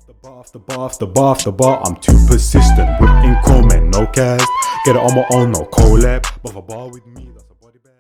the bar, I'm too persistent. With income and no cast. Get it on my own, no collab. But for bar with me, that's a body bag.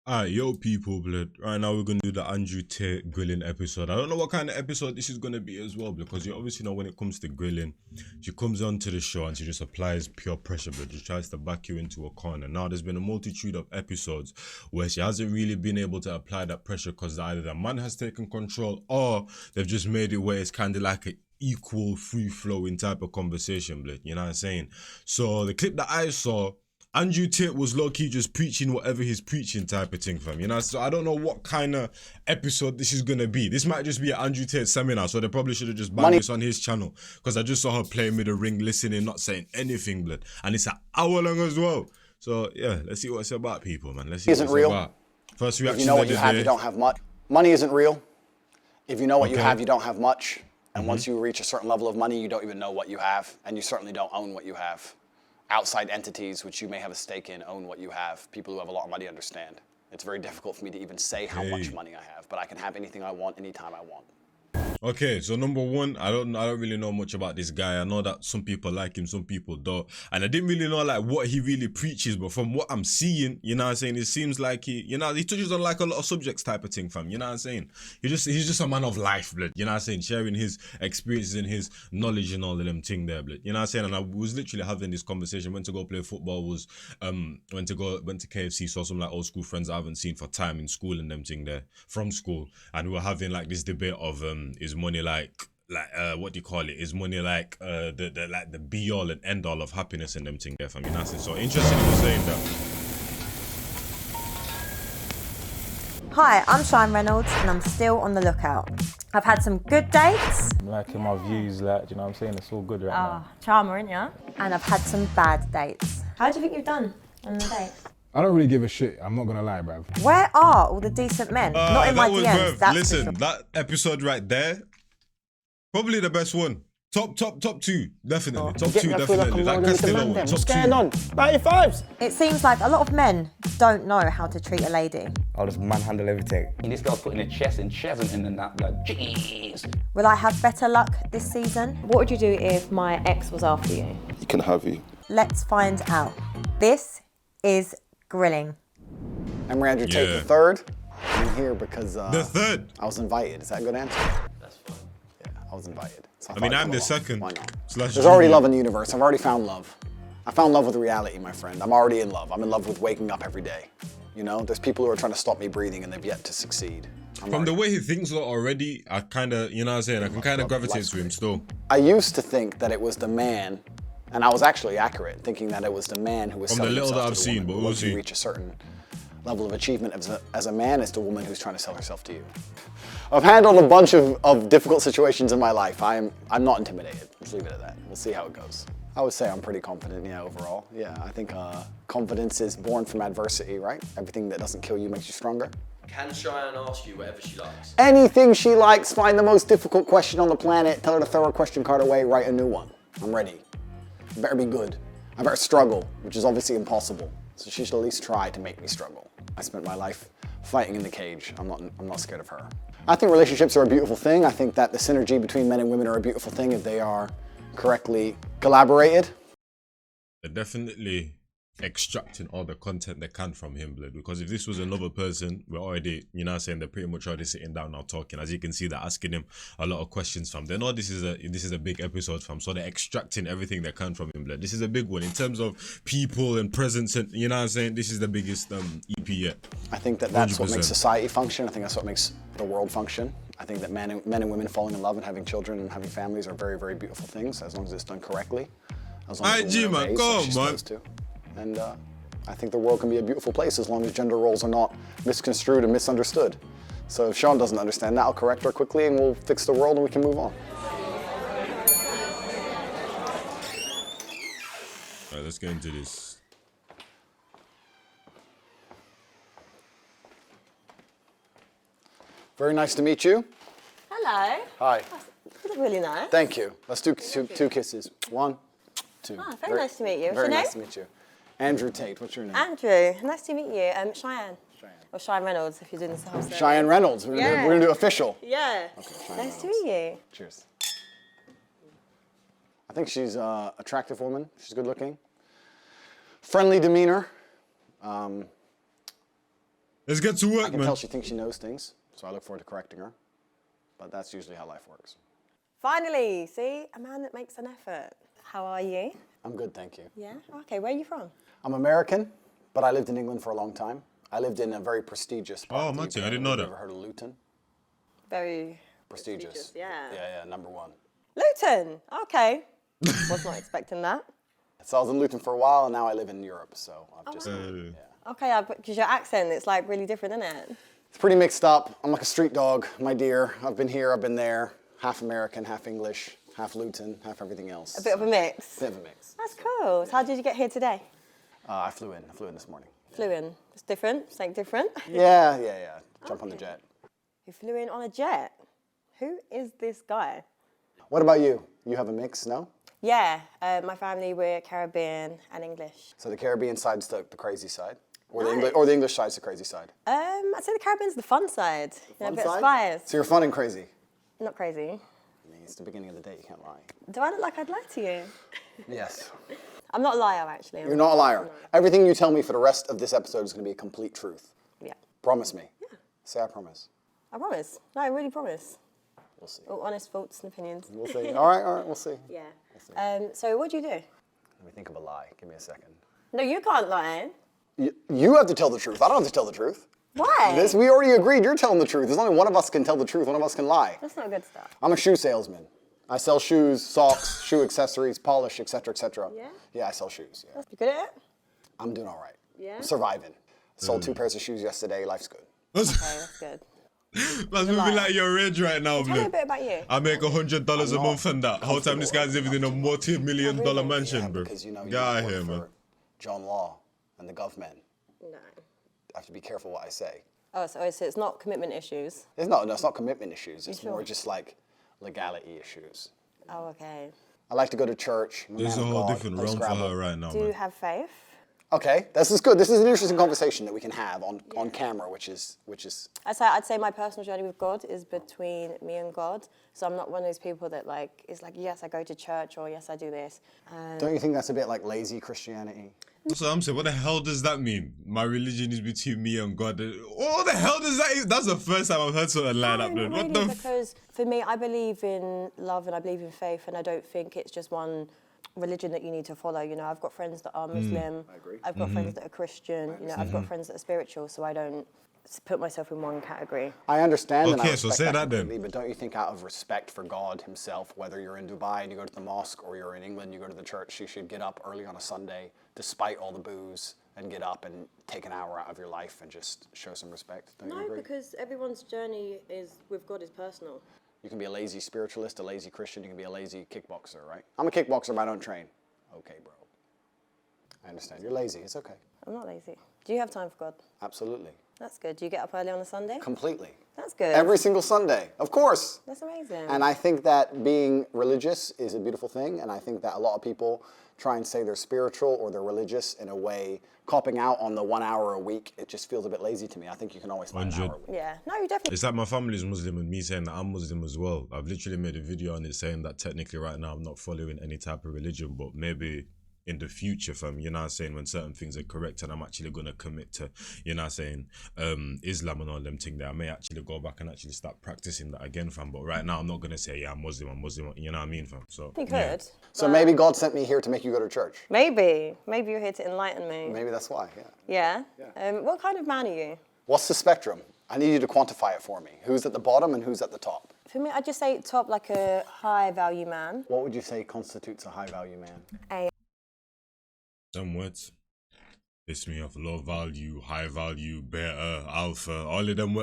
Alright, yo people, blood. Right now we're gonna do the TATE grilling episode. I don't know what kind of episode this is gonna be as well, because you obviously know when it comes to grilling, she comes onto the show and she just applies pure pressure, but she tries to back you into a corner. Now there's been a multitude of episodes where she hasn't really been able to apply that pressure because either the man has taken control or they've just made it where it's kind of like an equal free-flowing type of conversation, blood. You know what I'm saying? So the clip that I saw, TATE was low-key just preaching whatever he's preaching type of thing, fam, you know? So I don't know what kind of episode this is gonna be. This might just be an TATE seminar, so they probably should have just banned this on his channel, because I just saw her playing with the ring, listening, not saying anything, blood. And it's an hour long as well. So yeah, let's see what it's about, people, man. Let's see what it's about. First reaction. If you know what you have, you don't have much. Money isn't real. If you know what you have, you don't have much. And once you reach a certain level of money, you don't even know what you have, and you certainly don't own what you have. Outside entities, which you may have a stake in, own what you have. People who have a lot of money understand. It's very difficult for me to even say how much money I have, but I can have anything I want, anytime I want. Okay, so number one, I don't really know much about this guy. I know that some people like him, some people don't, and I didn't really know like what he really preaches. But from what I'm seeing, you know what I'm saying, it seems like he touches on like a lot of subjects type of thing, fam. You know what I'm saying? He's just a man of life, blood. You know what I'm saying? Sharing his experiences and his knowledge and all of them thing there, blood. You know what I'm saying? And I was literally having this conversation. Went to go play football. Went to KFC. Saw some like old school friends I haven't seen for time in school and them thing there from school, and we were having like this debate of is money like what do you call it? Is money like the be all and end all of happiness and them thing there, fam? You know what I'm saying? So interesting in saying that. Hi, I'm Cheyenne Reynolds and I'm still on the lookout. I've had some good dates. I'm liking my views, like, you know what I'm saying? It's all good right now. Charmer, ain't ya? And I've had some bad dates. How do you think you've done on the date? I don't really give a shit, I'm not gonna lie, bruv. Where are all the decent men? Not in my DMs, that's Listen, for sure. that episode right there, probably the best one. Top two, definitely. Top two, definitely. That Castillo one, top What's going on? 95s! It seems like a lot of men don't know how to treat a lady. I'll just manhandle everything. This girl's putting a chest in Chesn't in the nap, like, jeez. Will I have better luck this season? What would you do if my ex was after you? He can have you. Let's find out. This is grilling. I'm Andrew Tate the third. I'm here because the third. I was invited. Is that a good answer? That's fine. Yeah, I was invited. So I mean, I'm the second. Why not? Slash There's already junior. love in the universe. I've already found love. I found love with reality, my friend. I'm already in love. I'm in love with waking up every day. You know, there's people who are trying to stop me breathing and they've yet to succeed. From the way he thinks though already, I kind of, you know what I'm saying, I can kind of gravitate to him still. I used to think that it was the man, and I was actually accurate, thinking that it was the man who was From the selling little himself that I've to the seen, woman. but But we'll once you see. reach a certain level of achievement as a man, it's the woman who's trying to sell herself to you. I've handled a bunch of difficult situations in my life. I'm not intimidated. Let's leave it at that. We'll see how it goes. I would say I'm pretty confident, yeah, overall. Yeah, I think confidence is born from adversity, right? Everything that doesn't kill you makes you stronger. Can Cheyenne ask you whatever she likes? Anything she likes, find the most difficult question on the planet, tell her to throw her question card away, write a new one. I'm ready. I better be good. I better struggle, which is obviously impossible. So she should at least try to make me struggle. I spent my life fighting in the cage. I'm not scared of her. I think relationships are a beautiful thing. I think that the synergy between men and women are a beautiful thing if they are correctly collaborated. They're definitely extracting all the content they can from him, blood, because if this was another person, we're already, you know what I'm saying, they're pretty much already sitting down now talking. As you can see, they're asking him a lot of questions, fam. They know this is a big episode, fam, so they're extracting everything they can from him, blood. This is a big one in terms of people and presence, and you know what I'm saying, this is the biggest EP yet. I think that that's 100%. what makes society function. I think that's what makes the world function. I think that men and women falling in love and having children and having families are very, very beautiful things, as long as it's done correctly. As long as the woman obeys like she's supposed to. And I think the world can be a beautiful place as long as gender roles are not misconstrued and misunderstood. So if Sean doesn't understand that, I'll correct her quickly and we'll fix the world and we can move on. All right, let's get into this. Very nice to meet you. Hello. Hi. You look really nice. Thank you. Let's do two kisses. 1, 2. Very nice to meet you. What's Very your nice to name? meet you. Andrew Tate. What's your name? Andrew. Nice to meet you. Cheyenne. Or Cheyenne Reynolds, if you're doing this whole series. Cheyenne Reynolds. We're gonna do official. Yeah. Okay, Nice to meet you. Cheers. I think she's an attractive woman. She's good looking. Friendly demeanor. Let's get to work, I can man. tell she thinks she knows things, so I look forward to correcting her. But that's usually how life works. Finally, see, a man that makes an effort. How are you? I'm good, thank you. Yeah? Okay, where are you from? I'm American, but I lived in England for a long time. I lived in a very prestigious part Oh, of the Matty, UK. I didn't know Have that. you ever heard of Luton? Very Prestigious. yeah. Yeah, number one. Luton, okay. Was not expecting that. So I was in Luton for a while, and now I live in Europe, so I've just... Okay, because your accent, it's like really different, isn't it? It's pretty mixed up. I'm like a street dog, my dear. I've been here, I've been there. Half American, half English, half Luton, half everything else. A bit of a mix. Bit of a mix. That's cool. So how did you get here today? I flew in this morning. Flew in. It's different, something different. Yeah. Jump on the jet. You flew in on a jet. Who is this guy? What about you? You have a mix, no? Yeah, my family, we're Caribbean and English. So the Caribbean side's the crazy side? Or, Nice. the English side's the crazy side? I'd say the Caribbean's the fun side. You know, a Fun bit of side? spice. So you're fun and crazy? Not crazy. I mean, it's the beginning of the day, you can't lie. Do I look like I'd lie to you? Yes. I'm not a liar, actually. You're not a liar. Everything you tell me for the rest of this episode is going to be a complete truth. Yeah. Promise me. Yeah. Say I promise. I promise. No, I really promise. We'll see. All honest thoughts and opinions. We'll see. All right, we'll see. Yeah. So what do you do? Let me think of a lie. Give me a second. No, you can't lie. You have to tell the truth. I don't have to tell the truth. Why? We already agreed you're telling the truth. There's only one of us can tell the truth, one of us can lie. That's not good stuff. I'm a shoe salesman. I sell shoes, socks, shoe accessories, polish, etc., etc. Yeah? Yeah, I sell shoes. Yeah. You good at it? I'm doing all right. Yeah? I'm surviving. Sold 2 pairs of shoes yesterday. Life's good. Okay, that's good. That's moving like your age right now, Tell me a blood. bit about you. I make $100 a month and that. Whole time this guy's living in a multi-million-dollar mansion, Yeah, bro. because you Get out of work here, man. for John Law and the government. No. I have to be careful what I say. Oh, so it's not commitment issues. It's not commitment issues. It's You more sure? just like legality issues. Oh, okay. I like to go to church. I'm a There's a man of whole God, different play realm for Scrabble. her right now, Do you man. have faith? Okay, this is good. This is an interesting conversation that we can have on camera, which is. I'd say my personal journey with God is between me and God. So I'm not one of those people that is like, yes, I go to church or yes, I do this. Don't you think that's a bit like lazy Christianity? That's what I'm saying. What the hell does that mean? My religion is between me and God. What the hell does that even? That's the first time I've heard something like that, blood. No, What really, the because for me, I believe in love and I believe in faith, and I don't think it's just one religion that you need to follow. You know, I've got friends that are Muslim. I agree. I've got friends that are Christian. You know, I've got friends that are spiritual, so I don't put myself in one category. I understand. and I Okay, so respect say that then. completely, But don't you think, out of respect for God Himself, whether you're in Dubai and you go to the mosque, or you're in England, you go to the church, you should get up early on a Sunday, despite all the booze, and get up and take an hour out of your life and just show some respect? Don't you agree? because everyone's journey with God is personal. You can be a lazy spiritualist, a lazy Christian, you can be a lazy kickboxer, right? I'm a kickboxer, but I don't train. Okay, bro. I understand. You're lazy. It's okay. I'm not lazy. Do you have time for God? Absolutely. That's good. Do you get up early on a Sunday? Completely. That's good. Every single Sunday. Of course. That's amazing. And I think that being religious is a beautiful thing, and I think that a lot of people try and say they're spiritual or they're religious in a way, copping out on the 1 hour a week. It just feels a bit lazy to me. I think you can always find an 100. hour a week. Yeah. No, you definitely. It's like my family's Muslim and me saying that I'm Muslim as well. I've literally made a video on it saying that technically right now I'm not following any type of religion, but maybe in the future, fam, you know what I'm saying, when certain things are correct and I'm actually going to commit to, you know what I'm saying, Islam and all them things there, I may actually go back and actually start practicing that again, fam. But right now I'm not going to say, yeah, I'm Muslim, you know what I mean, fam? So, You yeah. could. So maybe God sent me here to make you go to church. Maybe. Maybe you're here to enlighten me. Maybe that's why, yeah. Yeah? What kind of man are you? What's the spectrum? I need you to quantify it for me. Who's at the bottom and who's at the top? For me, I'd just say top, like a high value man. What would you say constitutes a high value man? Some words piss me off. Low value, high value, beta, alpha, all of them.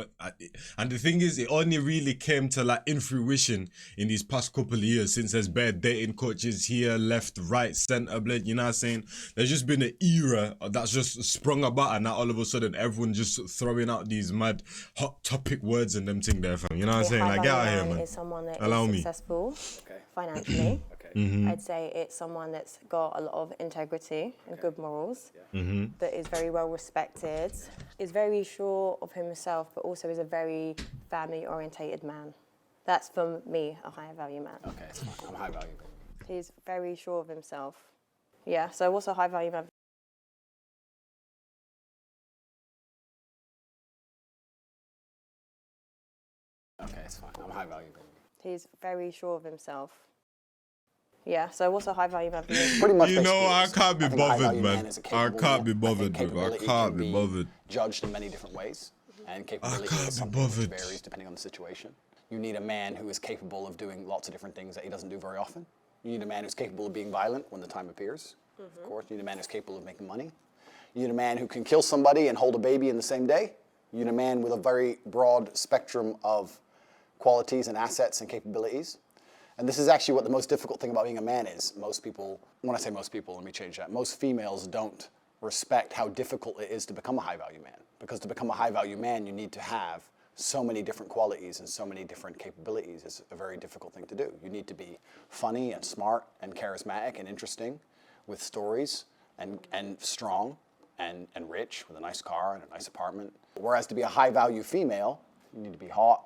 And the thing is, it only really came to like in fruition in these past couple of years, since there's bad dating coaches here, left, right, center, blood, you know what I'm saying? There's just been an era that's just sprung about, and now all of a sudden everyone just throwing out these mad hot topic words and them thing there, fam. You know what I'm saying? Like, get out of here, man. Is someone that Allow is me. successful financially. I'd say it's someone that's got a lot of integrity and good morals, that is very well respected, is very sure of himself, but also is a very family-orientated man. That's, for me, a high value man. Okay, it's fine. I'm high value. He's very sure of himself. Yeah, so what's a high value man? Okay, it's fine. I'm high value, baby. He's very sure of himself. Yeah, so what's a high value man for you? Pretty much. You know, basically I is. can't be think a high bothered, value man. is a I capable can't be man. bothered, I think bro. I capability can't can be bothered. Judged in many different ways, and capability can't is be something which bothered. varies depending on the situation. You need a man who is capable of doing lots of different things that he doesn't do very often. You need a man who's capable of being violent when the time appears. Of course, you need a man who's capable of making money. You need a man who can kill somebody and hold a baby in the same day. You need a man with a very broad spectrum of qualities and assets and capabilities. And this is actually what the most difficult thing about being a man is. Most people, when I say most people, let me change that. Most females don't respect how difficult it is to become a high value man. Because to become a high value man, you need to have so many different qualities and so many different capabilities. It's a very difficult thing to do. You need to be funny and smart and charismatic and interesting with stories and strong and rich with a nice car and a nice apartment. Whereas to be a high value female, you need to be hot.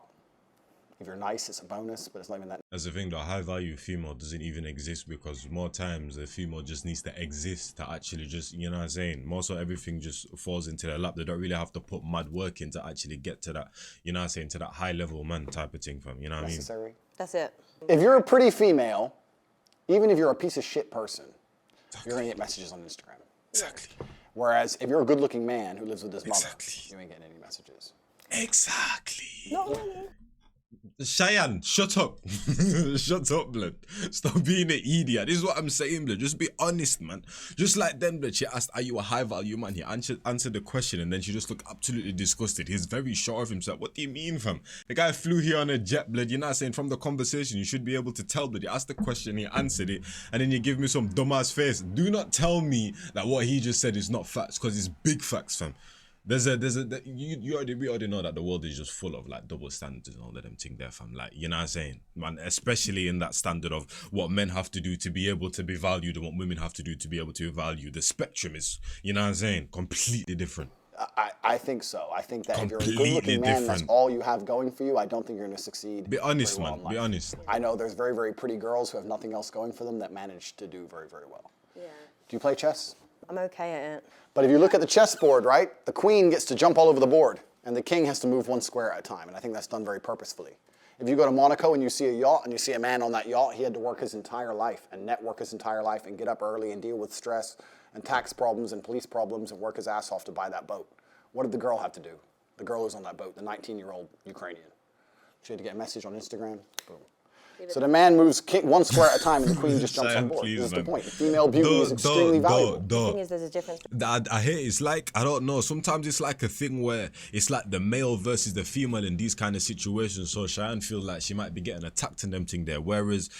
If you're nice, it's a bonus, but it's not even that. As the thing, the high value female doesn't even exist because more times the female just needs to exist to actually just, you know what I'm saying? Most of everything just falls into their lap. They don't really have to put mad work in to actually get to that, you know what I'm saying, to that high level man type of thing, fam. You know what I mean? Necessary. That's it. If you're a pretty female, even if you're a piece of shit person, you're gonna get messages on Instagram. Exactly. Whereas if you're a good-looking man who lives with his mother, you ain't getting any messages. Exactly. Not really. Cheyenne, shut up. Shut up, blood. Stop being an idiot. This is what I'm saying, blood. Just be honest, man. Just like then, blood, she asked, are you a high value man? He answered the question and then she just looked absolutely disgusted. He's very sure of himself. What do you mean, fam? The guy flew here on a jet, blood. You're not saying from the conversation, you should be able to tell, blood. You asked the question, he answered it, and then you give me some dumbass face. Do not tell me that what he just said is not facts, because it's big facts, fam. We already know that the world is just full of like double standards and all of them things there, fam. Like, you know what I'm saying, man, especially in that standard of what men have to do to be able to be valued and what women have to do to be able to be valued. The spectrum is, you know what I'm saying, completely different. I think so. I think that if you're a Completely good-looking man, that's different. all you have going for you. I don't think you're going to succeed. Be honest, very well man. in Be life. honest. I know there's very, very pretty girls who have nothing else going for them that manage to do very, very well. Yeah. Do you play chess? I'm okay at it. But if you look at the chessboard, right, the queen gets to jump all over the board, and the king has to move one square at a time, and I think that's done very purposefully. If you go to Monaco and you see a yacht, and you see a man on that yacht, he had to work his entire life, and network his entire life, and get up early, and deal with stress, and tax problems, and police problems, and work his ass off to buy that boat. What did the girl have to do? The girl who's on that boat, the 19-year-old Ukrainian. She had to get a message on Instagram, boom. So the man moves one square at a time, and the queen just jumps on board. Please, This is the man. point. Female beauty is extremely valuable. The thing is, there's a difference. I hear it's like, I don't know, sometimes it's like a thing where it's like the male versus the female in these kind of situations. So Cheyenne feels like she might be getting attacked and them thing there, whereas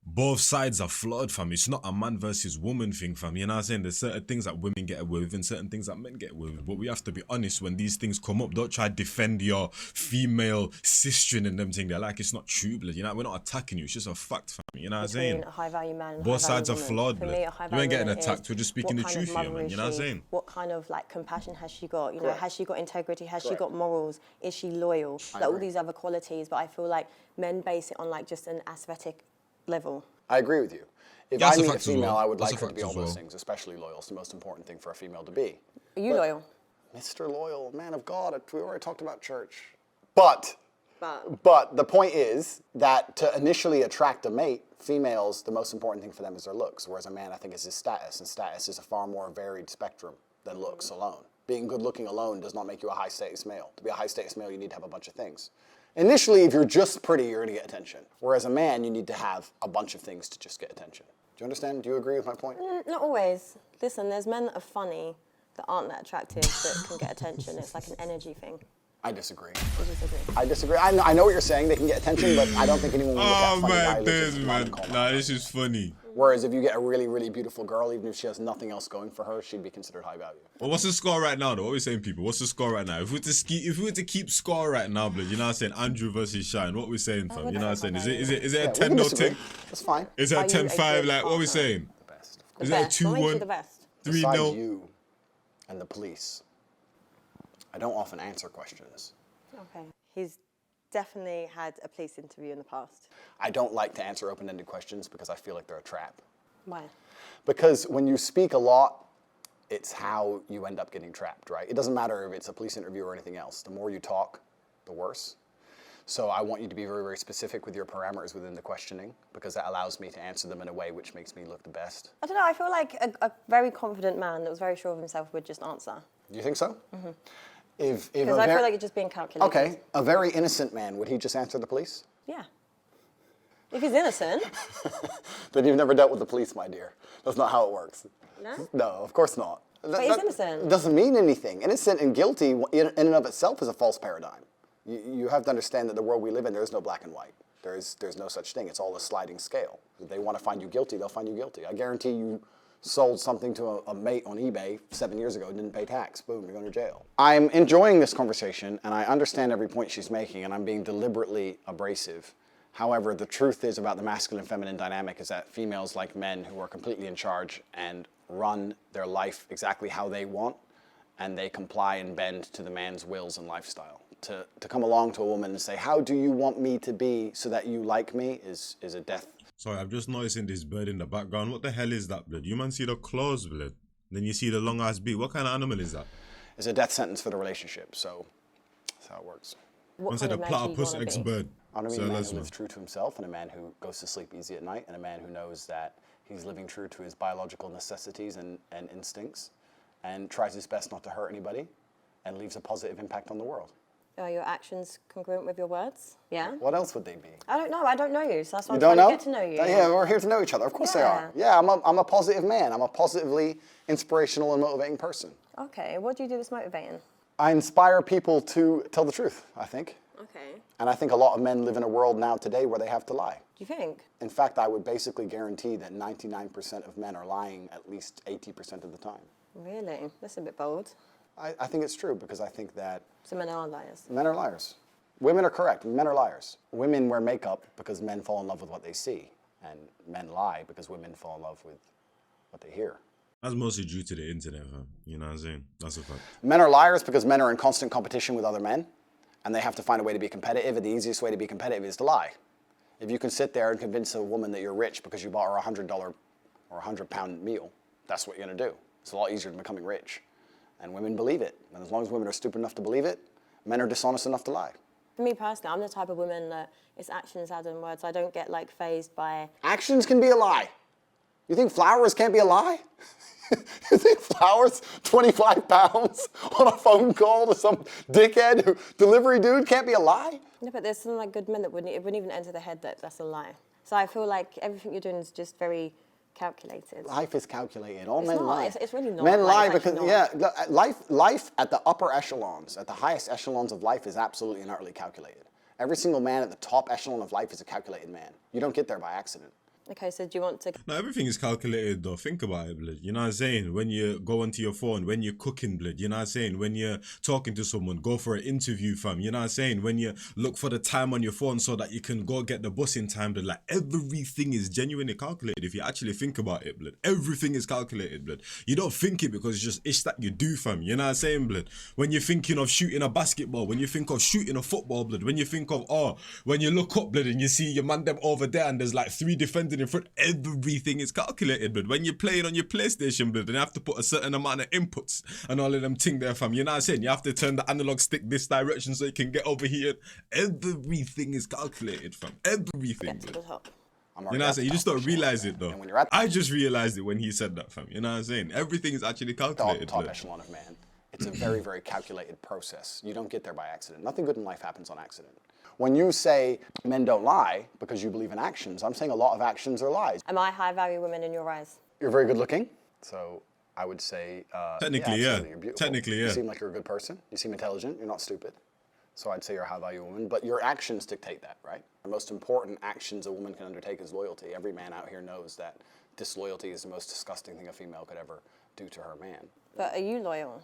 both sides are flawed, fam. It's not a man versus woman thing, fam. You know what I'm saying? There's certain things that women get away with and certain things that men get away with. But we have to be honest when these things come up. Don't try to defend your female cisgen and them thing there like it's not true, blood. You know, we're not attacking you. It's just a fact, fam. You know what I'm saying? Between a high value man and a Both high value sides are woman. flawed, For blood. me, a high You value ain't getting woman attacked. is We're just speaking the what kind truth of here, mother man. is You know what I'm she? saying? What kind of like compassion has she got? You know, Correct. has she got integrity? Has she Correct. got morals? Is she loyal? Like all agree. these other qualities. But I feel like men base it on like just an aesthetic level. I agree with you. If Yeah, that's I a meet a fact as female, well. I would That's like a her to be fact all as those well. things, especially loyal. It's the most important thing for a female to be. Are you loyal? Mr. Loyal, man of God, we already talked about church. But the point is that to initially attract a mate, females, the most important thing for them is their looks, whereas a man, I think, is his status, and status is a far more varied spectrum than looks alone. Being good looking alone does not make you a high status male. To be a high status male, you need to have a bunch of things. Initially, if you're just pretty, you're gonna get attention. Whereas a man, you need to have a bunch of things to just get attention. Do you understand? Do you agree with my point? Not always. Listen, there's men that are funny that aren't that attractive that can get attention. It's like an energy thing. I disagree. You disagree? I disagree. I know what you're saying. They can get attention, but I don't think anyone will look at Oh funny guy my looks days, at man. and call Nah, him. this is funny. Whereas if you get a really, really beautiful girl, even if she has nothing else going for her, she'd be considered high value. Well, what's the score right now, though? What are we saying, people? What's the score right now? If we were to keep score right now, blood, you know what I'm saying? Andrew versus Shine. What are we saying, fam? You know what I'm saying? Is it a Yeah, we 10 can 0 disagree. thing? That's fine. Is it a Are you 10 a 5? good Like, what are we partner? saying? Best. The Is it a best. What makes you 2-1? the best? 3 Besides 0? you and the police, I don't often answer questions. Okay. He's definitely had a police interview in the past. I don't like to answer open-ended questions because I feel like they're a trap. Why? Because when you speak a lot, it's how you end up getting trapped, right? It doesn't matter if it's a police interview or anything else. The more you talk, the worse. So I want you to be very, very specific with your parameters within the questioning because that allows me to answer them in a way which makes me look the best. I don't know, I feel like a very confident man that was very sure of himself would just answer. Do you think so? Mm-hmm. If Because I feel like you're just being calculated. Okay, a very innocent man, would he just answer the police? Yeah. If he's innocent. Then you've never dealt with the police, my dear. That's not how it works. No? No, of course not. But he's innocent. Doesn't mean anything. Innocent and guilty in and of itself is a false paradigm. You have to understand that the world we live in, there is no black and white. There's no such thing. It's all a sliding scale. If they want to find you guilty, they'll find you guilty. I guarantee you sold something to a mate on eBay 7 years ago, didn't pay tax. Boom, you're going to jail. I'm enjoying this conversation, and I understand every point she's making, and I'm being deliberately abrasive. However, the truth is about the masculine and feminine dynamic is that females like men who are completely in charge and run their life exactly how they want, and they comply and bend to the man's wills and lifestyle. To come along to a woman and say, how do you want me to be so that you like me is a death. Sorry, I'm just noticing this bird in the background. What the hell is that, blood? You man see the claws, blood. Then you see the long ass beak. What kind of animal is that? It's a death sentence for the relationship, so that's how it works. What One said a kind of man do you platypus wanna be? ex-bird. I mean, So a man let's who know. lives true to himself and a man who goes to sleep easy at night and a man who knows that he's living true to his biological necessities and instincts and tries his best not to hurt anybody and leaves a positive impact on the world. Are your actions congruent with your words? Yeah? What else would they be? I don't know. I don't know you, so that's why You I'm don't trying know? to get to know you. Yeah, we're here to know each other. Of course they are. Yeah, I'm a positive man. I'm a positively inspirational and motivating person. Okay, what do you do that's motivating? I inspire people to tell the truth, I think. Okay. And I think a lot of men live in a world now today where they have to lie. Do you think? In fact, I would basically guarantee that 99% of men are lying at least 80% of the time. Really? That's a bit bold. I think it's true because I think that So men are liars. men are liars. Women are correct, men are liars. Women wear makeup because men fall in love with what they see. And men lie because women fall in love with what they hear. That's mostly due to the internet, fam. You know what I'm saying? That's a fact. Men are liars because men are in constant competition with other men. And they have to find a way to be competitive. And the easiest way to be competitive is to lie. If you can sit there and convince a woman that you're rich because you bought her a $100 or £100 meal, that's what you're going to do. It's a lot easier than becoming rich. And women believe it. And as long as women are stupid enough to believe it, men are dishonest enough to lie. For me personally, I'm the type of woman that it's actions rather than words. I don't get like phased by. Actions can be a lie. You think flowers can't be a lie? You think flowers, 25 pounds on a phone call to some dickhead delivery dude can't be a lie? No, but there's some like good men that it wouldn't even enter their head that that's a lie. So I feel like everything you're doing is just very calculated. Life is calculated. All It's men not. lie. It's really not. Men Like, lie it's because, actually yeah, not. life at the upper echelons, at the highest echelons of life is absolutely and utterly calculated. Every single man at the top echelon of life is a calculated man. You don't get there by accident. Okay, so do you want to? No, everything is calculated though. Think about it, blood. You know what I'm saying? When you go onto your phone, when you're cooking, blood. You know what I'm saying? When you're talking to someone, go for an interview, fam. You know what I'm saying? When you look for the time on your phone so that you can go get the bus in time, blood. Like everything is genuinely calculated. If you actually think about it, blood. Everything is calculated, blood. You don't think it because it's just ish that you do, fam. You know what I'm saying, blood? When you're thinking of shooting a basketball, when you think of shooting a football, blood. When you think of, when you look up, blood, and you see your man them over there and there's like 3 defending in front, everything is calculated, blood. When you're playing on your PlayStation, blood, and you have to put a certain amount of inputs and all of them thing there, fam. You know what I'm saying? You have to turn the analog stick this direction so you can get over here. Everything is calculated, fam. Everything, Get to the blood. top. I'm You already know what I'm at saying? You the just top don't echelon, realize man. it though. And when you're at I just realized it when he said that, fam. You know what I'm saying? Everything is actually the calculated, top blood. echelon of man, it's a very, very calculated process. You don't get there by accident. Nothing good in life happens on accident. When you say men don't lie because you believe in actions, I'm saying a lot of actions are lies. Am I high value women in your eyes? You're very good looking, so I would say Technically, yeah. absolutely, you're beautiful. Technically, yeah. You seem like you're a good person. You seem intelligent. You're not stupid. So I'd say you're a high-value woman, but your actions dictate that, right? The most important actions a woman can undertake is loyalty. Every man out here knows that disloyalty is the most disgusting thing a female could ever do to her man. But are you loyal?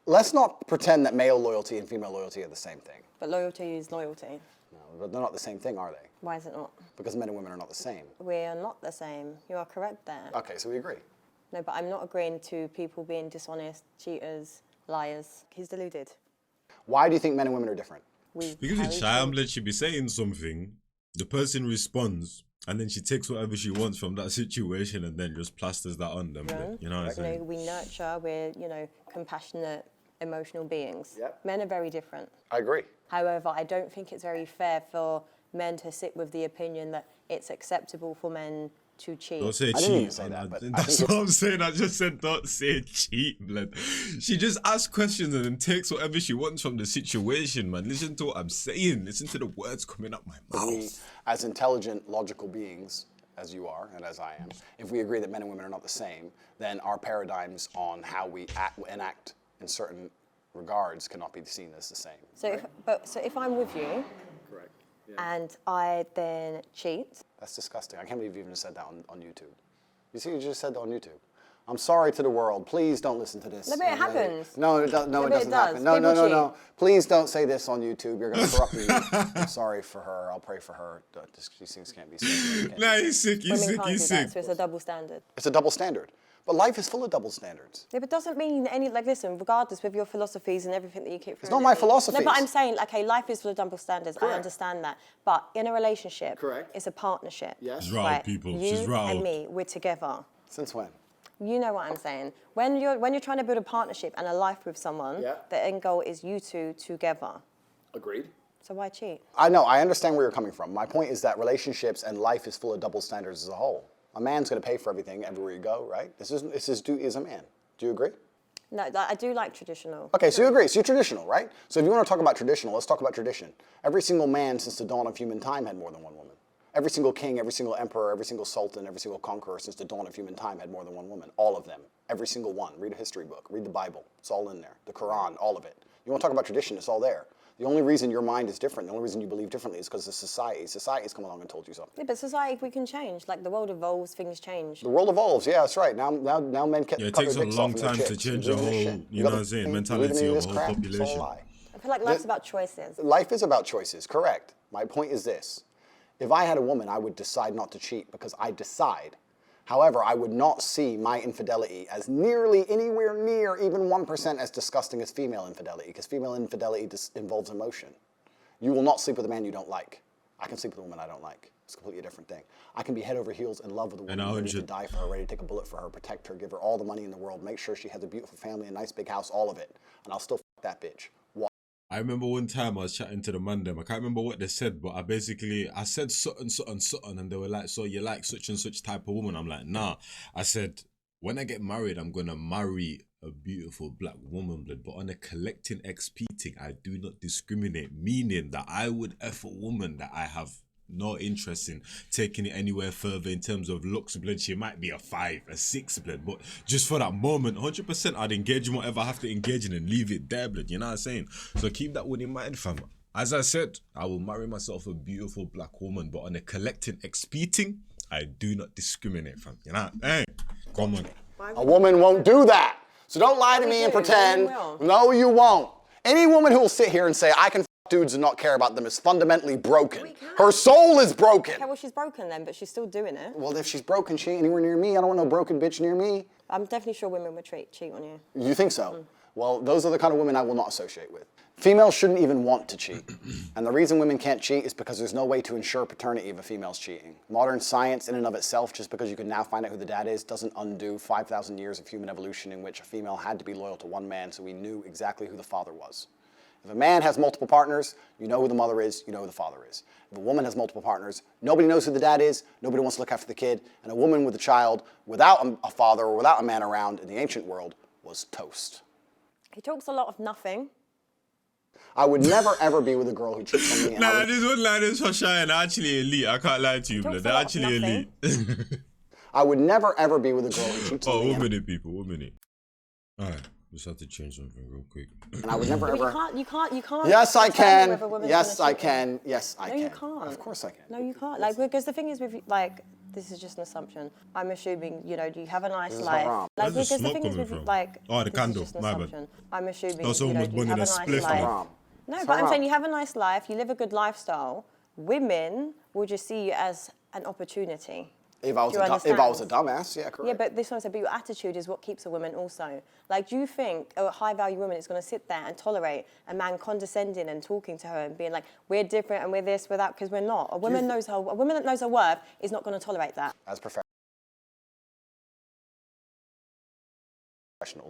Let's not pretend that male loyalty and female loyalty are the same thing. But loyalty is loyalty. No, but they're not the same thing, are they? Why is it not? Because men and women are not the same. We are not the same. You are correct there. Okay, so we agree. No, but I'm not agreeing to people being dishonest, cheaters, liars. He's deluded. Why do you think men and women are different? Because it's shy, blood, she be saying something, the person responds, and then she takes whatever she wants from that situation and then just plasters that on them. Blood. You know what I'm saying? We nurture, we're, compassionate, emotional beings. Yep. Men are very different. I agree. However, I don't think it's very fair for men to sit with the opinion that it's acceptable for men to cheat. Don't say I didn't cheat. even say that, but That's what I'm saying. I just said don't say cheat, blood. She just asks questions and then takes whatever she wants from the situation, man. Listen to what I'm saying. Listen to the words coming out my mouth. We, as intelligent, logical beings, as you are and as I am, if we agree that men and women are not the same, then our paradigms on how we enact in certain regards cannot be seen as the same. So, if I'm with you, Correct. and I then cheat. That's disgusting. I can't believe you even said that on YouTube. You see, you just said that on YouTube. I'm sorry to the world. Please don't listen to this. No, but it happens. No, it doesn't happen. No, People cheat. no. Please don't say this on YouTube. You're going to corrupt me. I'm sorry for her. I'll pray for her. These things can't be said. Nah, he's sick. Women can't do that, so it's a double standard. It's a double standard. But life is full of double standards. Yeah, but doesn't mean listen, regardless with your philosophies and everything that you keep. It's not my philosophies. No, but I'm saying, okay, life is full of double standards. Correct. I understand that. But in a relationship, Correct. it's a partnership. Yes. She's rattled, people. You She's rattled. and me, we're together. Since when? You know what I'm saying. When you're trying to build a partnership and a life with someone, the end goal is you two together. Agreed. So why cheat? I know. I understand where you're coming from. My point is that relationships and life is full of double standards as a whole. A man's going to pay for everything everywhere you go, right? This is his duty as a man. Do you agree? No, I do like traditional. Okay, so you agree. So you're traditional, right? So if you want to talk about traditional, let's talk about tradition. Every single man since the dawn of human time had more than one woman. Every single king, every single emperor, every single sultan, every single conqueror since the dawn of human time had more than one woman. All of them. Every single one. Read a history book. Read the Bible. It's all in there. The Quran, all of it. You want to talk about tradition, it's all there. The only reason your mind is different, the only reason you believe differently is because of society. Society's come along and told you something. Yeah, but society, we can change. Like, the world evolves, things change. The world evolves, yeah, that's right. Now men cut Yeah, it cut takes their a dicks long off and their time to chicks. change a Believe in this whole, shit. you know what I'm gotta saying, believe mentality in of this a whole crap, it's all a population. lie. I feel like life's about choices. Life is about choices, correct. My point is this. If I had a woman, I would decide not to cheat because I decide. However, I would not see my infidelity as nearly anywhere near even 1% as disgusting as female infidelity, because female infidelity involves emotion. You will not sleep with a man you don't like. I can sleep with a woman I don't like. It's a completely different thing. I can be head over heels in love with a woman, ready to die for her, ready to take a bullet for her, protect her, give her all the money in the world, make sure she has a beautiful family, a nice big house, all of it. And I'll still fuck that bitch. Why? I remember one time I was chatting to the man them. I can't remember what they said, but I said something, and they were like, so you like such and such type of woman? I'm like, nah. I said, when I get married, I'm going to marry a beautiful black woman, blood. But on a collecting XP thing, I do not discriminate, meaning that I would F a woman that I have no interest in taking it anywhere further in terms of looks, blood. She might be a 5, a 6, blood, but just for that moment, 100% I'd engage in whatever I have to engage in and leave it there, blood. You know what I'm saying? So keep that one in mind, fam. As I said, I will marry myself a beautiful black woman, but on a collecting XP thing, I do not discriminate, fam. You know? Hey, come on. A woman won't do that. So don't lie to me and pretend. No, you won't. Any woman who will sit here and say, I can f dudes and not care about them is fundamentally broken. Her soul is broken. Okay, well, she's broken then, but she's still doing it. Well, if she's broken, she ain't anywhere near me. I don't want no broken bitch near me. I'm definitely sure women would cheat on you. You think so? Well, those are the kind of women I will not associate with. Females shouldn't even want to cheat. And the reason women can't cheat is because there's no way to ensure paternity if a female's cheating. Modern science in and of itself, just because you can now find out who the dad is, doesn't undo 5,000 years of human evolution in which a female had to be loyal to one man so we knew exactly who the father was. If a man has multiple partners, you know who the mother is, you know who the father is. If a woman has multiple partners, nobody knows who the dad is, nobody wants to look after the kid, and a woman with a child without a father or without a man around in the ancient world was toast. He talks a lot of nothing. I would never ever be with a girl who cheats on me. Nah, this one line is for Cheyenne. They're actually elite. I can't lie to you, blood. They're actually elite. I would never ever be with a girl who cheats on me. 1 minute, people. 1 minute. Alright, just have to change something real quick. And I would never ever. You can't. Yes, I can. Yes, I can. Yes, I can. No, you can't. Of course I can. No, you can't. Like, because the thing is with, like, this is just an assumption. I'm assuming, you know, you have a nice life. Where's Like, the because the smoke thing is coming with, from? like, Oh, the this is candle. just an My bad. assumption. I'm assuming, No, someone was you burning have a a nice spliff. life. No, but I'm saying you have a nice life, you live a good lifestyle. Women will just see you as an opportunity. If I was, Do you if I was a understand? dumbass, yeah, correct. Yeah, but this one said, but your attitude is what keeps a woman also. Like, do you think a high-value woman is going to sit there and tolerate a man condescending and talking to her and being like, we're different and we're this, we're that, because we're not. A woman that knows her worth is not going to tolerate that. As professionals,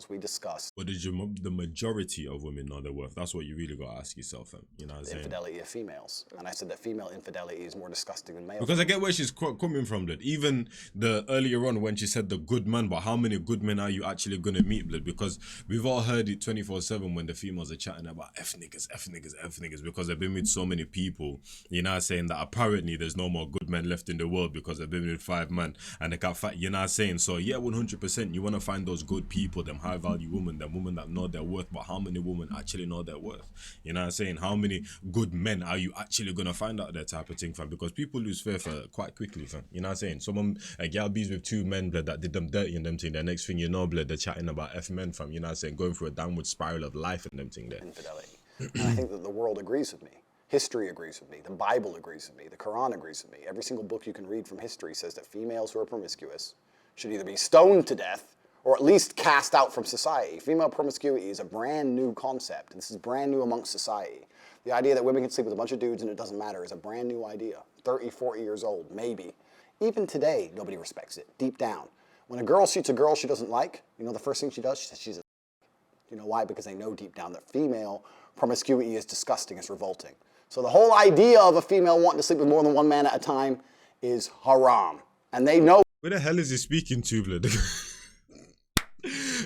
we discussed But did the majority of women know their worth? That's what you really got to ask yourself, you know what I'm the saying? infidelity of females. And I said that female infidelity is more disgusting than male. Because I get where she's coming from, blood. Even the earlier on when she said the good man, but how many good men are you actually going to meet, blood? Because we've all heard it 24/7 when the females are chatting about F niggas, because they've been with so many people, you know what I'm saying, that apparently there's no more good men left in the world because they've been with 5 men and they got fat, you know what I'm saying? So yeah, 100%, you want to find those good people, them high value women, them women that know their worth, but how many women actually know their worth? You know what I'm saying? How many good men are you actually going to find out that type of thing, fam? Because people lose faith quite quickly, fam. You know what I'm saying? Someone, a gal bees with 2 men, blood, that did them dirty and them thing. The next thing you know, blood, they're chatting about F men, fam. You know what I'm saying? Going through a downward spiral of life and them thing there. Infidelity. And I think that the world agrees with me. History agrees with me. The Bible agrees with me. The Quran agrees with me. Every single book you can read from history says that females who are promiscuous should either be stoned to death or at least cast out from society. Female promiscuity is a brand new concept. This is brand new amongst society. The idea that women can sleep with a bunch of dudes and it doesn't matter is a brand new idea. 30, 40 years old, maybe. Even today, nobody respects it, deep down. When a girl shoots a girl she doesn't like, you know the first thing she does? She says she's a You know why? Because they know deep down that female promiscuity is disgusting, it's revolting. So the whole idea of a female wanting to sleep with more than 1 man at a time is haram. And they know. Where the hell is he speaking to, blood?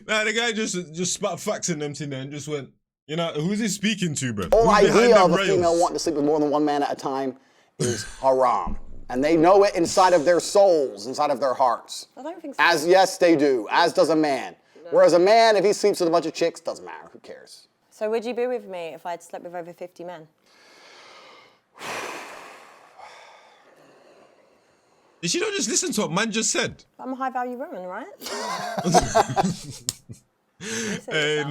Nah, the guy just spat facts in them thing there and just went, you know, who's he speaking to, bro? The whole Who's behind idea them of a female rails? wanting to sleep with more than 1 man at a time is haram. And they know it inside of their souls, inside of their hearts. I don't think so. As yes, they do. As does a man. Whereas a man, if he sleeps with a bunch of chicks, doesn't matter. Who cares? So would you be with me if I'd slept with over 50 men? Did she not just listen to what man just said? I'm a high-value woman, right?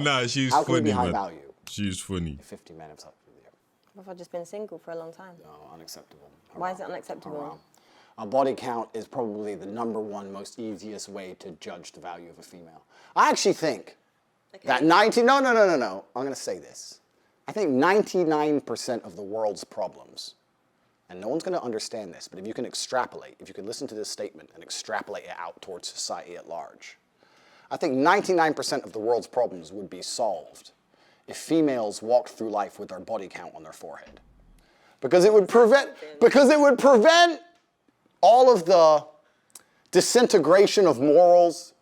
Nah, she's How can we funny, be high man. value? She's funny. 50 men have slept with you. What if I've just been single for a long time? No, unacceptable. Why is it unacceptable? Haram. A body count is probably the #1 most easiest way to judge the value of a female. I actually think that no, I'm going to say this. I think 99% of the world's problems, and no one's going to understand this, but if you can extrapolate, if you can listen to this statement and extrapolate it out towards society at large, I think 99% of the world's problems would be solved if females walked through life with their body count on their forehead. Because it would prevent all of the disintegration of morals.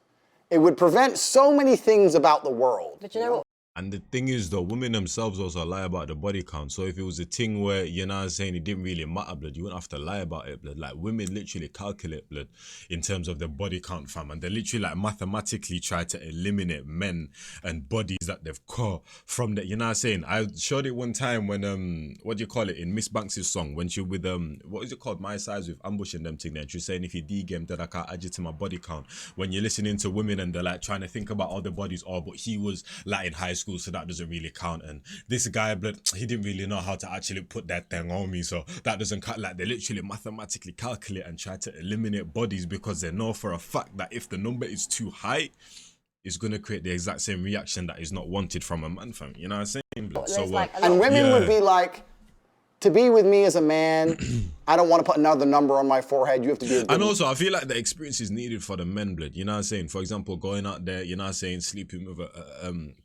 It would prevent so many things about the world. But you know what? And the thing is, though, women themselves also lie about the body count. So if it was a thing where, you know what I'm saying, it didn't really matter, blood, you wouldn't have to lie about it, blood. Like, women literally calculate, blood, in terms of the body count, fam. And they literally, like, mathematically try to eliminate men and bodies that they've caught from the, you know what I'm saying? I showed it one time when, what do you call it, in Miss Banks' song, when she with, what is it called, My Size with Ambush and them thing there. And she's saying, if you D-game, then I can't add you to my body count. When you're listening to women and they're, like, trying to think about all the bodies, oh, but he was, like, in high school, so that doesn't really count. And this guy, blood, he didn't really know how to actually put that thing on me, so that doesn't count. Like, they literally mathematically calculate and try to eliminate bodies because they know for a fact that if the number is too high, it's going to create the exact same reaction that is not wanted from a man, fam. You know what I'm saying, blood? So, and women would be like, to be with me as a man, I don't want to put another number on my forehead. You have to be a good And also, I feel like the experience is needed for the men, blood. You know what I'm saying? For example, going out there, you know what I'm saying, sleeping with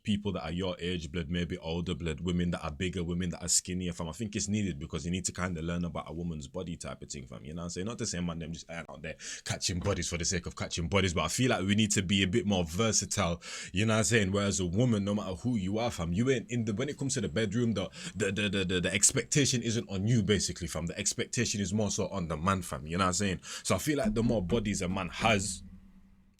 people that are your age, blood, maybe older, blood, women that are bigger, women that are skinnier, fam. I think it's needed because you need to kind of learn about a woman's body type of thing, fam. You know what I'm saying? Not the same man, them just out there catching bodies for the sake of catching bodies, but I feel like we need to be a bit more versatile, you know what I'm saying? Whereas a woman, no matter who you are, fam, you ain't in the, when it comes to the bedroom, the expectation isn't on you, basically, fam. The expectation is more so on the man, fam. You know what I'm saying? So I feel like the more bodies a man has,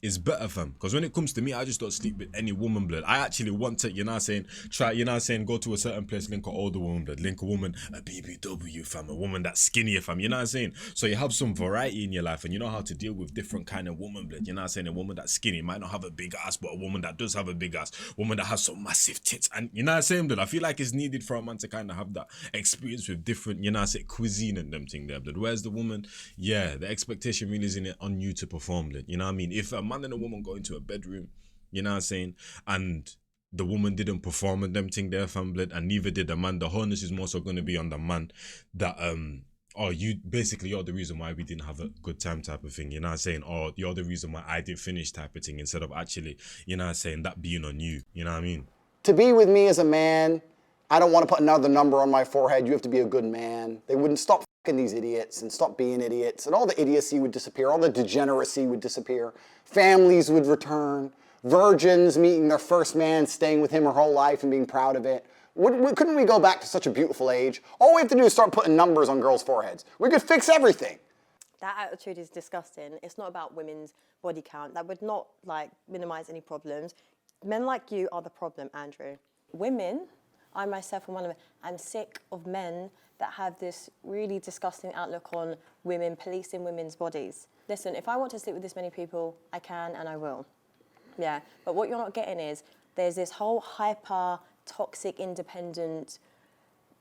is better, fam. Because when it comes to me, I just don't sleep with any woman, blood. I actually want to, you know what I'm saying, try, you know what I'm saying, go to a certain place, link an older woman, blood, link a woman, a BBW, fam, a woman that's skinnier, fam, you know what I'm saying? So you have some variety in your life and you know how to deal with different kind of woman, blood, you know what I'm saying? A woman that's skinny might not have a big ass, but a woman that does have a big ass, woman that has some massive tits, and you know what I'm saying, blood? I feel like it's needed for a man to kind of have that experience with different, you know what I'm saying, cuisine and them thing there, blood. Whereas the woman, yeah, the expectation really is in it on you to perform, blood, you know what I mean? If a man and a woman go into a bedroom, you know what I'm saying, and the woman didn't perform and them thing there, fam, blood, and neither did the man, the onus is more so going to be on the man that oh, you're the reason why we didn't have a good time type of thing, you know what I'm saying, or you're the reason why I didn't finish type of thing, instead of actually, you know what I'm saying, that being on you, you know what I mean? To be with me as a man, I don't want to put another number on my forehead. You have to be a good man. They wouldn't stop fucking these idiots and stop being idiots, and all the idiocy would disappear, all the degeneracy would disappear, families would return, virgins meeting their first man, staying with him her whole life and being proud of it. Couldn't we go back to such a beautiful age? All we have to do is start putting numbers on girls' foreheads. We could fix everything. That attitude is disgusting. It's not about women's body count. That would not like minimize any problems. Men like you are the problem, Andrew. Women, I myself am one of them, I'm sick of men that have this really disgusting outlook on women, policing women's bodies. Listen, if I want to sleep with this many people, I can and I will. Yeah, but what you're not getting is there's this whole hyper, toxic, independent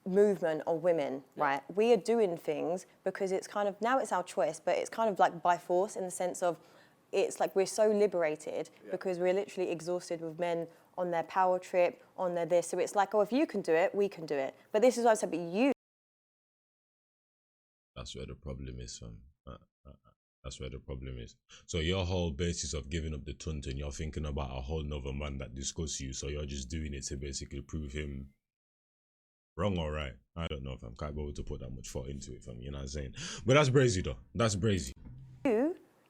movement of women, right? We are doing things because it's kind of, now it's our choice, but it's kind of like by force in the sense of it's like we're so liberated because we're literally exhausted with men on their power trip, on their this. So it's like, oh, if you can do it, we can do it. But this is what I said, but you. That's where the problem is, fam. That's where the problem is. So your whole basis of giving up the tunt and you're thinking about a whole nother man that discusses you, so you're just doing it to basically prove him wrong or right. I don't know if I'm can't be able to put that much thought into it, fam. You know what I'm saying? But that's brazy though. That's brazy.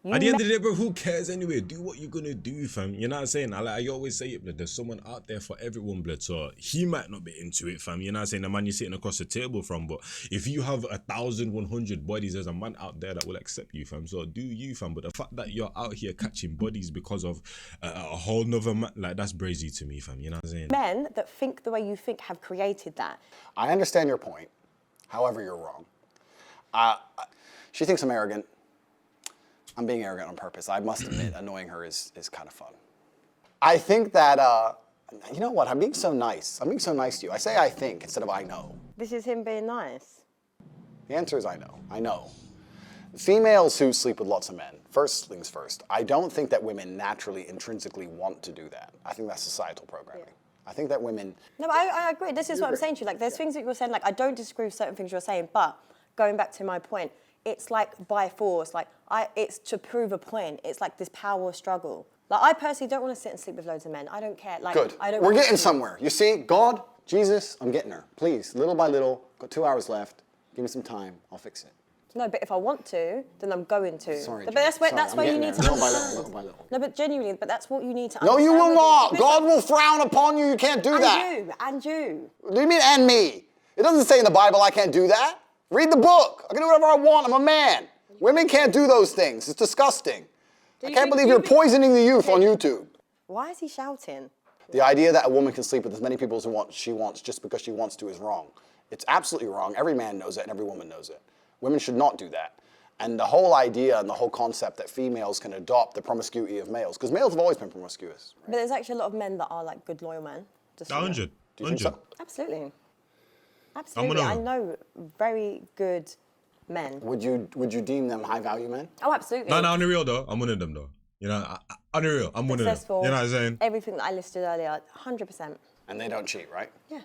At the end of the day, bro, who cares anyway? Do what you're gonna do, fam. You know what I'm saying? I always say it, blood. There's someone out there for everyone, blood. So he might not be into it, fam. You know what I'm saying? The man you're sitting across the table from, but if you have 1,100 bodies, there's a man out there that will accept you, fam. So do you, fam. But the fact that you're out here catching bodies because of a whole nother man, like that's brazy to me, fam. You know what I'm saying? Men that think the way you think have created that. I understand your point. However, you're wrong. She thinks I'm arrogant. I'm being arrogant on purpose. I must admit, annoying her is kind of fun. I think that, you know what, I'm being so nice. I'm being so nice to you. I say I think instead of I know. This is him being nice. The answer is I know. I know. Females who sleep with lots of men, first things first, I don't think that women naturally, intrinsically want to do that. I think that's societal programming. Yeah. I think that women... No, but I agree. This is what I'm saying to you. Like, there's things that you're saying, like, I don't disagree with certain things you're saying, but going back to my point, it's like by force, like it's to prove a point. It's like this power struggle. Like I personally don't want to sit and sleep with loads of men. I don't care. Like good. I don't. We're getting somewhere. You see, God, Jesus, I'm getting her. Please, little by little. Got 2 hours left. Give me some time. I'll fix it. No, but if I want to, then I'm going to. Sorry, but that's where you need to. Little by little. Little by little. No, but genuinely, but that's what you need to. No, understand. you will not. God will frown upon you. You can't do that. And you. What do you mean, and me? It doesn't say in the Bible I can't do that. Read the book. I can do whatever I want. I'm a man. Women can't do those things. It's disgusting. I can't believe you're poisoning the youth on YouTube. Why is he shouting? The idea that a woman can sleep with as many people as she wants just because she wants to is wrong. It's absolutely wrong. Every man knows it and every woman knows it. Women should not do that. And the whole idea and the whole concept that females can adopt the promiscuity of males, because males have always been promiscuous. Right? But there's actually a lot of men that are like good, loyal men. 100. Do you think so? Absolutely. Absolutely. I know very good men. Would you deem them high value men? Oh, absolutely. No, on the real though, I'm one of them though. You know, on the real, I'm one of them. You know what I'm saying? Everything that I listed earlier, 100%. And they don't cheat, right? Yeah.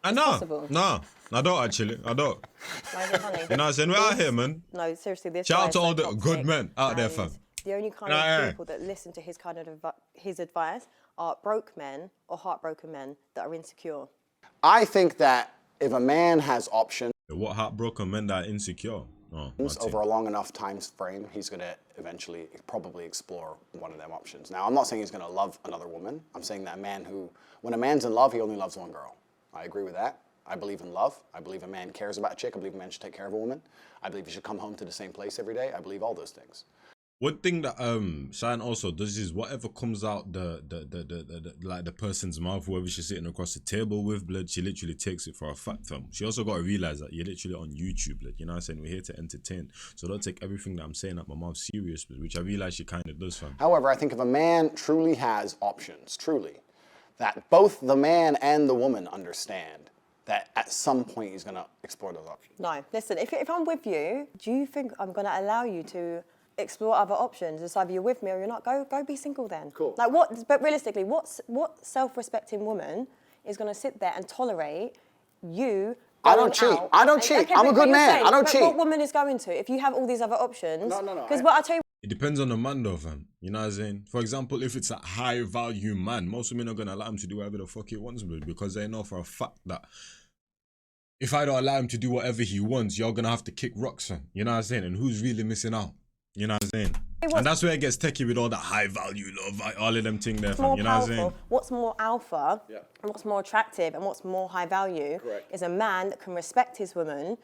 I know. No, I don't actually. I don't. Why is it funny? You know what I'm saying? We're out here, man. No, seriously, this Shout out guy's to all so the good men out there, fam. The only kind of people that listen to his kind of his advice are broke men or heartbroken men that are insecure. I think that if a man has options, what heartbroken men that are insecure? Oh, over a long enough time frame, he's going to eventually probably explore one of them options. Now, I'm not saying he's going to love another woman. I'm saying that when a man's in love, he only loves one girl. I agree with that. I believe in love. I believe a man cares about a chick. I believe a man should take care of a woman. I believe he should come home to the same place every day. I believe all those things. One thing that Cheyenne also does is whatever comes out the like the person's mouth, whoever she's sitting across the table with, blood, she literally takes it for a fact, fam. She also got to realize that you're literally on YouTube, blood. You know what I'm saying? We're here to entertain, so don't take everything that I'm saying at my mouth serious, blood, which I realize she kind of does, fam. However, I think if a man truly has options, truly, that both the man and the woman understand that at some point he's going to explore those options. No, listen, if I'm with you, do you think I'm going to allow you to explore other options? It's either you're with me or you're not. Go be single then. Cool. Like what? But realistically, what self-respecting woman is going to sit there and tolerate you? I don't cheat. I don't cheat. I'm a good man. I don't cheat. What woman is going to? If you have all these other options. No. Because what I tell you. It depends on the man though, fam. You know what I'm saying? For example, if it's a high value man, most women are gonna allow him to do whatever the fuck he wants, blood, because they know for a fact that if I don't allow him to do whatever he wants, you're gonna have to kick rocks, fam. You know what I'm saying? And who's really missing out? You know what I'm saying? And that's where it gets techie with all that high value love, all of them things there, fam. You know what I'm saying? What's more alpha, and what's more attractive, and what's more high value is a man that can respect his woman,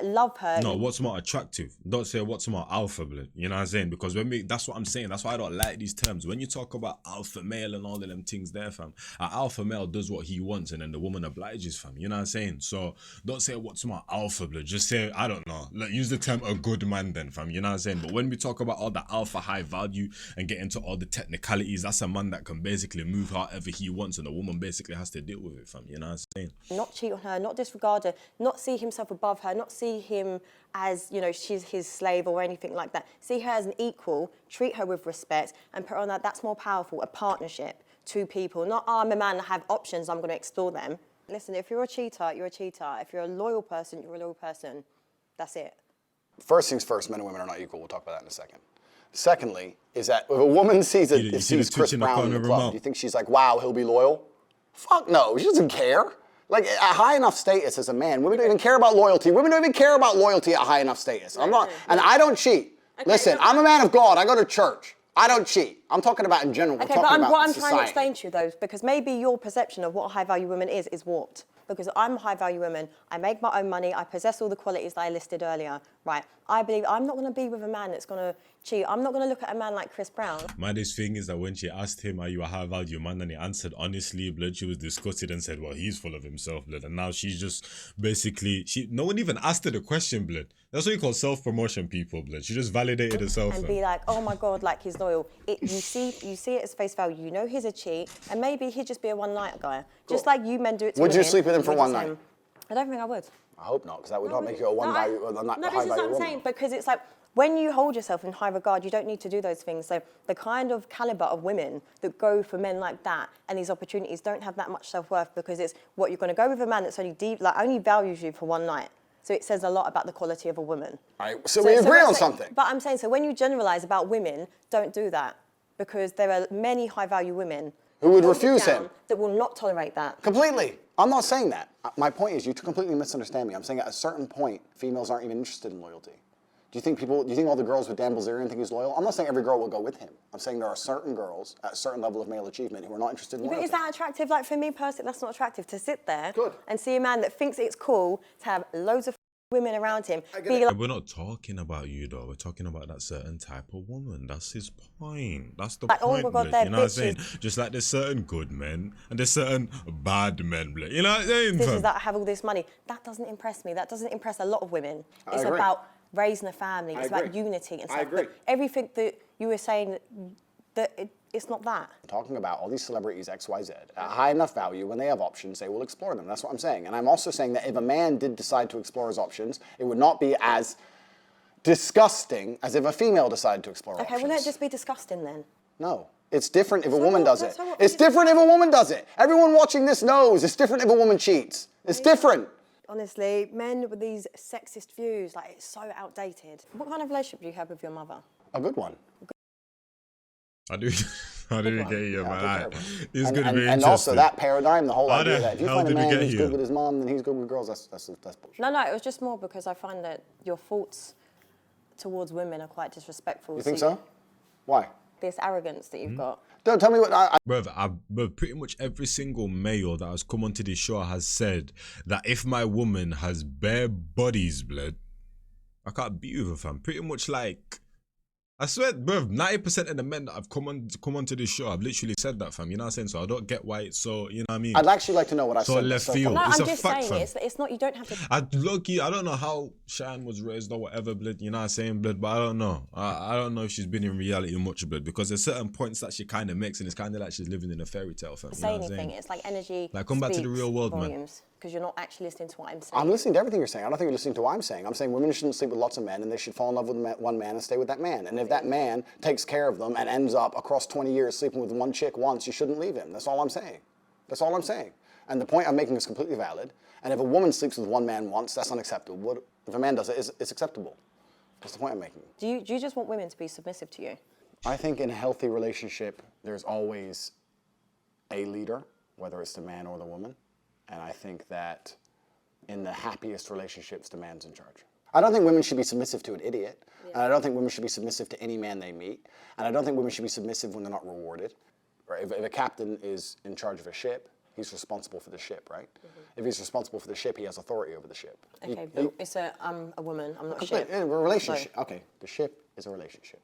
love her. No, what's more attractive? Don't say what's more alpha, blood. You know what I'm saying? Because that's what I'm saying. That's why I don't like these terms. When you talk about alpha male and all of them things there, fam, an alpha male does what he wants and then the woman obliges, fam. You know what I'm saying? So don't say what's more alpha, blood. Just say, I don't know. Like, use the term a good man then, fam. You know what I'm saying? But when we talk about all the alpha high value and get into all the technicalities, that's a man that can basically move however he wants and the woman basically has to deal with it, fam. You know what I'm saying? Not cheat on her, not disregard her, not see himself above her, not see him as, she's his slave or anything like that. See her as an equal, treat her with respect, and put her on that. That's more powerful, a partnership, two people. Not, I'm a man, I have options, I'm going to explore them. Listen, if you're a cheater, you're a cheater. If you're a loyal person, you're a loyal person. That's it. First things first, men and women are not equal. We'll talk about that in a second. Secondly, is that if a woman sees Chris Brown in the club, do you think she's like, wow, he'll be loyal? Fuck no, she doesn't care. Like, at high enough status as a man, women don't even care about loyalty. Women don't even care about loyalty at high enough status. And I don't cheat. Okay, listen, I'm a man of God. I go to church. I don't cheat. I'm talking about in general. Okay, but what I'm trying to explain to you, though, because maybe your perception of what a high-value woman is warped. Because I'm a high-value woman. I make my own money. I possess all the qualities that I listed earlier. Right. I believe I'm not going to be with a man that's going to cheat. I'm not going to look at a man like Chris Brown. My thing is that when she asked him, are you a high-value man? And he answered honestly, blood, she was disgusted and said, well, he's full of himself, blood. And now she's just basically, no one even asked her the question, blood. That's what you call self-promotion, people, blood. She just validated herself. And be like, oh my God, like he's loyal. You see it as face value. You know he's a cheat. And maybe he'd just be a one-night guy. Cool. Just like you men do it to women. Would you sleep with him for one night? I don't think I would. I hope not, because that would not make you a high value woman. No, this is what I'm saying, because it's like, when you hold yourself in high regard, you don't need to do those things. So the kind of caliber of women that go for men like that and these opportunities don't have that much self-worth, because it's what you're going to go with a man that's only values you for one night. So it says a lot about the quality of a woman. All right, so we agree on something. But I'm saying, so when you generalize about women, don't do that, because there are many high-value women who would refuse him, that will not tolerate that. Completely. I'm not saying that. My point is, you completely misunderstand me. I'm saying at a certain point, females aren't even interested in loyalty. Do you think all the girls with Dan Bilzerian think he's loyal? I'm not saying every girl will go with him. I'm saying there are certain girls at a certain level of male achievement who are not interested in loyalty. But is that attractive? Like, for me personally, that's not attractive to sit there and see a man that thinks it's cool to have loads of women around him. We're not talking about you, though. We're talking about that certain type of woman. That's his point. That's the point. Oh my God, you know what I'm saying? Just like there's certain good men and there's certain bad men. You know what I'm saying? This is that I have all this money. That doesn't impress me. That doesn't impress a lot of women. It's about raising a family. It's about unity and stuff. I agree. But everything that you were saying, it's not that. I'm talking about all these celebrities, XYZ, at high enough value, when they have options, they will explore them. That's what I'm saying. And I'm also saying that if a man did decide to explore his options, it would not be as disgusting as if a female decided to explore options. Okay, well, let it just be disgusting then. No. It's different if a woman does it. It's different if a woman does it. Everyone watching this knows it's different if a woman cheats. It's different. Honestly, men with these sexist views, like, it's so outdated. What kind of relationship do you have with your mother? A good one. I do get you, man. It's going to be interesting. And also that paradigm, the whole idea that if you find a man who's good with his mom, then he's good with girls, that's bullshit. No, it was just more because I find that your thoughts towards women are quite disrespectful. You think so? Why? This arrogance that you've got. Don't tell me what Bruv, pretty much every single male that has come onto this show has said that if my woman has bare bodies, blood, I can't be with her, fam. Pretty much like, I swear, bro, 90% of the men that have come onto this show, I've literally said that, fam. You know what I'm saying? So I don't get why it's so, you know what I mean? I'd actually like to know what I so said. left So field. No, It's I'm a just fact, saying, fam. it's not, you don't have to. I don't know how Cheyenne was raised or whatever, blood, you know what I'm saying, blood, but I don't know. I don't know if she's been in reality much, blood, because there's certain points that she kind of makes, and it's kind of like she's living in a fairy tale, fam. Say anything. It's like energy. Like, come back to the real world, man. Because you're not actually listening to what I'm saying. I'm listening to everything you're saying. I don't think you're listening to what I'm saying. I'm saying women shouldn't sleep with lots of men, and they should fall in love with one man and stay with that man. And if that man takes care of them and ends up across 20 years sleeping with one chick once, you shouldn't leave him. That's all I'm saying. That's all I'm saying. And the point I'm making is completely valid. And if a woman sleeps with one man once, that's unacceptable. What if a man does it? It's acceptable. That's the point I'm making. Do you just want women to be submissive to you? I think in a healthy relationship, there's always a leader, whether it's the man or the woman. And I think that in the happiest relationships, the man's in charge. I don't think women should be submissive to an idiot. Yeah. And I don't think women should be submissive to any man they meet. And I don't think women should be submissive when they're not rewarded. Right? If a captain is in charge of a ship, he's responsible for the ship, right? Mm-hmm. If he's responsible for the ship, he has authority over the ship. Okay, but I'm a woman, I'm not a ship. A relationship. So. Okay, the ship is a relationship.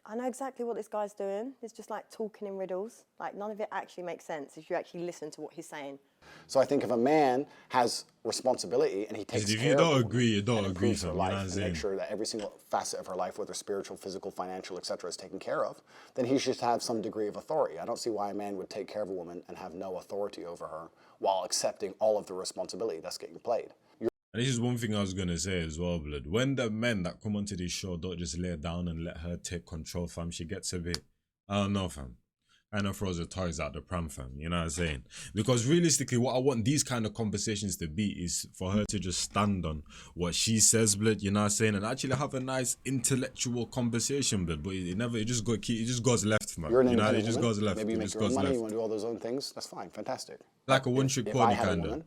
I know exactly what this guy's doing. It's just like talking in riddles. Like none of it actually makes sense if you actually listen to what he's saying. So I think if a man has responsibility and he takes care of if you don't agree, you don't agree her life and make sure that every single facet of her life, whether spiritual, physical, financial, etc., is taken care of, then he should have some degree of authority. I don't see why a man would take care of a woman and have no authority over her while accepting all of the responsibility that's getting played. And this is one thing I was going to say as well, blood. When the men that come onto this show don't just lay down and let her take control, fam, she gets a bit, I don't know, fam. Kind of throws her toys out the pram, fam. You know what I'm saying? Because realistically, what I want these kind of conversations to be is for her to just stand on what she says, blood. You know what I'm saying? And actually have a nice intellectual conversation, blood. But it just goes left, man. You're an you know, it independent just woman. goes left. Maybe you It make just your own goes money, left. you want to do all those own things, that's fine, fantastic. Like a one-trick If pony, I had a kind of. woman,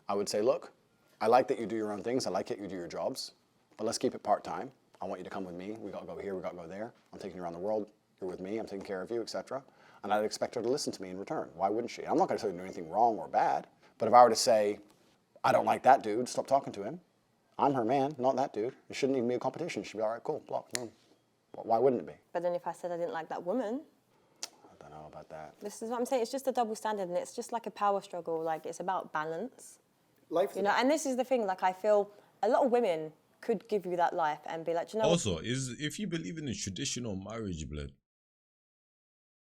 I would say, look, I like that you do your own things. I like that you do your jobs, but let's keep it part-time. I want you to come with me. We got to go here. We got to go there. I'm taking you around the world. You're with me. I'm taking care of you, etc. And I'd expect her to listen to me in return. Why wouldn't she? I'm not going to tell her to do anything wrong or bad. But if I were to say, I don't like that dude, stop talking to him. I'm her man, not that dude. It shouldn't even be a competition. She'd be all right, cool, block. Why wouldn't it be? But then if I said I didn't like that woman, I don't know about that. this is what I'm saying. It's just a double standard, and it's just like a power struggle. Like it's about balance. You know, and this is the thing. Like I feel a lot of women could give you that life and be like, you know. Also, if you believe in a traditional marriage, blood,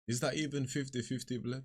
is that even 50-50, blood?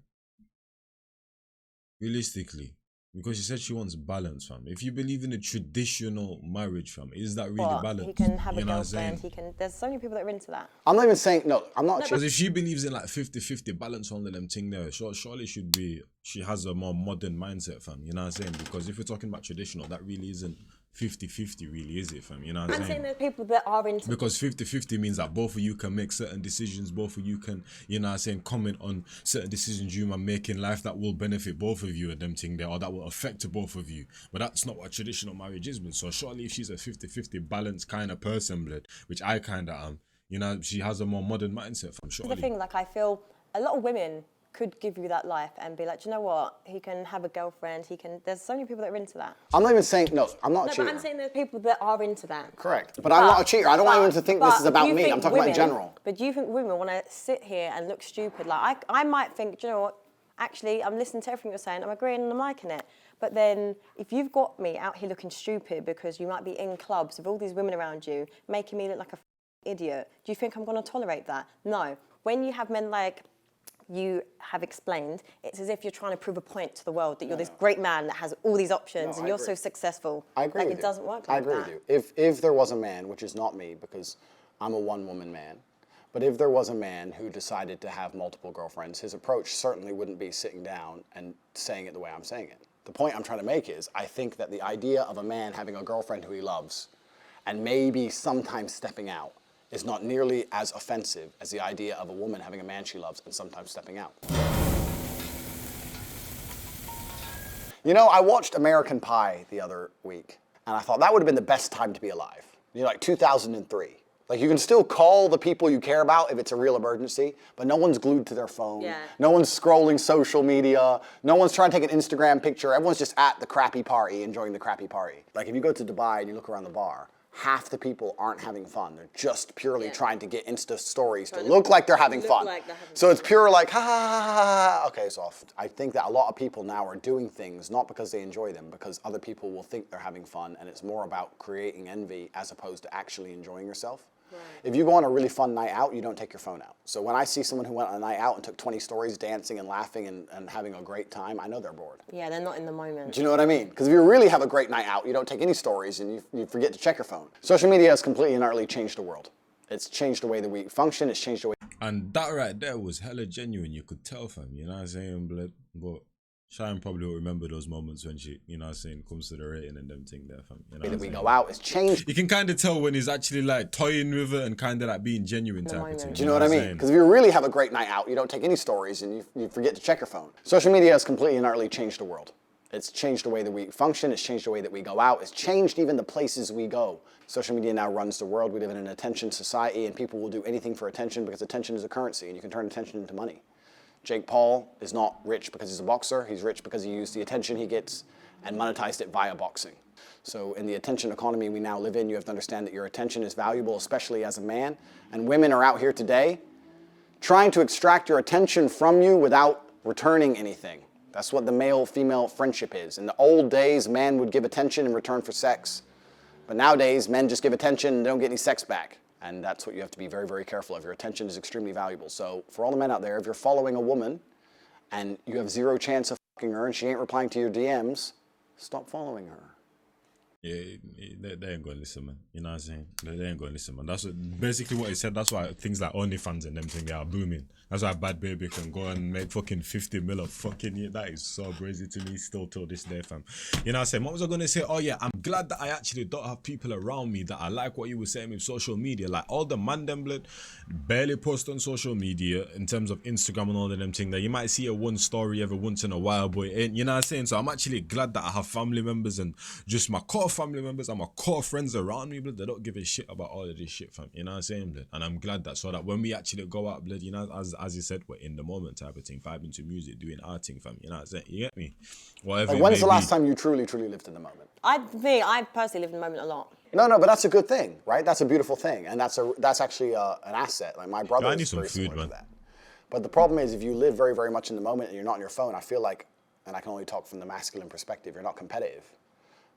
Realistically. Because she said she wants balance, fam. If you believe in a traditional marriage, fam, is that really balanced? He can have a girlfriend, there's so many people that are into that. I'm not even saying, no, I'm not. Because if she believes in like 50-50 balance on them thing there, surely she has a more modern mindset, fam. You know what I'm saying? Because if we're talking about traditional, that really isn't 50-50 really, is it, fam? You know what I'm saying? I'm saying there are people that are into. Because 50-50 means that both of you can make certain decisions, both of you can, you know what I'm saying, comment on certain decisions you might make in life that will benefit both of you and them thing there, or that will affect both of you. But that's not what traditional marriage is, blood. So surely if she's a 50-50 balanced kind of person, blood, which I kind of am, you know, she has a more modern mindset, fam, surely. The thing, like I feel a lot of women could give you that life and be like, you know what, he can have a girlfriend, there's so many people that are into that. I'm not even saying, no, I'm not a cheater. But I'm saying there are people that are into that. Correct. But I'm not a cheater. I don't want anyone to think this is about me. I'm talking about in general. But do you think women want to sit here and look stupid? Like, I might think, do you know what, actually, I'm listening to everything you're saying, I'm agreeing and I'm liking it. But then, if you've got me out here looking stupid because you might be in clubs with all these women around you, making me look like a idiot, do you think I'm going to tolerate that? No. When you have men like you have explained, it's as if you're trying to prove a point to the world that you're this great man that has all these options and you're so successful. I agree with you. It doesn't work like that. I agree with you. If there was a man, which is not me because I'm a one-woman man, but if there was a man who decided to have multiple girlfriends, his approach certainly wouldn't be sitting down and saying it the way I'm saying it. The point I'm trying to make is I think that the idea of a man having a girlfriend who he loves and maybe sometimes stepping out is not nearly as offensive as the idea of a woman having a man she loves and sometimes stepping out. You know, I watched American Pie the other week, and I thought that would have been the best time to be alive. You know, like 2003. Like, you can still call the people you care about if it's a real emergency, but no one's glued to their phone. Yeah. No one's scrolling social media. No one's trying to take an Instagram picture. Everyone's just at the crappy party, enjoying the crappy party. Like, if you go to Dubai and you look around the bar, half the people aren't having fun. They're just purely trying to get Insta stories to look like they're having fun. So it's pure like, ha, ha, ha, ha, ha. Okay, so I think that a lot of people now are doing things not because they enjoy them, because other people will think they're having fun, and it's more about creating envy as opposed to actually enjoying yourself. Right. If you go on a really fun night out, you don't take your phone out. So when I see someone who went on a night out and took 20 stories dancing and laughing and having a great time, I know they're bored. Yeah, they're not in the moment. Do you know what I mean? Because if you really have a great night out, you don't take any stories and you forget to check your phone. Social media has completely and utterly changed the world. It's changed the way that we function, it's changed the way... And that right there was hella genuine, you could tell, fam, you know what I'm saying, blood? But Cheyenne probably will remember those moments when she, you know what I'm saying, comes to the rating and them thing there, fam. You know the way that we go out is changed. You can kind of tell when he's actually like toying with it and kind of like being genuine type of thing. Do you know what I mean? Because if you really have a great night out, you don't take any stories and you forget to check your phone. Social media has completely and utterly changed the world. It's changed the way that we function, it's changed the way that we go out, it's changed even the places we go. Social media now runs the world. We live in an attention society and people will do anything for attention because attention is a currency and you can turn attention into money. Jake Paul is not rich because he's a boxer, he's rich because he used the attention he gets and monetized it via boxing. So in the attention economy we now live in, you have to understand that your attention is valuable, especially as a man. And women are out here today trying to extract your attention from you without returning anything. That's what the male-female friendship is. In the old days, man would give attention in return for sex. But nowadays, men just give attention and don't get any sex back. And that's what you have to be very, very careful of. Your attention is extremely valuable. So for all the men out there, if you're following a woman and you have zero chance of fucking her and she ain't replying to your DMs, stop following her. Yeah, they ain't gonna listen, man. You know what I'm saying? They ain't gonna listen, man. That's basically what he said. That's why things like OnlyFans and them thing, they are booming. That's why Bad Baby can go and make fucking 50 mil a fucking year. That is so crazy to me still till this day, fam. You know what I'm saying? What was I gonna say? Oh yeah, I'm glad that I actually don't have people around me that I like what you were saying with social media. Like all the man them blood barely post on social media in terms of Instagram and all of them thing that you might see a one story every once in a while, but it ain't, you know what I'm saying? So I'm actually glad that I have family members and just my core family members and my core friends around me, blood, they don't give a shit about all of this shit, fam. You know what I'm saying, blood? And I'm glad that, so that when we actually go out, blood, you know, as you said, we're in the moment type of thing, vibing to music, doing our thing, fam. You know what I'm saying? You get me? Whatever. Like, when's the last time you truly lived in the moment? I personally live in the moment a lot. No, but that's a good thing, right? That's a beautiful thing, and that's actually an asset. Like my brother is very similar to that. But the problem is, if you live very, very much in the moment and you're not on your phone, I feel like, and I can only talk from the masculine perspective, you're not competitive,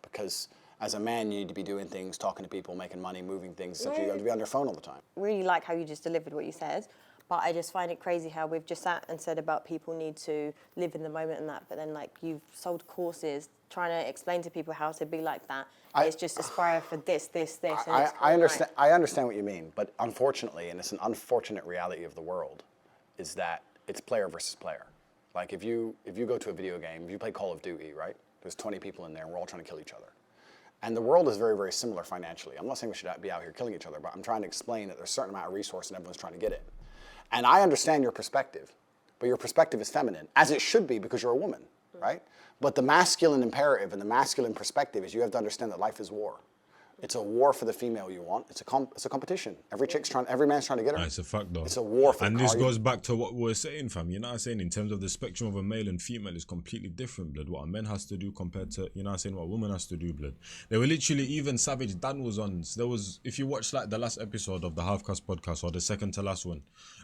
because as a man, you need to be doing things, talking to people, making money, moving things. So you have to be on your phone all the time. Really like how you just delivered what you said, but I just find it crazy how we've just sat and said about people need to live in the moment and that, but then like you've sold courses trying to explain to people how to be like that. It's just aspire for this. I understand. I understand what you mean, but unfortunately, and it's an unfortunate reality of the world, is that it's player versus player. Like if you go to a video game, if you play Call of Duty, right? There's 20 people in there, and we're all trying to kill each other. And the world is very, very similar financially. I'm not saying we should be out here killing each other, but I'm trying to explain that there's a certain amount of resource and everyone's trying to get it. And I understand your perspective, but your perspective is feminine, as it should be because you're a woman, right? But the masculine imperative and the masculine perspective is you have to understand that life is war. It's a war for the female you want. It's a competition. Every man's trying to get her. It's a fact though. It's a war for And this goes back to what we're saying, fam. You know what I'm saying? In terms of the spectrum of a male and female is completely different, blood. What a man has to do compared to, you know what I'm saying, what a woman has to do, blood. They were literally, even Savage Dan was on. There was, if you watch like the last episode of the Half Cast podcast or the second to last one,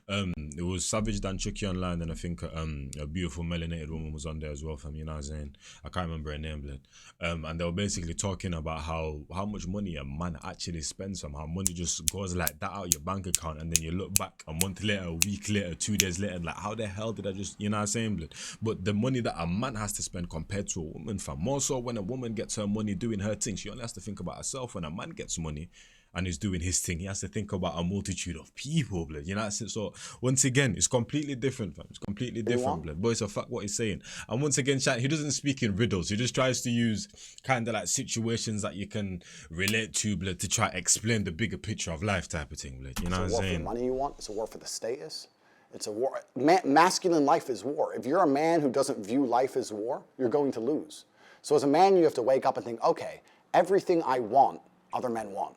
it was Savage Dan, Chucky Online, and I think a beautiful melanated woman was on there as well, fam. You know what I'm saying? I can't remember her name, blood. And they were basically talking about how much money a man actually spends, how money just goes like that out your bank account, and then you look back a month later, a week later, 2 days later, like how the hell did I just, you know what I'm saying, blood? But the money that a man has to spend compared to a woman, fam, more so when a woman gets her money doing her thing, she only has to think about herself. When a man gets money and he's doing his thing, he has to think about a multitude of people, blood. You know what I'm saying? So once again, it's completely different, fam. It's completely different, blood. But it's a fact what he's saying. And once again, chat, he doesn't speak in riddles. He just tries to use kind of like situations that you can relate to, blood, to try to explain the bigger picture of life type of thing, blood. You know what I'm saying? It's a war for the money you want. It's a war for the status. It's a war. Masculine life is war. If you're a man who doesn't view life as war, you're going to lose. So as a man, you have to wake up and think, okay, everything I want, other men want.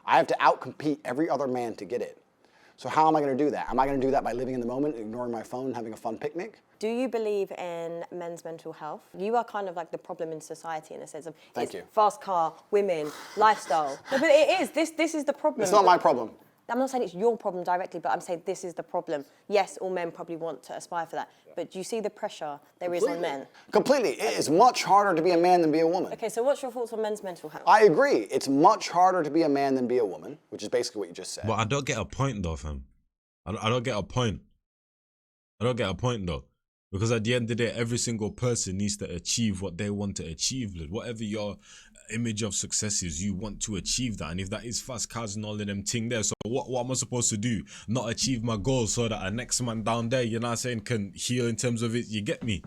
I have to outcompete every other man to get it. So how am I going to do that? Am I going to do that by living in the moment, ignoring my phone, having a fun picnic? Do you believe in men's mental health? You are kind of like the problem in society in a sense of Thank you. Fast car, women, lifestyle. No, but it is. This is the problem. It's not my problem. I'm not saying it's your problem directly, but I'm saying this is the problem. Yes, all men probably want to aspire for that, but do you see the pressure there is on men? Completely. It is much harder to be a man than be a woman. Okay, so what's your thoughts on men's mental health? I agree. It's much harder to be a man than be a woman, which is basically what you just said. But I don't get a point though, fam. I don't get a point. I don't get a point though. Because at the end of the day, every single person needs to achieve what they want to achieve. Like, whatever your image of success is, you want to achieve that. And if that is fast cars and all of them thing there, so what am I supposed to do? Not achieve my goals so that a next man down there, you know what I'm saying, can heal in terms of it. You get me?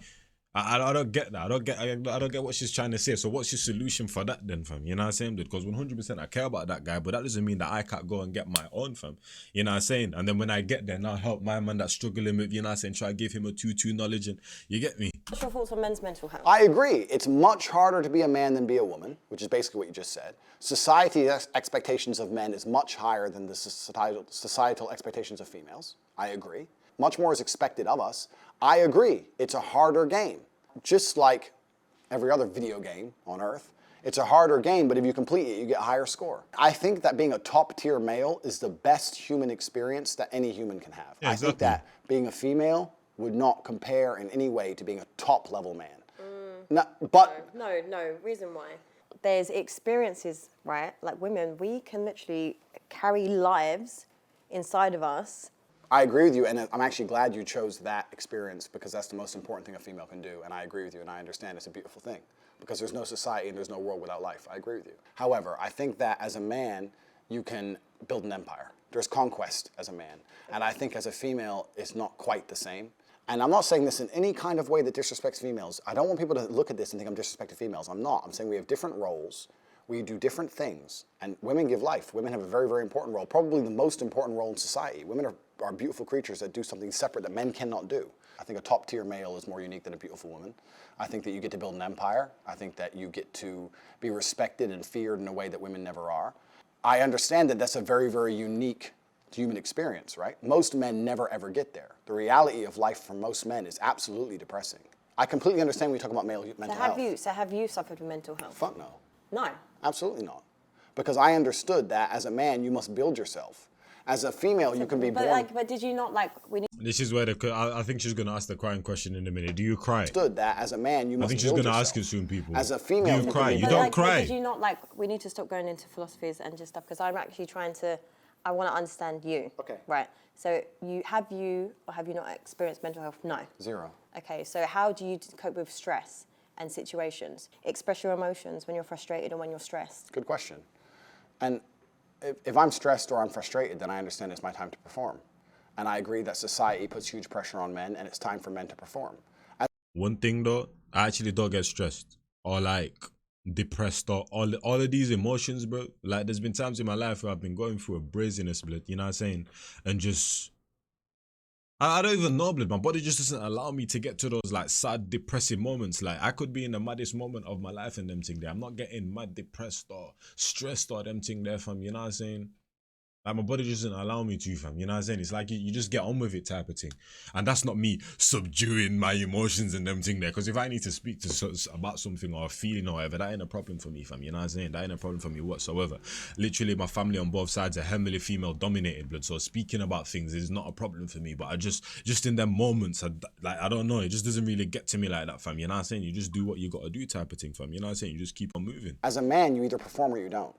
I don't get that. I don't get what she's trying to say. So what's your solution for that then, fam? You know what I'm saying? Because 100% I care about that guy, but that doesn't mean that I can't go and get my own, fam. You know what I'm saying? And then when I get there, now help my man that's struggling with, you know what I'm saying, try to give him a 2-2 knowledge, and you get me? What's your thoughts on men's mental health? I agree. It's much harder to be a man than be a woman, which is basically what you just said. Society's expectations of men is much higher than the societal expectations of females. I agree. Much more is expected of us. I agree. It's a harder game. Just like every other video game on Earth, it's a harder game, but if you complete it, you get a higher score. I think that being a top-tier male is the best human experience that any human can have. Yeah, I think that being a female would not compare in any way to being a top-level man. No, reason why. There's experiences, right? Like women, we can literally carry lives inside of us. I agree with you, and I'm actually glad you chose that experience because that's the most important thing a female can do, and I agree with you, and I understand it's a beautiful thing because there's no society and there's no world without life. I agree with you. However, I think that as a man, you can build an empire. There's conquest as a man, and I think as a female, it's not quite the same. And I'm not saying this in any kind of way that disrespects females. I don't want people to look at this and think I'm disrespecting females. I'm not. I'm saying we have different roles. We do different things, and women give life. Women have a very, very important role, probably the most important role in society. Women are beautiful creatures that do something separate that men cannot do. I think a top-tier male is more unique than a beautiful woman. I think that you get to build an empire. I think that you get to be respected and feared in a way that women never are. I understand that that's a very, very unique human experience, right? Most men never ever get there. The reality of life for most men is absolutely depressing. I completely understand when you talk about male mental health. So have you suffered with mental health? Fuck no. No. Absolutely not. Because I understood that as a man, you must build yourself. As a female, you can be born. But did you not This is where I think she's gonna ask the crying question in a minute. Do you cry? Understood that as a man, you must. I think she's gonna ask it soon, people. As a female, do you cry? You don't But cry. did you not we need to stop going into philosophies and just stuff because I'm actually trying to. I want to understand you. Okay. Right. So have you not experienced mental health? No. Zero. Okay. So how do you cope with stress and situations? Express your emotions when you're frustrated and when you're stressed. Good question. And if I'm stressed or I'm frustrated, then I understand it's my time to perform. And I agree that society puts huge pressure on men, and it's time for men to perform. One thing though, I actually don't get stressed or depressed or all of these emotions, bro. Like there's been times in my life where I've been going through a braziness, blood, you know what I'm saying? And just I don't even know, blood. My body just doesn't allow me to get to those sad, depressing moments. Like I could be in the maddest moment of my life and them thing there. I'm not getting mad depressed or stressed or them thing there, fam. You know what I'm saying? Like my body just doesn't allow me to, fam. You know what I'm saying? It's like you just get on with it type of thing. And that's not me subduing my emotions and them thing there. Because if I need to speak to about something or a feeling or whatever, that ain't a problem for me, fam. You know what I'm saying? That ain't a problem for me whatsoever. Literally, my family on both sides are heavily female dominated, blood. So speaking about things is not a problem for me. But I just in them moments, I don't know. It just doesn't really get to me like that, fam. You know what I'm saying? You just do what you got to do type of thing, fam. You know what I'm saying? You just keep on moving. As a man, you either perform or you don't.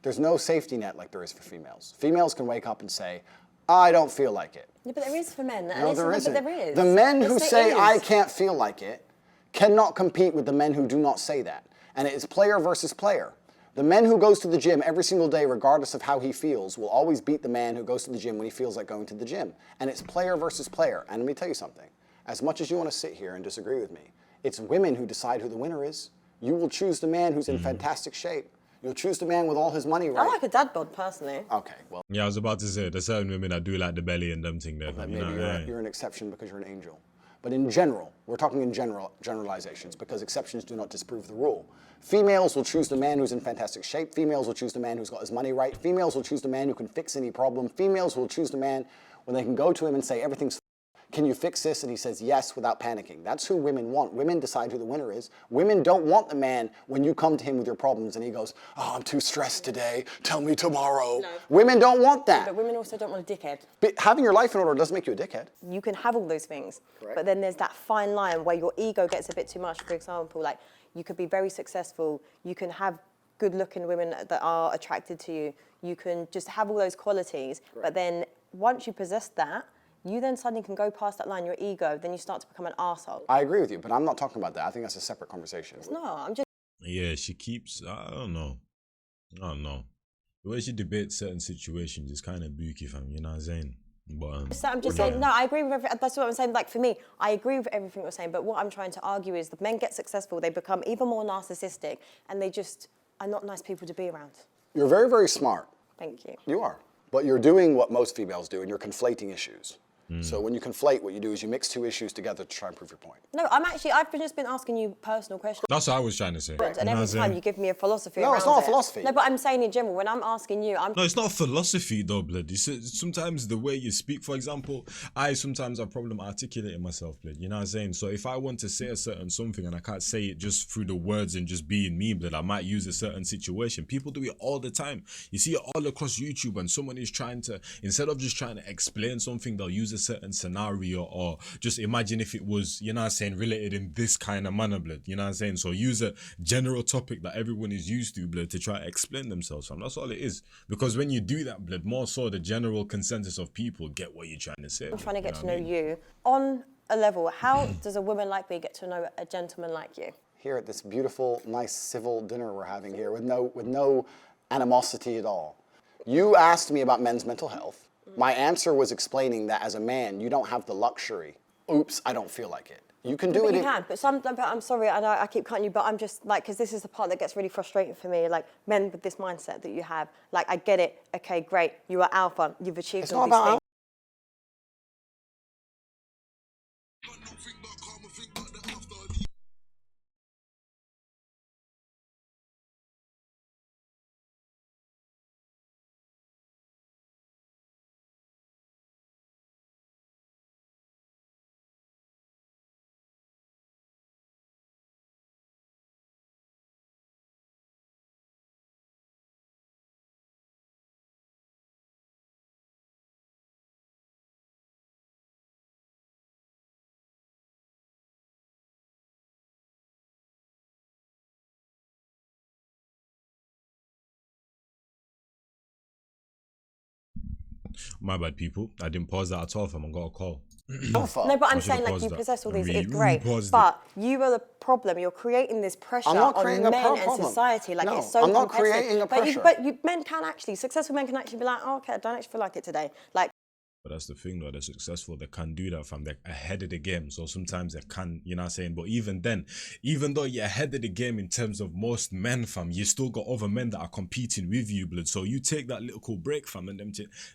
There's no safety net like there is for females. Females can wake up and say, I don't feel like it. Yeah, but there is for men. No, there isn't. But there is. The men who Yes, say, there I is. can't feel like it, cannot compete with the men who do not say that. And it is player versus player. The man who goes to the gym every single day, regardless of how he feels, will always beat the man who goes to the gym when he feels like going to the gym. And it's player versus player. And let me tell you something. As much as you want to sit here and disagree with me, it's women who decide who the winner is. You will choose the man who's in fantastic shape. You'll choose the man with all his money right. I like a dad bod, personally. Okay, well. Yeah, I was about to say, there's certain women that do like the belly and them thing there. Maybe You know, you're an exception because you're an angel. But in general, we're talking in generalizations because exceptions do not disprove the rule. Females will choose the man who's in fantastic shape. Females will choose the man who's got his money right. Females will choose the man who can fix any problem. Females will choose the man when they can go to him and say, everything's can you fix this? And he says yes without panicking. That's who women want. Women decide who the winner is. Women don't want the man when you come to him with your problems and he goes, oh, I'm too stressed today. Tell me tomorrow. No. Women don't want that. But women also don't want a dickhead. But having your life in order doesn't make you a dickhead. You can have all those things. Correct. But then there's that fine line where your ego gets a bit too much. For example, like you could be very successful. You can have good-looking women that are attracted to you. You can just have all those qualities. Correct. But then once you possess that, you then suddenly can go past that line, your ego, then you start to become an arsehole. I agree with you, but I'm not talking about that. I think that's a separate conversation. No, I'm just... Yeah, she keeps, I don't know. The way she debates certain situations is kind of booky, fam, you know what I'm saying? But, so I'm just saying, no, I agree with everything. That's what I'm saying. Like, for me, I agree with everything you're saying, but what I'm trying to argue is the men get successful, they become even more narcissistic, and they just are not nice people to be around. You're very, very smart. Thank you. You are. But you're doing what most females do, and you're conflating issues. So when you conflate, what you do is you mix two issues together to try and prove your point. No, I've just been asking you personal questions. that's what I was trying to say. And every time you give me a philosophy No, around it's not a it. philosophy. No, but I'm saying in general, when I'm asking you, No, it's not a philosophy though, blood. Sometimes the way you speak, for example, I sometimes have problem articulating myself, blood. You know what I'm saying? So if I want to say a certain something and I can't say it just through the words and just being me, blood, I might use a certain situation. People do it all the time. You see it all across YouTube when someone is trying to, instead of just trying to explain something, they'll use a certain scenario or just imagine if it was, you know what I'm saying, related in this kind of manner, blood. You know what I'm saying? So use a general topic that everyone is used to, blood, to try to explain themselves. And that's all it is. Because when you do that, blood, more so the general consensus of people get what you're trying to say. I'm trying to get to know you. On a level, how does a woman like me get to know a gentleman like you? Here at this beautiful, nice, civil dinner we're having here with no animosity at all. You asked me about men's mental health. My answer was explaining that as a man, you don't have the luxury. Oops, I don't feel like it. You can do it. You can, but I'm sorry, I know I keep cutting you, but I'm just like, because this is the part that gets really frustrating for me. Like men with this mindset that you have, like I get it. Okay, great, you are alpha, you've achieved all these things. My bad, people. I didn't pause that at all, fam. I got a call. No, but I'm saying like you possess all these, it's great. But you are the problem. You're creating this pressure on men and society. Like it's so I'm not creating a pressure. But men can actually, successful men can actually be like, oh, okay, I don't actually feel like it today. Like. But that's the thing though, they're successful, they can't do that, fam. They're ahead of the game. So sometimes they can, you know what I'm saying? But even then, even though you're ahead of the game in terms of most men, fam, you still got other men that are competing with you, blood. So you take that little cool break, fam, and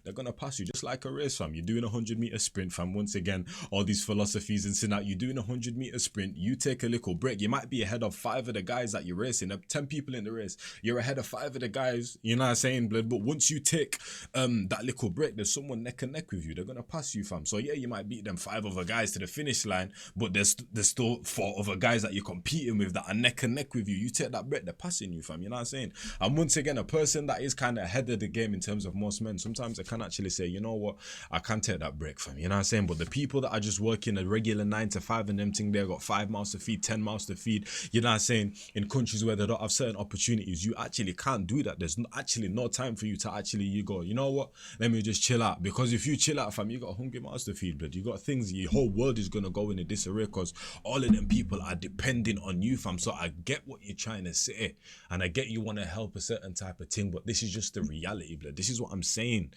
they're gonna pass you just like a race, fam. You're doing a 100-meter sprint, fam. Once again, all these philosophies and saying that you're doing a 100-meter sprint, you take a little break. You might be ahead of 5 of the guys that you're racing. 10 people in the race, you're ahead of 5 of the guys, you know what I'm saying, blood? But once you take that little break, there's someone neck and neck with you. They're gonna pass you, fam. So yeah, you might beat them 5 other guys to the finish line, but there's still 4 other guys that you're competing with that are neck and neck with you. You take that break, they're passing you, fam. You know what I'm saying? And once again, a person that is kind of ahead of the game in terms of most men, sometimes they can actually say, you know what, I can't take that break, fam. You know what I'm saying? But the people that are just working a regular 9 to 5 and them thing, they've got 5 mouths to feed, 10 mouths to feed. You know what I'm saying? In countries where they don't have certain opportunities, you actually can't do that. There's actually no time for you to actually, you go, you know what, let me just chill out. Because if you chill out, fam, you got hungry mouths to feed, blood. You got things, your whole world is gonna go into disarray because all of them people are depending on you, fam. So I get what you're trying to say, and I get you want to help a certain type of thing, but this is just the reality, blood. This is what I'm saying.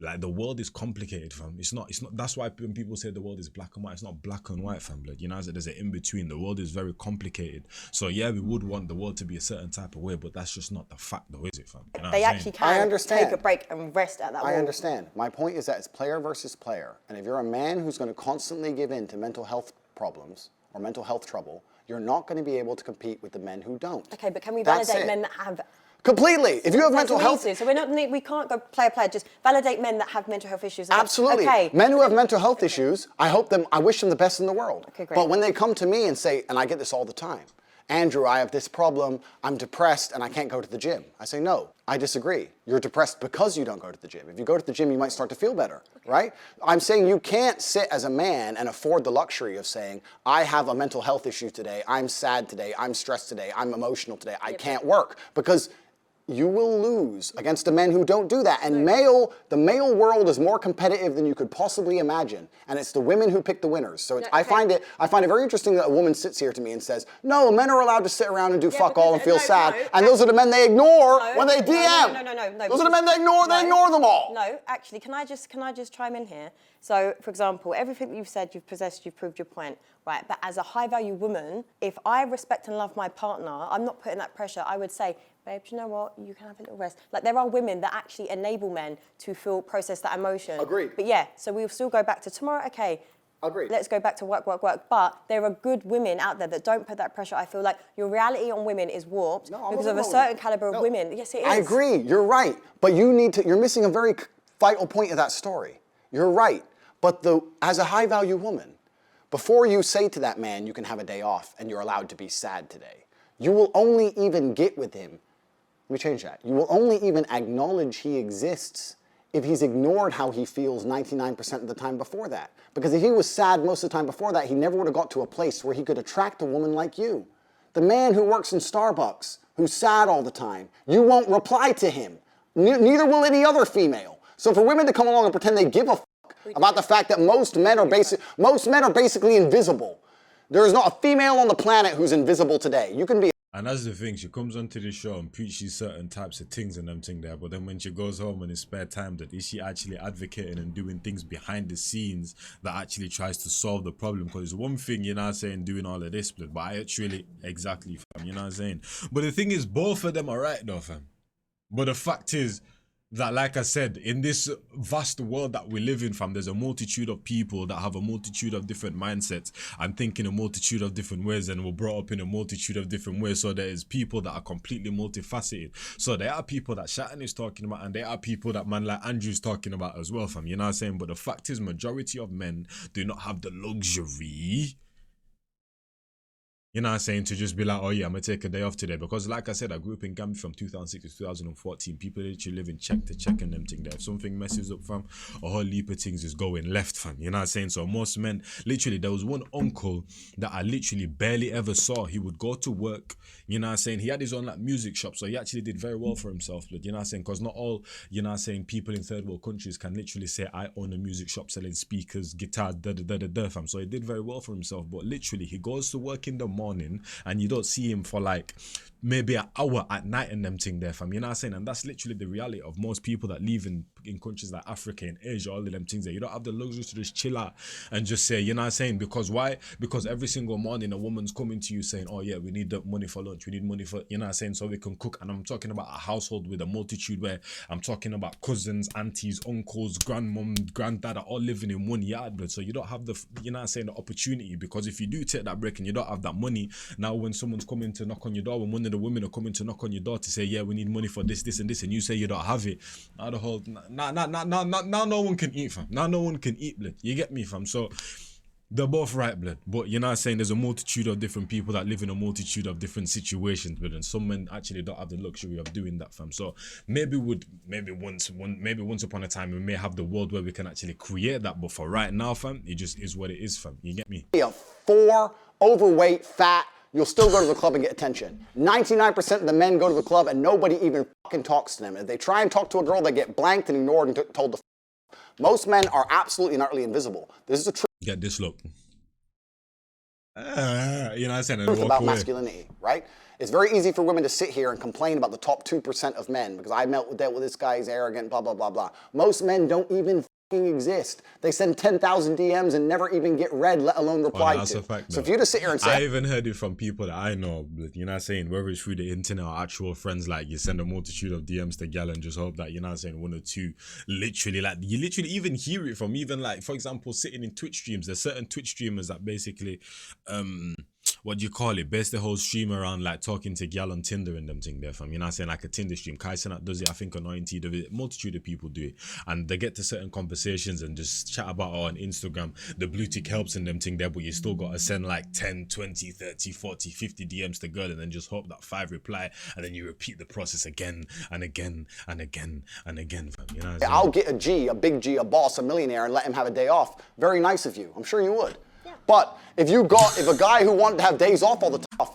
Like, the world is complicated, fam. It's not, that's why when people say the world is black and white, it's not black and white, fam, blood. You know, there's an in-between. The world is very complicated. So yeah, we would want the world to be a certain type of way, but that's just not the fact though, is it, fam? You know they actually can take a break and rest at that I understand. My point is that it's player versus player. And if you're a man who's going to constantly give in to mental health problems or mental health trouble, you're not going to be able to compete with the men who don't. Okay, but can we That's validate it. men that have... Completely. If you have mental health... So we can't go player, just validate men that have mental health issues. Absolutely. Okay. Men who have mental health issues, I wish them the best in the world. Okay, great. But when they come to me and say, and I get this all the time, Andrew, I have this problem, I'm depressed and I can't go to the gym. I say, no, I disagree. You're depressed because you don't go to the gym. If you go to the gym, you might start to feel better, right? I'm saying you can't sit as a man and afford the luxury of saying, I have a mental health issue today, I'm sad today, I'm stressed today, I'm emotional today, I can't work. Because you will lose against the men who don't do that. And the male world is more competitive than you could possibly imagine. And it's the women who pick the winners. So I find it very interesting that a woman sits here to me and says, no, men are allowed to sit around and do fuck all and feel sad. And those are the men they ignore when they DM. No. Those are the men they ignore, they ignore them all. No, actually, can I just chime in here? So, for example, everything that you've said, you've possessed, you've proved your point, right? But as a high-value woman, if I respect and love my partner, I'm not putting that pressure. I would say, babe, do you know what? You can have a little rest. Like, there are women that actually enable men to process that emotion. Agreed. But yeah, so we'll still go back to tomorrow, okay. Agreed. Let's go back to work. But there are good women out there that don't put that pressure. I feel like your reality on women is warped because of a certain caliber of women. Yes, it is. I agree, you're right. But you're missing a very vital point of that story. You're right. But as a high-value woman, before you say to that man, you can have a day off and you're allowed to be sad today, you will only even get with him. Let me change that. You will only even acknowledge he exists if he's ignored how he feels 99% of the time before that. Because if he was sad most of the time before that, he never would have got to a place where he could attract a woman like you. The man who works in Starbucks, who's sad all the time, you won't reply to him. Neither will any other female. So for women to come along and pretend they give a fuck about the fact that most men are basically invisible. There is not a female on the planet who's invisible today. You can be. And that's the thing, she comes onto the show and preaches certain types of things and them thing there, but then when she goes home in her spare time, that is she actually advocating and doing things behind the scenes that actually tries to solve the problem? Because it's one thing, you're not saying doing all of this, but I actually, exactly, fam, you know what I'm saying? But the thing is, both of them are right though, fam. But the fact is, that, like I said, in this vast world that we live in, fam, there's a multitude of people that have a multitude of different mindsets and think in a multitude of different ways and were brought up in a multitude of different ways. So there is people that are completely multifaceted. So there are people that Shatton is talking about and there are people that man like Andrew's talking about as well, fam. You know what I'm saying? But the fact is, majority of men do not have the luxury, you know what I'm saying, to just be like, oh yeah, I'm going to take a day off today. Because like I said, I grew up in Gambia from 2006 to 2014. People literally live in check to check and them thing there. If something messes up, fam, a whole heap of things is going left, fam. You know what I'm saying? So most men, literally, there was one uncle that I literally barely ever saw. He would go to work, you know what I'm saying? He had his own like music shop, so he actually did very well for himself. But you know what I'm saying? Because not all, you know what I'm saying, people in third world countries can literally say, I own a music shop selling speakers, guitars, da-da-da-da-da, fam. So he did very well for himself. But literally, he goes to work in the morning and you don't see him for like maybe an hour at night and them thing there, fam. You know what I'm saying? And that's literally the reality of most people that live in countries like Africa and Asia, all of them things there. You don't have the luxury to just chill out and just say, you know what I'm saying? Because why? Because every single morning a woman's coming to you saying, oh yeah, we need the money for lunch, we need money for, you know what I'm saying, so we can cook. And I'm talking about a household with a multitude where I'm talking about cousins, aunties, uncles, grandmom, granddad are all living in one yard, but so you don't have the, you know what I'm saying, the opportunity. Because if you do take that break and you don't have that money, now when someone's coming to knock on your door, when one of the women are coming to knock on your door to say, yeah, we need money for this, this, and this, and you say you don't have it, now the whole, now no one can eat, fam. Now no one can eat, blood. You get me, fam? So they're both right, blood. But you know what I'm saying? There's a multitude of different people that live in a multitude of different situations, blood, and some men actually don't have the luxury of doing that, fam. So maybe once upon a time we may have the world where we can actually create that, but for right now, fam, it just is what it is, fam. You get me? 4, overweight, fat, you'll still go to the club and get attention. 99% of the men go to the club and nobody even fucking talks to them. If they try and talk to a girl, they get blanked and ignored and told to f. Most men are absolutely and utterly invisible. This is the truth. Get this look. You know what I'm saying? Truth about masculinity, right? It's very easy for women to sit here and complain about the top 2% of men because I dealt with this guy, he's arrogant, blah, blah, blah, blah. Most men don't even exist. They send 10,000 DMs and never even get read, let alone replied that's to. a fact, So though. if you just sit here and say, I even heard it from people that I know, you know what I'm saying, whether it's through the internet or actual friends, like you send a multitude of DMs to gal and just hope that, you know what I'm saying, one or two literally, like you literally even hear it from even like, for example, sitting in Twitch streams, there's certain Twitch streamers that basically, what do you call it, base the whole stream around like talking to gal on Tinder and them thing there, fam. You know what I'm saying, like a Tinder stream. Kai Cenat does it, I think on ONT, a multitude of people do it, and they get to certain conversations and just chat about on Instagram, the blue tick helps in them thing there, but you still got to send like 10, 20, 30, 40, 50 DMs to girl and then just hope that 5 reply, and then you repeat the process again and again and again and again, fam. You know what I'm saying? I'll get a G, a big G, a boss, a millionaire, and let him have a day off. Very nice of you. I'm sure you would. But if a guy who wanted to have days off all the time,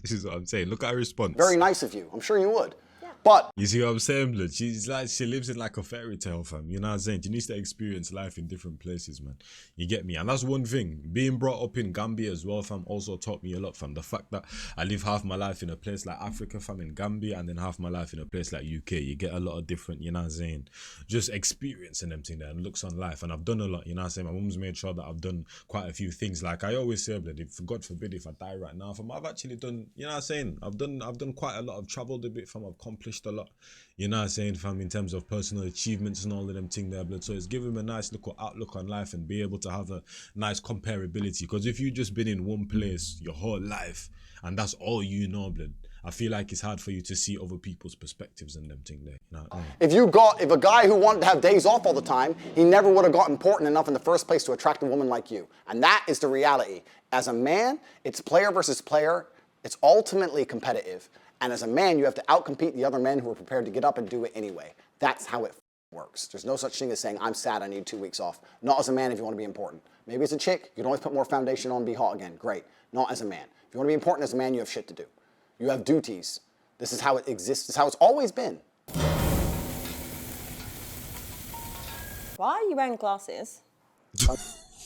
This is what I'm saying. Look at her response. very nice of you. I'm sure you would. But you see what I'm saying, blood? She's like, she lives in like a fairy tale, fam. You know what I'm saying? She needs to experience life in different places, man. You get me? And that's one thing. Being brought up in Gambia as well, fam, also taught me a lot, fam. The fact that I live half my life in a place like Africa, fam, in Gambia, and then half my life in a place like UK. You get a lot of different, you know what I'm saying, just experiencing them thing there and looks on life. And I've done a lot, you know what I'm saying? My mum's made sure that I've done quite a few things. Like I always say, blood, if God forbid if I die right now, fam, I've actually done, you know what I'm saying? I've done quite a lot. I've traveled a bit, fam. I've accomplished a lot. You know what I'm saying, fam, in terms of personal achievements and all of them thing there, blood. So it's given me a nice little outlook on life and be able to have a nice comparability. Because if you've just been in one place your whole life and that's all you know, blood, I feel like it's hard for you to see other people's perspectives and them thing there. You know what I mean? if a guy who wanted to have days off all the time, he never would have got important enough in the first place to attract a woman like you. And that is the reality. As a man, it's player versus player. It's ultimately competitive. And as a man, you have to outcompete the other men who are prepared to get up and do it anyway. That's how it works. There's no such thing as saying, I'm sad, I need 2 weeks off. Not as a man if you want to be important. Maybe as a chick, you can always put more foundation on and be hot again. Great. Not as a man. If you want to be important as a man, you have shit to do. You have duties. This is how it exists. This is how it's always been. Why are you wearing glasses?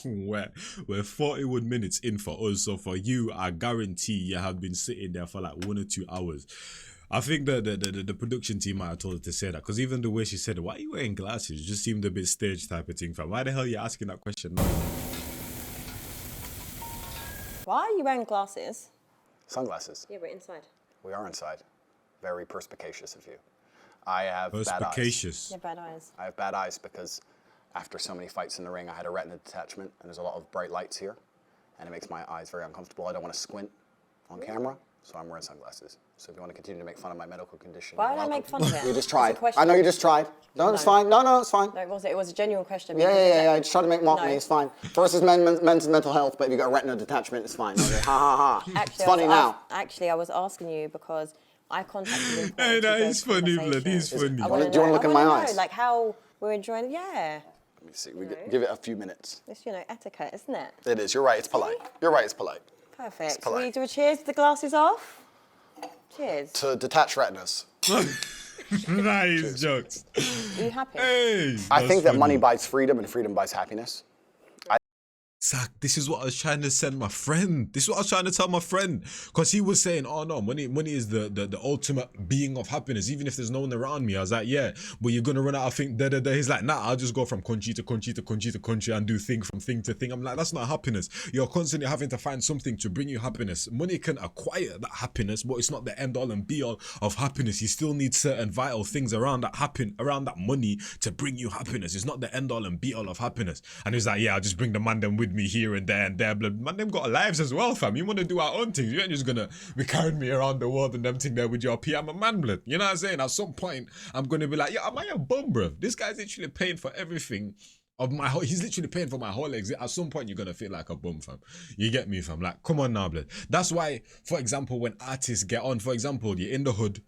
We're 41 minutes in for us, so for you, I guarantee you have been sitting there for like 1 or 2 hours. I think the production team might have told her to say that, because even the way she said it, why are you wearing glasses? It just seemed a bit stage type of thing, fam. Why the hell are you asking that question now? Why are you wearing glasses? Sunglasses. Yeah, we're inside. We are inside. Very perspicacious of you. I have bad eyes. Perspicacious. Yeah, bad eyes. I have bad eyes because after so many fights in the ring, I had a retina detachment, and there's a lot of bright lights here, and it makes my eyes very uncomfortable. I don't want to squint on camera, so I'm wearing sunglasses. So if you want to continue to make fun of my medical condition, Why you're would I welcome. make fun of it? You just It's a tried. question. I know you just tried. No, it's fine. No, it's fine. No, it wasn't. It was a genuine question. Yeah. I just tried to make mock No. me. It's fine. First is men's mental health, but if you got a retina detachment, it's fine. Okay. Ha. Actually, It's funny now. Actually, I was asking you because I contacted him. Hey, that is funny, blood. He's funny. Do you want to look in my eyes? Like how we're enjoying it. Yeah. Let me see. Give it a few minutes. It's, etiquette, isn't it? It is. You're right. It's polite. You're right. It's polite. Perfect. polite. Will you do a cheers with the glasses off? Cheers. To detach retinas. Nice jokes. Are you happy? Hey, I think that funny. money buys freedom and freedom buys happiness. Zach, this is what I was trying to send my friend. This is what I was trying to tell my friend. Because he was saying, oh no, money is the ultimate being of happiness, even if there's no one around me. I was like, yeah, but you're going to run out of things. He's like, nah, I'll just go from country to country to country to country and do thing from thing to thing. I'm like, that's not happiness. You're constantly having to find something to bring you happiness. Money can acquire that happiness, but it's not the end all and be all of happiness. You still need certain vital things around that money to bring you happiness. It's not the end all and be all of happiness. And he's like, yeah, I'll just bring the man them with me here and there, blood. Man, them got lives as well, fam. You want to do our own things. You ain't just gonna be carrying me around the world and them thing there with your P. I'm a man, blood. You know what I'm saying? At some point, I'm gonna be like, yeah, am I a bum, bro? This guy's literally paying for everything of my whole. He's literally paying for my whole exit. At some point, you're gonna feel like a bum, fam. You get me, fam? Like, come on now, blood. That's why, for example, when artists get on, for example, you're in the hood.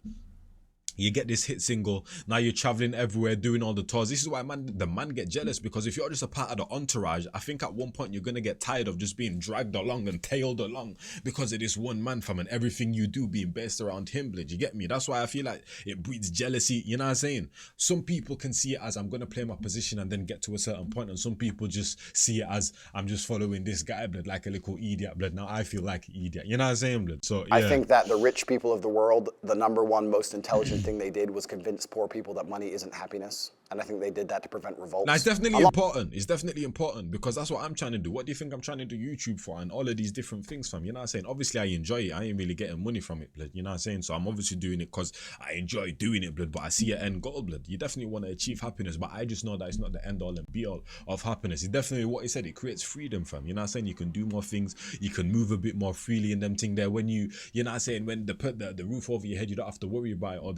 You get this hit single, now you're traveling everywhere, doing all the tours. This is why the man get jealous, because if you're just a part of the entourage, I think at one point you're going to get tired of just being dragged along and tailed along because of this one man, fam, and everything you do being based around him, blood. You get me? That's why I feel like it breeds jealousy, you know what I'm saying? Some people can see it as I'm going to play my position and then get to a certain point, and some people just see it as I'm just following this guy, blood, like a little idiot, blood. Now I feel like an idiot, you know what I'm saying, blood? So, yeah. I think that the rich people of the world, the #1 most intelligent thing they did was convince poor people that money isn't happiness. And I think they did that to prevent revolts. Now, it's definitely important. It's definitely important because that's what I'm trying to do. What do you think I'm trying to do YouTube for and all of these different things, fam? You know what I'm saying? Obviously, I enjoy it. I ain't really getting money from it, blood. You know what I'm saying? So I'm obviously doing it because I enjoy doing it, blood. But I see an end goal, blood. You definitely want to achieve happiness, but I just know that it's not the end all and be all of happiness. It's definitely what he said. It creates freedom, fam. You know what I'm saying? You can do more things. You can move a bit more freely in them thing there. When you know what I'm saying? When they put the roof over your head, you don't have to worry about it. Or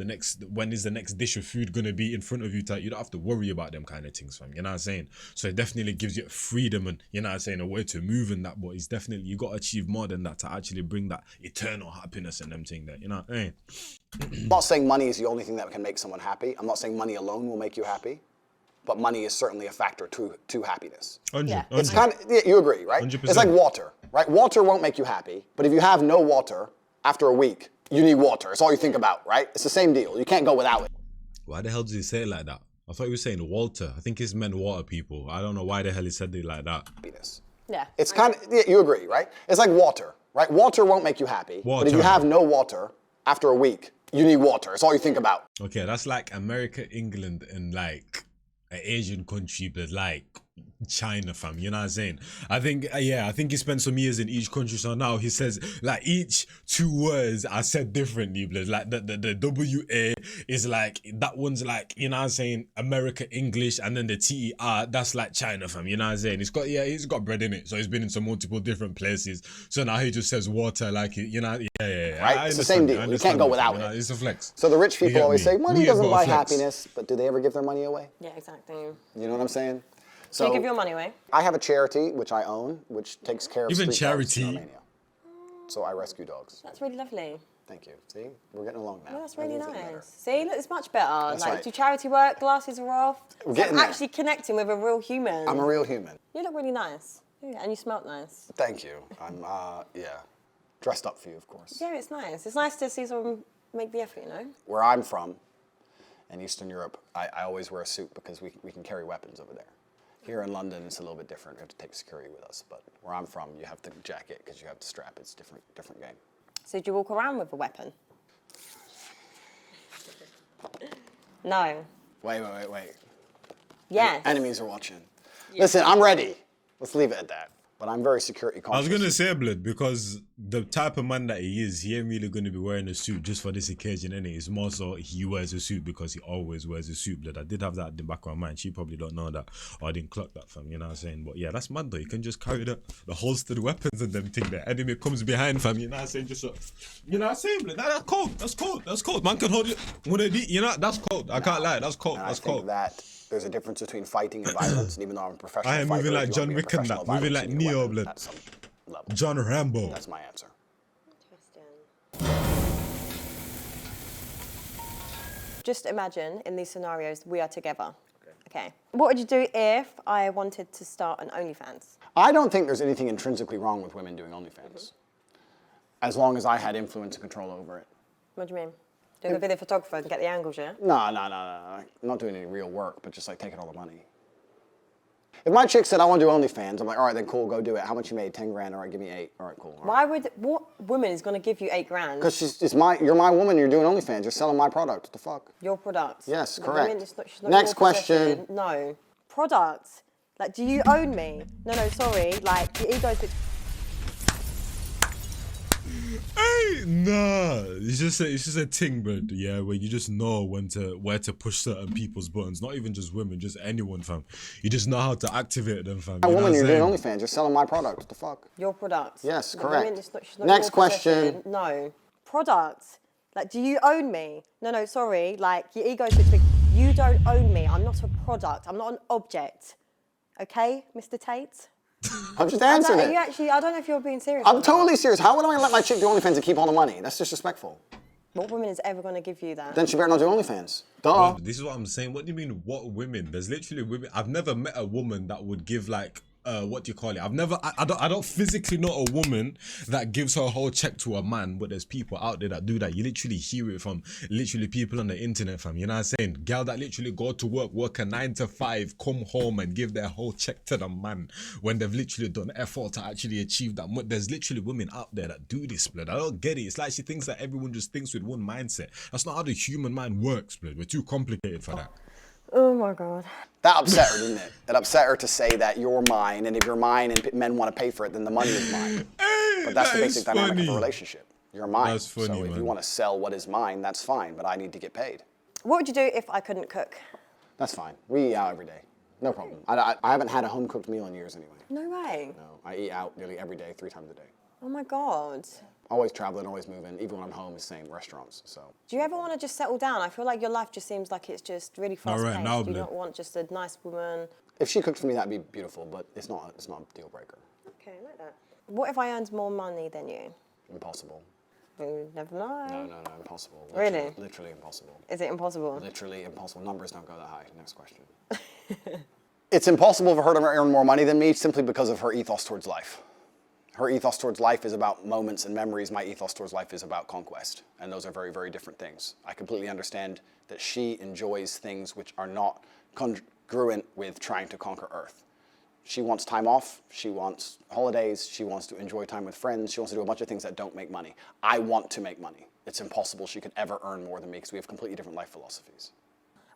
when is the next dish of food going to be in front of you? You don't have to worry about them kind of things, fam. You know what I'm saying? So it definitely gives you freedom and, you know what I'm saying, a way to move in that, but it's definitely, you got to achieve more than that to actually bring that eternal happiness and them thing there, you know what I mean? I'm not saying money is the only thing that can make someone happy. I'm not saying money alone will make you happy, but money is certainly a factor to happiness. 100. It's kind of, yeah, you agree, right? 100%. It's like water, right? Water won't make you happy, but if you have no water after a week, you need water. It's all you think about, right? It's the same deal. You can't go without it. Why the hell does he say it like that? I thought he was saying Walter. I think he's meant water people. I don't know why the hell he said it like that. Yeah. It's kind of, yeah, you agree, right? It's like water, right? Water won't make you happy, but if you have no water after a week, you need water. It's all you think about. Okay, that's like America, England, and like an Asian country, but like China, fam. You know what I'm saying? I think he spent some years in each country. So now he says like each 2 words are said differently. But like the WA is like, that one's like, you know what I'm saying, America English, and then the TER, that's like China, fam. You know what I'm saying? He's got bread in it. So he's been in some multiple different places. So now he just says water, like, you know, yeah. Right? It's the same deal. You can't go without it. It's a flex. So the rich people always say money doesn't buy happiness, but do they ever give their money away? Yeah, exactly. You know what I'm saying? So you give your money away? I have a charity which I own, which takes care of even street dogs in charity. Romania. So I rescue dogs. That's really lovely. Thank you. See, we're getting along now. Yeah, that's really nice. See, look, it's much better. That's like, right. do charity work, glasses are off. We're getting there. Actually connecting with a real human. I'm a real human. You look really nice. Yeah, and you smell nice. Thank you. I'm, dressed up for you, of course. Yeah, it's nice. It's nice to see someone make the effort, you know? Where I'm from, in Eastern Europe, I always wear a suit because we can carry weapons over there. Here in London, it's a little bit different. We have to take security with us. But where I'm from, you have the jacket because you have the strap. It's different game. So do you walk around with a weapon? No. Wait. Yes. Enemies are watching. Yeah. Listen, I'm ready. Let's leave it at that. But I'm very security conscious. I was gonna say, blood, because the type of man that he is, he ain't really gonna be wearing a suit just for this occasion, innit? It's more so he wears a suit because he always wears a suit, blood. I did have that in the back of my mind. She probably don't know that, or I didn't clock that, fam. You know what I'm saying? But yeah, that's mad though. You can just carry the holstered weapons and them thing. The enemy comes behind, fam. You know what I'm saying? Just so, you know what I'm saying, blood? That's cold. That's cold. Man can hold it when they beat. You know, that's cold. I can't lie. That's cold. And that's I think cold. that there's a difference between fighting and violence, and even though I'm a professional I am fighter, moving like if you John want to be a Wick and professional that, moving violence, like you need a Neo, weapon blood. at some level. John Rambo. That's my answer. Just imagine in these scenarios we are together. Okay. What would you do if I wanted to start an OnlyFans? I don't think there's anything intrinsically wrong with women doing OnlyFans, as long as I had influence and control over it. What do you mean? Doing a video photographer and get the angles, yeah? No. I'm not doing any real work, but just like taking all the money. If my chick said, I want to do OnlyFans, I'm like, all right, then cool, go do it. How much you made? 10 grand, all right, give me 8. All right, cool. What woman is going to give you 8 grand? Because you're my woman, you're doing OnlyFans, you're selling my product, what the fuck? Your product? Yes, The correct. woman, she's not Next your question. possession. No. Product? Like, do you own me? No, sorry. Like, your ego's... Hey, nah, it's just a thing, bro. Yeah, where you just know where to push certain people's buttons. Not even just women, just anyone, fam. You just know how to activate them, fam. My woman, you're doing OnlyFans, you're selling my product, what the fuck? Your product? Yes, The correct. woman, she's not Next your question. possession. No. Product? Like, do you own me? No, sorry. Like, your ego's too big. You don't own me. I'm not a product. I'm not an object. Okay, Mr. Tate? I'm just answering Are you it. actually, I don't know if you're being serious. I'm totally serious. How would I let my chick do OnlyFans and keep all the money? That's disrespectful. What woman is ever going to give you that? Then she better not do OnlyFans. Duh. This is what I'm saying. What do you mean, what women? There's literally women. I've never met a woman that would give like, what do you call it? I don't physically know a woman that gives her whole check to a man, but there's people out there that do that. You literally hear it from literally people on the internet, fam. You know what I'm saying? Girl that literally go to work a 9 to 5, come home and give their whole check to the man when they've literally done effort to actually achieve that. There's literally women out there that do this, blood. I don't get it. It's like she thinks that everyone just thinks with one mindset. That's not how the human mind works, blood. We're too complicated for that. Oh my God. That upset her, didn't it? It upset her to say that you're mine, and if you're mine and men want to pay for it, then the money is mine. But that's the basic dynamic of a relationship. You're mine. That's funny, so if you want to sell what is mine, that's fine, but I need to get paid. What would you do if I couldn't cook? That's fine. We eat out every day. No problem. I haven't had a home-cooked meal in years anyway. No way. No, I eat out nearly every day, 3 times a day. Oh my God. Always traveling, always moving. Even when I'm home, it's same restaurants. So. Do you ever want to just settle down? I feel like your life just seems like it's just really fast-paced. right now, Do you not want just a nice woman? If she cooked for me, that'd be beautiful, but it's not a deal breaker. Okay, I like that. What if I earned more money than you? Impossible. You never know. No, impossible. Really? Literally impossible. Is it impossible? Literally impossible. Numbers don't go that high. Next question. It's impossible for her to earn more money than me simply because of her ethos towards life. Her ethos towards life is about moments and memories. My ethos towards life is about conquest. And those are very, very different things. I completely understand that she enjoys things which are not congruent with trying to conquer Earth. She wants time off, she wants holidays, she wants to enjoy time with friends, she wants to do a bunch of things that don't make money. I want to make money. It's impossible she could ever earn more than me because we have completely different life philosophies.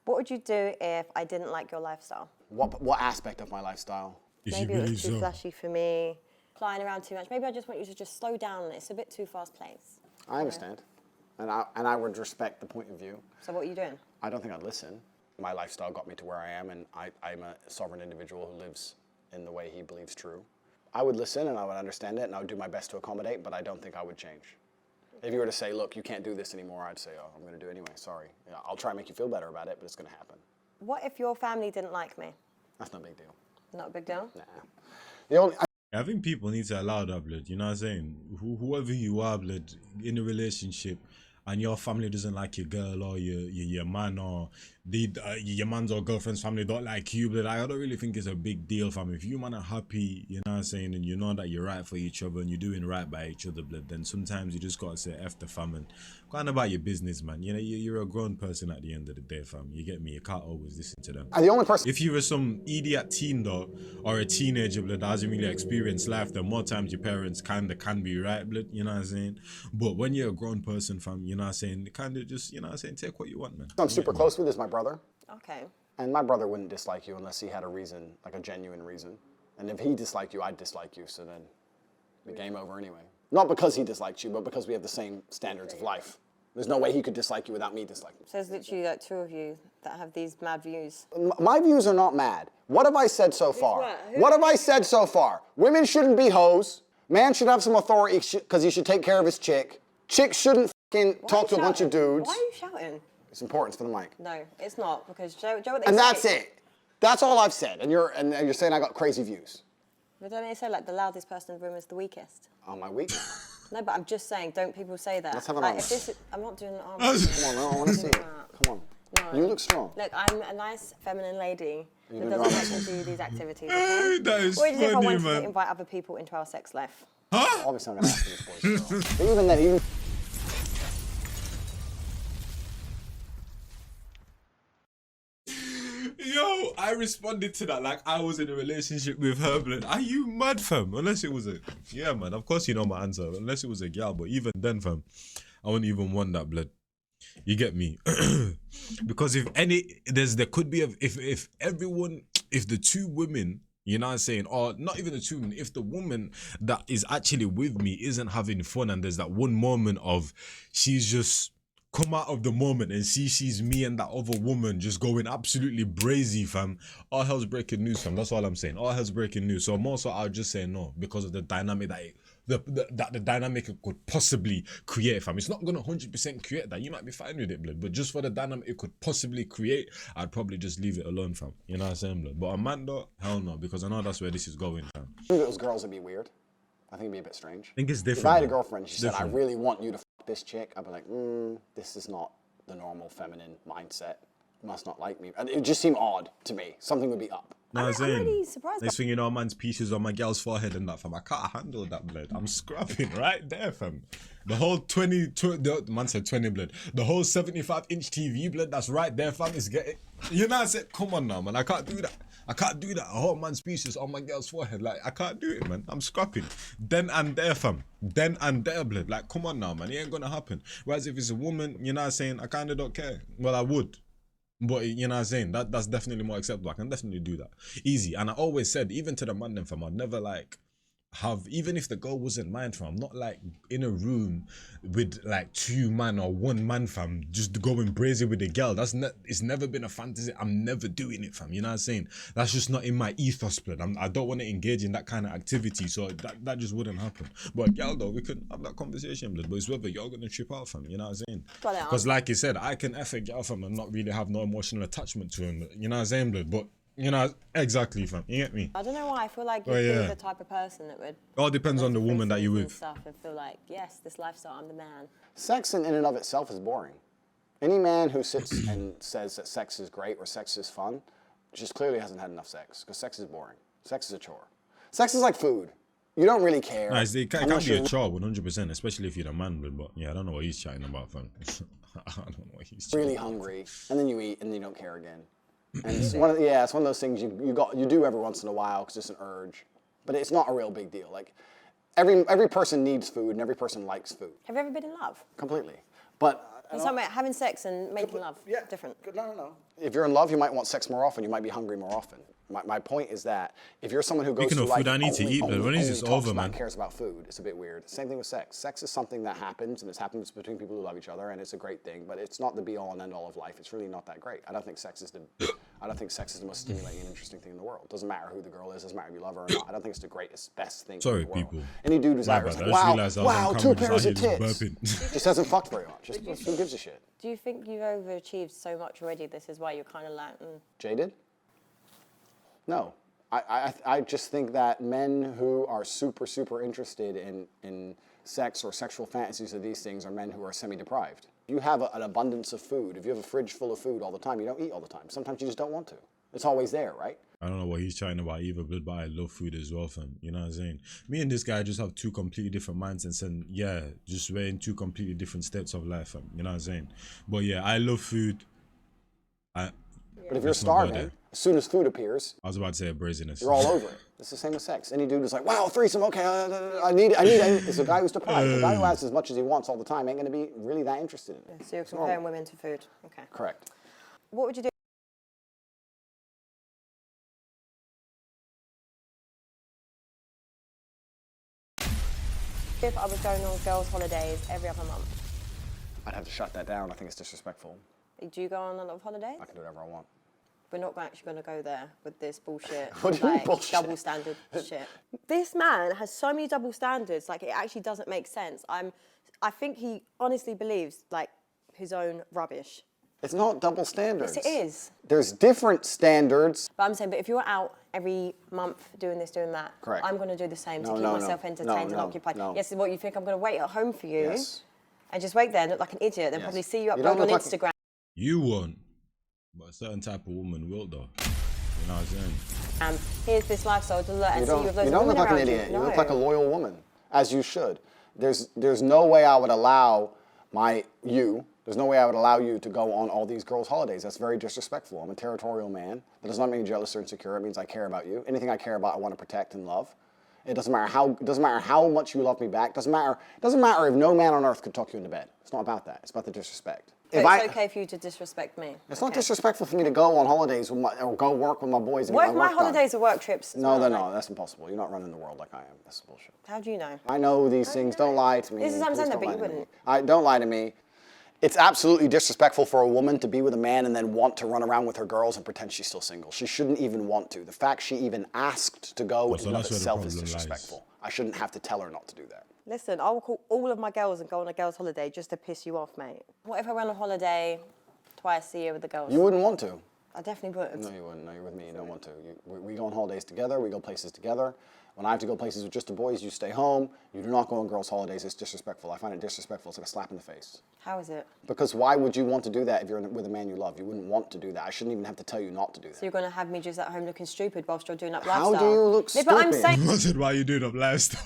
What would you do if I didn't like your lifestyle? What aspect of my lifestyle? Maybe it was too flashy for me, flying around too much. Maybe I just want you to just slow down. It's a bit too fast-paced. I understand. And I would respect the point of view. So what are you doing? I don't think I'd listen. My lifestyle got me to where I am, and I'm a sovereign individual who lives in the way he believes true. I would listen and I would understand it and I would do my best to accommodate, but I don't think I would change. If you were to say, look, you can't do this anymore, I'd say, oh, I'm gonna do it anyway, sorry. Yeah, I'll try and make you feel better about it, but it's gonna happen. What if your family didn't like me? That's no big deal. Not a big deal? Nah. The only, I think people need to allow that, blood. You know what I'm saying? Whoever you are, blood, in a relationship, and your family doesn't like your girl or your man or your man's or girlfriend's family don't like you, but I don't really think it's a big deal, fam. If you man are happy, you know what I'm saying, and you know that you're right for each other and you're doing right by each other, blood, then sometimes you just gotta say F the fam and go on about your business, man. You know, you're a grown person at the end of the day, fam. You get me? You can't always listen to them. the only person. If you were some idiot teen though, or a teenager, blood, that hasn't really experienced life, then more times your parents kinda can be right, blood, you know what I'm saying? But when you're a grown person, fam, you know what I'm saying, kinda just, you know what I'm saying, take what you want, man. I'm super close with is my brother. Okay. And my brother wouldn't dislike you unless he had a reason, like a genuine reason. And if he disliked you, I'd dislike you, so then the game over anyway. Not because he disliked you, but because we have the same standards of life. There's no way he could dislike you without me disliking you. So there's literally like 2 of you that have these mad views. My views are not mad. What have I said so far? What have I said so far? Women shouldn't be hoes. Man should have some authority because he should take care of his chick. Chicks shouldn't fucking talk to a bunch of dudes. Why are you shouting? It's important for the mic. No, it's not, because Joe what they say. And that's it. That's all I've said. And you're saying I got crazy views. But don't they say like the loudest person in the room is the weakest? On my weak. No, but I'm just saying, don't people say that? Let's have an like, arm. if this is, I'm not doing an arm. Come on, I want to see it. Come on. No. You look strong. Look, I'm a nice feminine lady who You doesn't know like to do these activities. Okay? That is What do you think if I funny, wanted man. to invite other people into our sex life? Obviously, I'm going to ask you this boys. But even then, Yo, I responded to that like I was in a relationship with her, blood. Are you mad, fam? Unless it was a... Yeah, man, of course you know my answer. Unless it was a gal, but even then, fam, I wouldn't even want that, blood. You get me? Because if there could be, if the 2 women, you know what I'm saying, or not even the 2 women, if the woman that is actually with me isn't having fun and there's that one moment of she's just come out of the moment and sees me and that other woman just going absolutely brazy, fam, all hell's breaking news, fam. That's all I'm saying. All hell's breaking news. So more so I'll just say no because of the dynamic that the dynamic it could possibly create, fam. It's not gonna 100% create that. You might be fine with it, blood, but just for the dynamic it could possibly create, I'd probably just leave it alone, fam. You know what I'm saying, blood? But a man though, hell no, because I know that's where this is going, fam. I think those girls would be weird. I think it'd be a bit strange. I think it's different. If I had a man. girlfriend, she said, I Different. really want you to fuck this chick, I'd be like, this is not the normal feminine mindset. Must not like me. And it would just seem odd to me. Something would be up. No, I'm saying, really surprised next thing you know, a man's pieces on my girl's forehead and that, fam. I can't handle that, blood. I'm scrapping right there, fam. The whole the man said 20, blood. The whole 75-inch TV, blood, that's right there, fam, is getting... You know what I said? Come on now, man. I can't do that. I can't do that. A whole man's pieces on my girl's forehead. Like, I can't do it, man. I'm scrapping. Then and there, fam. Then and there, blood. Like, come on now, man. It ain't gonna happen. Whereas if it's a woman, you know what I'm saying? I kind of don't care. Well, I would. But you know what I'm saying? That's definitely more acceptable. I can definitely do that. Easy. And I always said, even to the man then fam, I'd never like have, even if the girl wasn't mine fam, I'm not like in a room with like 2 man or 1 man fam, just going brazy with the girl. It's never been a fantasy. I'm never doing it fam. You know what I'm saying? That's just not in my ethos, blood. I don't want to engage in that kind of activity, so that just wouldn't happen. But girl though, we could have that conversation, blood. But it's whether you're gonna trip out fam. You know what I'm saying? Because like you said, I can F a girl fam and not really have no emotional attachment to him. You know what I'm saying, blood? But you know, exactly, fam. You get me? I don't know why. I feel like you'd be the type of person that would. All depends on the woman that you're with. Stuff and feel like, yes, this lifestyle, I'm the man. Sex in and of itself is boring. Any man who sits and says that sex is great or sex is fun just clearly hasn't had enough sex, because sex is boring. Sex is a chore. Sex is like food. You don't really care. Nice, it can be a chore 100%, especially if you're a man, but yeah, I don't know what he's chatting about, fam. I don't know what he's chatting really hungry, and then you eat, and then you don't care again. And it's one of those things you do every once in a while because it's an urge, but it's not a real big deal. Like every person needs food and every person likes food. Have you ever been in love? Completely, but It's talking about having sex and making love. Yeah, different. No. If you're in love, you might want sex more often. You might be hungry more often. My point is that if you're someone who goes Speaking through of life food, I need to eat, but when is this over, man? Cares about food, it's a bit weird. Same thing with sex. Sex is something that happens, and it happens between people who love each other, and it's a great thing. But it's not the be all and end all of life. It's really not that great. I don't think sex is the most stimulating and interesting thing in the world. Doesn't matter who the girl is. Doesn't matter if you love her or not. I don't think it's the greatest, best thing. Sorry, in the world. people. Any dude who's out there like, wow, 2 pairs of tits. Just hasn't fucked very much. Just who gives a shit? Do you think you've overachieved so much already? This is why you're kind of like. Jaded? No. I just think that men who are super interested in sex or sexual fantasies of these things are men who are semi-deprived. You have an abundance of food. If you have a fridge full of food all the time, you don't eat all the time. Sometimes you just don't want to. It's always there, right? I don't know what he's chatting about either, blood, but I love food as well, fam. You know what I'm saying? Me and this guy just have 2 completely different mindsets, and yeah, just we're in 2 completely different states of life, fam. You know what I'm saying? But yeah, I love food. But if you're starving, as soon as food appears, I was about to say a brazenness. You're all over it. It's the same with sex. Any dude who's like, wow, threesome, okay, I need it. It's a guy who's deprived. The guy who has as much as he wants all the time ain't going to be really that interested in it. So you're comparing women to food. Okay. Correct. What would you do? If I was going on girls' holidays every other month? I'd have to shut that down. I think it's disrespectful. Do you go on a lot of holidays? I can do whatever I want. We're not actually going to go there with this bullshit. What do you mean bullshit? Double standard shit. This man has so many double standards, like it actually doesn't make sense. I think he honestly believes like his own rubbish. It's not double standards. Yes, it is. There's different standards. But I'm saying, but if you're out every month doing this, doing that, correct, I'm going to do the same to keep myself entertained and occupied. Yes, what you think I'm going to wait at home for you and just wait there and look like an idiot, then probably see you upload on Instagram. You won't, but a certain type of woman will though. You know what I'm saying? Here's this lifestyle to learn and see you with loads You don't look like an idiot. You look like a loyal woman, as you should. There's no way I would allow there's no way I would allow you to go on all these girls' holidays. That's very disrespectful. I'm a territorial man. That does not make me jealous or insecure. It means I care about you. Anything I care about, I want to protect and love. It doesn't matter how much you love me back. Doesn't matter if no man on earth could talk you into bed. It's not about that. It's about the disrespect. It's okay for you to disrespect me. It's not disrespectful for me to go on holidays or go work with my boys. And my holidays are work trips. No, they're not. That's impossible. You're not running the world like I am. That's bullshit. How do you know? I know these things. Don't lie to me. This is what I'm saying, but you wouldn't. Don't lie to me. It's absolutely disrespectful for a woman to be with a man and then want to run around with her girls and pretend she's still single. She shouldn't even want to. The fact she even asked to go in of itself is disrespectful. I shouldn't have to tell her not to do that. Listen, I will call all of my girls and go on a girls' holiday just to piss you off, mate. What if I went on holiday twice a year with the girls? You wouldn't want to. I definitely would. No, you wouldn't. No, you're with me. You don't want to. We go on holidays together. We go places together. When I have to go places with just the boys, you stay home. You do not go on girls' holidays. It's disrespectful. I find it disrespectful. It's like a slap in the face. How is it? Because why would you want to do that if you're with a man you love? You wouldn't want to do that. I shouldn't even have to tell you not to do that. So you're going to have me just at home looking stupid whilst you're doing that lifestyle? How do you look stupid? But I'm saying... I said, why are you doing up lifestyle?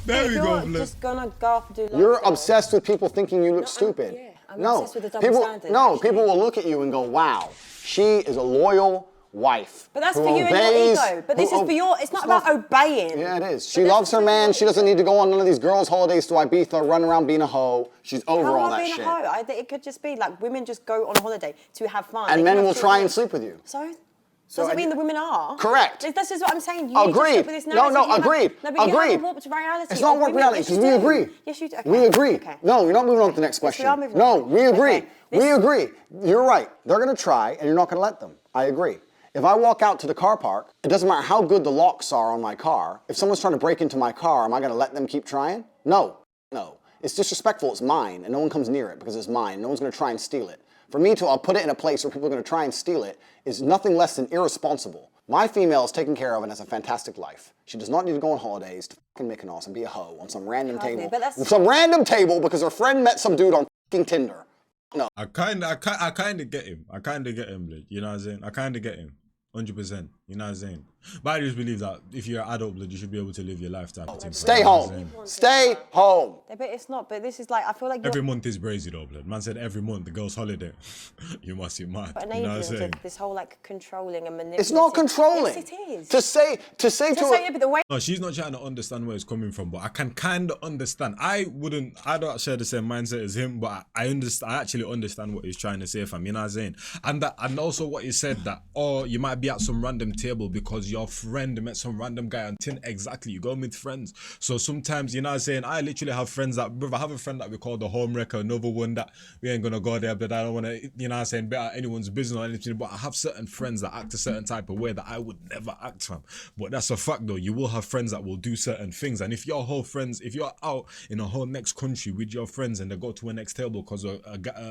There we go. You're just going to go off and do lifestyle. You're obsessed with people thinking you look stupid. I'm obsessed with the double standard. People will look at you and go, wow, she is a loyal wife. But that's who for you and your obeys- ego. But this who is for your, it's not about obeying. Yeah, it is. She loves her man. She doesn't need to go on none of these girls' holidays to Ibiza, run around being a hoe. She's over How all am I that being shit. a hoe? I think it could just be like women just go on holiday to have fun. And They men can will have try and children. sleep with you. So doesn't mean the women are. Correct. This is what I'm saying. You need to Agreed. stick with this No, narrative. no, You have- agreed. No, but you Agreed. have a warped reality. It's not of warped women. reality Yes, because you we do. agree. Yes, you do. Okay. We agree. Okay. No, you're not moving on to the next Yes, we question. are moving No, on. we agree. Okay. We agree. You're right. They're going to try, and you're not going to let them. I agree. If I walk out to the car park, it doesn't matter how good the locks are on my car. If someone's trying to break into my car, am I going to let them keep trying? No. No. It's disrespectful. It's mine, and no one comes near it because it's mine. No one's going to try and steal it. For me to put it in a place where people are going to try and steal it is nothing less than irresponsible. My female is taken care of and has a fantastic life. She does not need to go on holidays to fucking Mykonos and be a hoe on some random table. Some random table because her friend met some dude on fucking Tinder. No. I kind of get him. I kind of get him, blood. You know what I'm saying? I kind of get him. 100%. You know what I'm saying? But I just believe that if you're an adult, blood, you should be able to live your life type of thing. Stay home. Stay home. But it's not. But this is like, I feel like Every month is crazy though, blood. Man said every month the girl's holiday. You must be mad. But You know what I'm saying? this whole like controlling and manipulating. It's not controlling. Yes, it is. To say yeah, but the way. No, she's not trying to understand where it's coming from, but I can kind of understand. I don't share the same mindset as him, but I understand. I actually understand what he's trying to say, fam. You know what I'm saying? And also what he said that, oh, you might be at some random table because your friend met some random guy on Tinder. Exactly, you go with friends. So sometimes, you know what I'm saying? I literally have friends that, brother, I have a friend that we call the home wrecker, another one that we ain't gonna go there, but I don't want to, you know what I'm saying, bet at anyone's business or anything. But I have certain friends that act a certain type of way that I would never act, fam. But that's a fact though. You will have friends that will do certain things, and if your whole friends, if you're out in a whole next country with your friends and they go to a next table because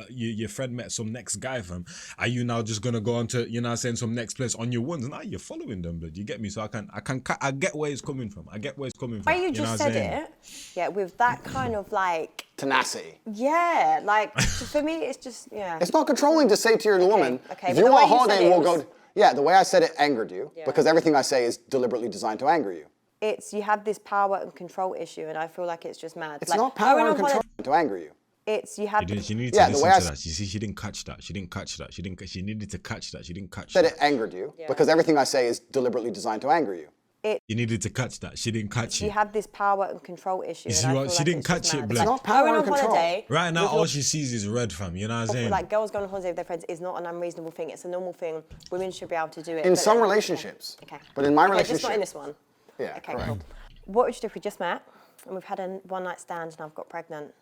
your friend met some next guy, fam, are you now just gonna go on to, you know what I'm saying, some next place on your ones? Nah, you're following them, but you get me? So I get where it's coming from. I get where it's coming from. Why you just said it, yeah, with that kind of like tenacity. Yeah, like for me, it's just It's not controlling to say to your woman, okay, if but you the want a way you holiday, said it we'll was- go. Yeah, the way I said it angered you Yeah. because everything I say is deliberately designed to anger you. it's you have this power and control issue, and I feel like it's just mad. It's like, not power going and on control holiday- to anger you. It's you have. She needed Yeah, to the listen way I to s- that. She didn't catch that. She needed to catch that. She didn't catch Said that. it angered you because everything I say is deliberately designed to anger you. You needed to catch that. She didn't catch You it. have this power and control issue. You and see I what? feel She like didn't it's just catch it, mad. blood. It's not power Going and on control. holiday. Right now, with all she sees is red, fam. You know what I'm saying? Like girls going on holiday with their friends is not an unreasonable thing. It's a normal thing. Women should be able to do it. In but some then- relationships. Okay. But in my Okay, relationship. just not in this one. Yeah, Okay, correct. cool. What would you do if we just met and we've had a one night stand and I've got pregnant?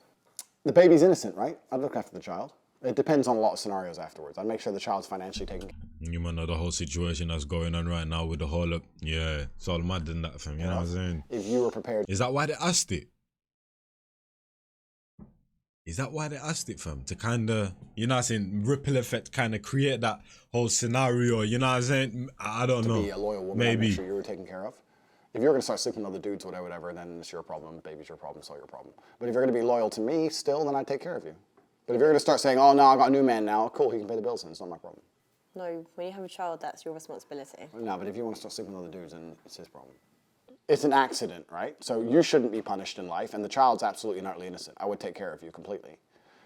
The baby's innocent, right? I'd look after the child. It depends on a lot of scenarios afterwards. I'd make sure the child's financially taken care of. You might know the whole situation that's going on right now with the whole up. Yeah, it's all mad in that, fam. You know what I'm saying? If you were prepared. Is that why they asked it? Is that why they asked it, fam? To kind of, you know what I'm saying, ripple effect, kind of create that whole scenario, you know what I'm saying? I don't know. To be a loyal woman, Maybe. make sure you were taken care of. If you're going to start sleeping with other dudes, whatever, then it's your problem. Baby's your problem, so your problem. But if you're going to be loyal to me still, then I'd take care of you. But if you're going to start saying, oh, no, I got a new man now, cool, he can pay the bills, then it's not my problem. No, when you have a child, that's your responsibility. No, but if you want to start sleeping with other dudes, then it's his problem. It's an accident, right? So you shouldn't be punished in life, and the child's absolutely and utterly innocent. I would take care of you completely.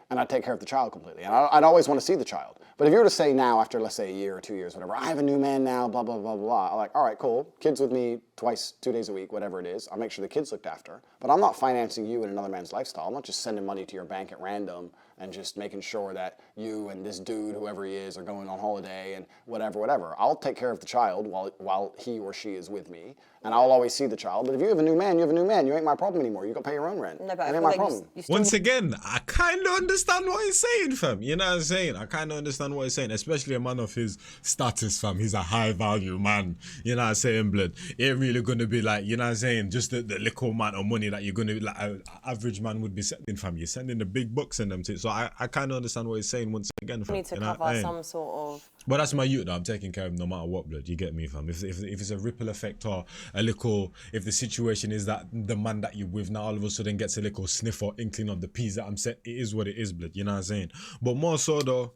And I'd take care of the child completely. And I'd always want to see the child. But if you were to say now, after, let's say, a year or 2 years, whatever, I have a new man now, blah, blah, blah, blah, I'm like, all right, cool. Kids with me twice, 2 days a week, whatever it is. I'll make sure the kid's looked after. But I'm not financing you in another man's lifestyle. I'm not just sending money to your bank at random and just making sure that you and this dude, whoever he is, are going on holiday and whatever. I'll take care of the child while he or she is with me. And I'll always see the child. But if you have a new man, you have a new man. You ain't my problem anymore. You got to pay your own rent. No, but I It feel ain't my like problem. you still Once again, I kind of understand what he's saying, fam. You know what I'm saying? I kind of understand what he's saying, especially a man of his status, fam. He's a high value man. You know what I'm saying, blood? It ain't really going to be like, you know what I'm saying, just the little amount of money that you're going to, like, an average man would be sending, fam. You're sending the big bucks in them too. So I kind of understand what he's saying once again, fam. need to You know what cover I mean? some sort of. But that's my youth, though. I'm taking care of him no matter what, blood. You get me, fam. If it's a ripple effect or a little, if the situation is that the man that you're with now all of a sudden gets a little sniff or inkling of the peas that I'm set, it is what it is, blood. You know what I'm saying? But more so, though,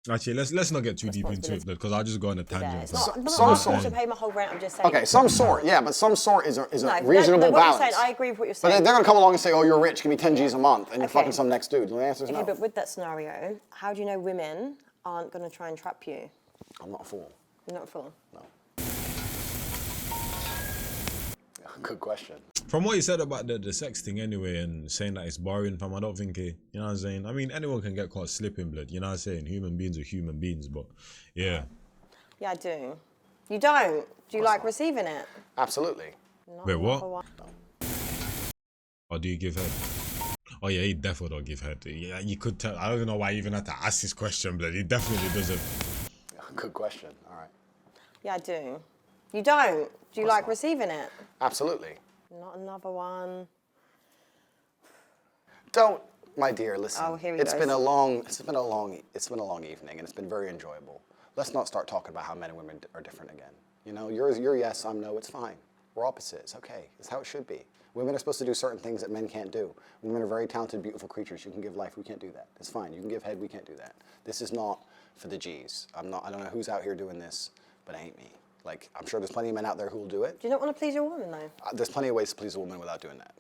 actually, let's not get too deep into it, blood, because I'll just go on a tangent. It's not, I'm not Some asking you sort. to pay my whole rent. I'm just saying. Okay, some sort, yeah, but some sort is a No, reasonable what balance. you're saying, I agree with what you're But saying. they're going to come along and say, oh, you're rich, give me 10 G's a month, and you're Okay. fucking some next dude. The answer is Okay, no. but with that scenario, how do you know women aren't going to try and trap you? I'm not a fool. Not full. No. Good question. From what you said about the sex thing anyway, and saying that it's boring, fam, I don't think it, you know what I'm saying? I mean, anyone can get caught slipping, blood, you know what I'm saying? Human beings are human beings, but yeah. Yeah, I do. You don't? Do you like receiving it? Absolutely. Not Wait, what? another one. Or do you give head? Oh yeah, he definitely don't give head. Yeah, you could tell. I don't even know why you even had to ask this question, blood. He definitely doesn't. Good question. All right. Yeah, I do. You don't? Do you like receiving it? Absolutely. Not another one. Don't, my dear, listen. Oh, here he It's goes. been a long evening, and it's been very enjoyable. Let's not start talking about how men and women are different again. You know, you're yes, I'm no, it's fine. We're opposites, okay. It's how it should be. Women are supposed to do certain things that men can't do. Women are very talented, beautiful creatures. You can give life, we can't do that. It's fine. You can give head, we can't do that. This is not for the G's. I don't know who's out here doing this, but it ain't me. Like, I'm sure there's plenty of men out there who will do it. Do you not want to please your woman, though? There's plenty of ways to please a woman without doing that.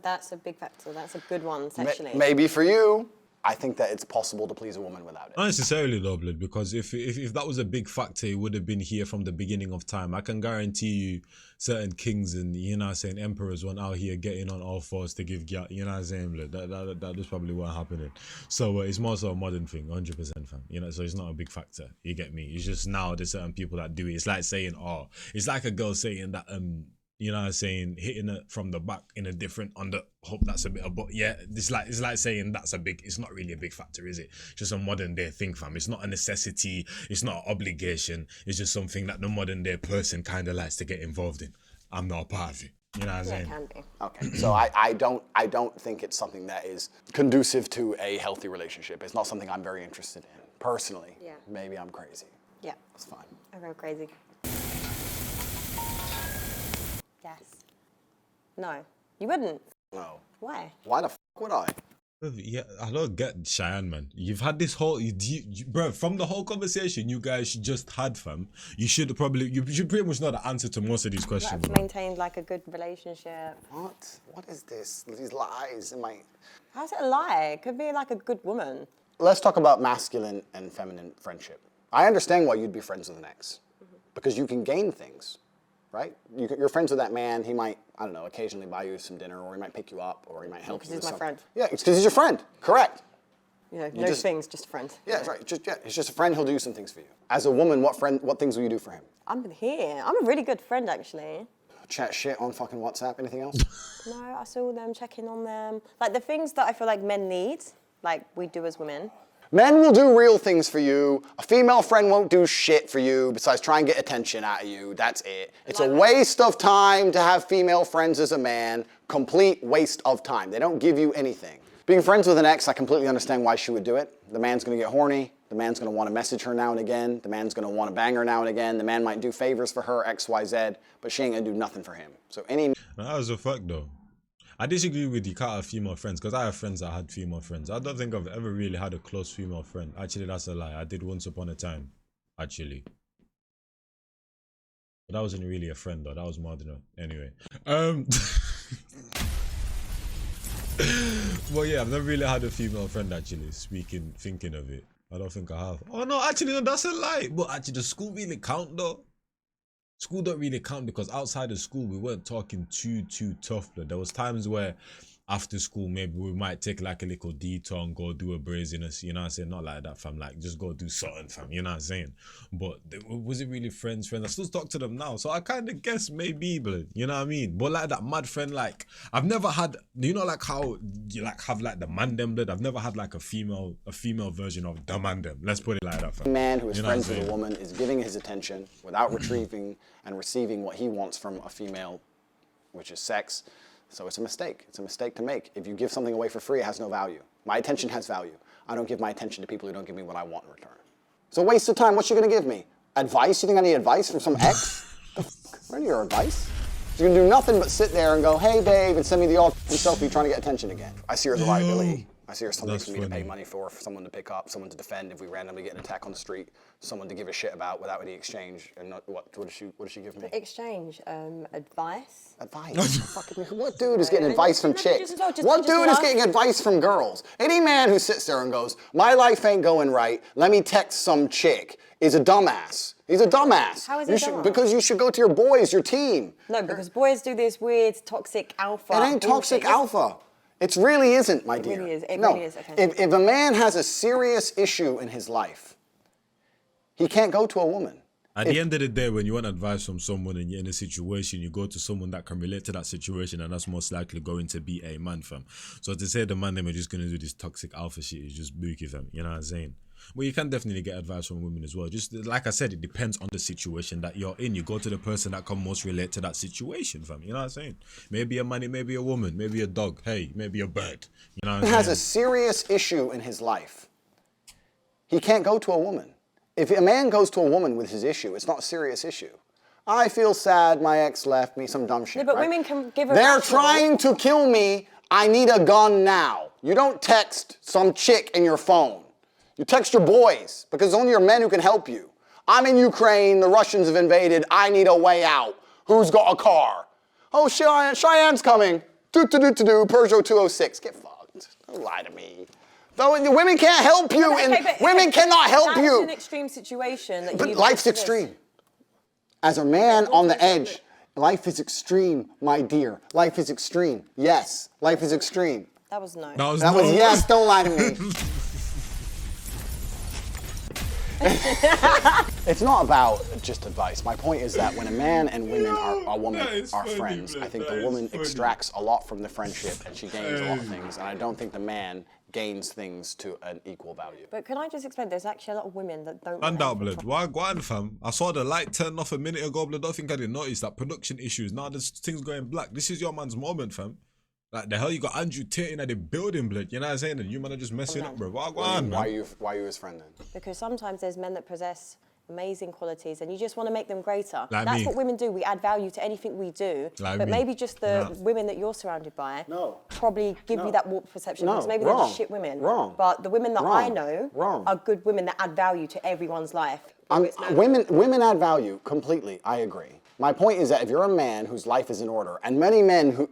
That's a big factor. That's a good one, sexually. Maybe for you. I think that it's possible to please a woman without it. Not necessarily though, blood, because if that was a big factor, it would have been here from the beginning of time. I can guarantee you certain kings and, you know what I'm saying, emperors weren't out here getting on all fours to give, you know what I'm saying, blood. That just probably wasn't happening. So it's more so a modern thing, 100%, fam. You know, so it's not a big factor. You get me? It's just now there's certain people that do it. It's like saying, it's like a girl saying that, you know what I'm saying, hitting it from the back in a different hope that's a bit of, but yeah, it's like saying it's not really a big factor, is it? Just a modern day thing, fam. It's not a necessity, it's not an obligation, it's just something that the modern day person kind of likes to get involved in. I'm not a part of it. You know what I'm saying? It can be. Okay, so I don't think it's something that is conducive to a healthy relationship. It's not something I'm very interested in, personally. Yeah. Maybe I'm crazy. Yeah. It's fine. I go crazy. Yes. No. You wouldn't? No. Why? Why the f would I? Yeah, I don't get Cheyenne, man. You've had this whole, bro, from the whole conversation you guys just had, fam, you should pretty much know the answer to most of these questions. Like, maintained like a good relationship. What? What is this? These lies in my... How's it a lie? It could be like a good woman. Let's talk about masculine and feminine friendship. I understand why you'd be friends with an ex. Because you can gain things, right? You're friends with that man, he might, I don't know, occasionally buy you some dinner, or he might pick you up, or he might help you with something. Because he's my friend. Yeah, it's because he's your friend, correct. You know, no things, just a friend. Yeah, that's right. He's just a friend, he'll do some things for you. As a woman, what things will you do for him? I'm here. I'm a really good friend, actually. Chat shit on fucking WhatsApp, anything else? No, I saw them, checking on them. Like the things that I feel like men need, like we do as women. Men will do real things for you. A female friend won't do shit for you besides try and get attention out of you. That's it. It's a waste of time to have female friends as a man. Complete waste of time. They don't give you anything. Being friends with an ex, I completely understand why she would do it. The man's gonna get horny. The man's gonna wanna message her now and again. The man's gonna wanna bang her now and again. The man might do favors for her, X, Y, Z, but she ain't gonna do nothing for him. So any... That was a fact though. I disagree with you can't have female friends, because I have friends that had female friends. I don't think I've ever really had a close female friend. Actually, that's a lie. I did once upon a time, actually. But that wasn't really a friend though. That was more than a... Anyway. Well, yeah, I've never really had a female friend actually, thinking of it. I don't think I have. Oh no, actually, no, that's a lie. But actually, does school really count though? School don't really count because outside of school, we weren't talking too tough. But there was times where after school, maybe we might take like a little detour and go do a braziness, you know what I'm saying? Not like that, fam, like just go do something, fam, you know what I'm saying? But was it really friends? I still talk to them now, so I kind of guess maybe, but you know what I mean? But like that mad friend, like I've never had, you know, like how you like have like the man them blood. I've never had like a female version of the man them. Let's put it like that, fam. A man who is friends with a woman is giving his attention without retrieving and receiving what he wants from a female, which is sex. So it's a mistake. It's a mistake to make. If you give something away for free, it has no value. My attention has value. I don't give my attention to people who don't give me what I want in return. It's a waste of time. What's she gonna give me? Advice? You think I need advice from some ex? Where your advice? She's gonna do nothing but sit there and go, hey babe, and send me the odd selfie trying to get attention again. I see her as a liability. I see there's something That's for me to pay funny. money for someone to pick up, someone to defend if we randomly get an attack on the street, someone to give a shit about without any exchange. And what does she give me? Exchange, advice. Advice? Fucking, what dude is getting advice from chicks? just What dude is love. getting advice from girls? Any man who sits there and goes, my life ain't going right, let me text some chick, is a dumbass. He's a dumbass. How is he dumbass? Because you should go to your boys, your team. No, because boys do this weird toxic alpha. It ain't toxic alpha. It really isn't, my dear. really is. It no. really is. Okay. If a man has a serious issue in his life, he can't go to a woman. At the end of the day, when you want advice from someone and you're in a situation, you go to someone that can relate to that situation, and that's most likely going to be a man, fam. So to say the man them are just going to do this toxic alpha shit is just booky, fam. You know what I'm saying? Well, you can definitely get advice from women as well. Just like I said, it depends on the situation that you're in. You go to the person that can most relate to that situation, fam. You know what I'm saying? Maybe a man, maybe a woman, maybe a dog, hey, maybe a bird. You know what I'm He has a saying? serious issue in his life. He can't go to a woman. If a man goes to a woman with his issue, it's not a serious issue. I feel sad, my ex left me, some dumb shit. Yeah, but right? women can give a They're rational- trying to kill me. I need a gun now. You don't text some chick in your phone. You text your boys, because it's only your men who can help you. I'm in Ukraine, the Russians have invaded, I need a way out. Who's got a car? Oh, Cheyenne's coming. Peugeot 206. Get fucked. Don't lie to me. Though the women can't help you, women cannot help That's you. an extreme situation. That But you've life's experienced. extreme. As a man on the edge, life is extreme, my dear. Life is extreme. Yes, life is extreme. That was no. That was yes, don't lie to me. It's not about just advice. My point is that when a man and women are friends, bro. I think That the woman is funny. extracts a lot from the friendship and she gains a lot of things. And I don't think the man gains things to an equal value. But can I just explain? There's actually a lot of women that don't. And out, blood. Why go on, fam? I saw the light turn off a minute ago, blood. I don't think I didn't notice that production issues. Now there's things going black. This is your man's moment, fam. Like the hell, you got Andrew Tate in at the building, blood. You know what I'm saying? And you man are just messing up, bro. Why go on, Why man? are you his friend then? Because sometimes there's men that possess amazing qualities and you just want to make them greater. Like That's me. what women do. We add value to anything we do. Like but me. maybe just the Yeah. women that you're surrounded by No. probably give No. you that warped perception. No. Because maybe they're Wrong. just shit women. Wrong. But the women that I Wrong. know Wrong. are good women that add value to everyone's life. Women add value completely. I agree. My point is that if you're a man whose life is in order, and many men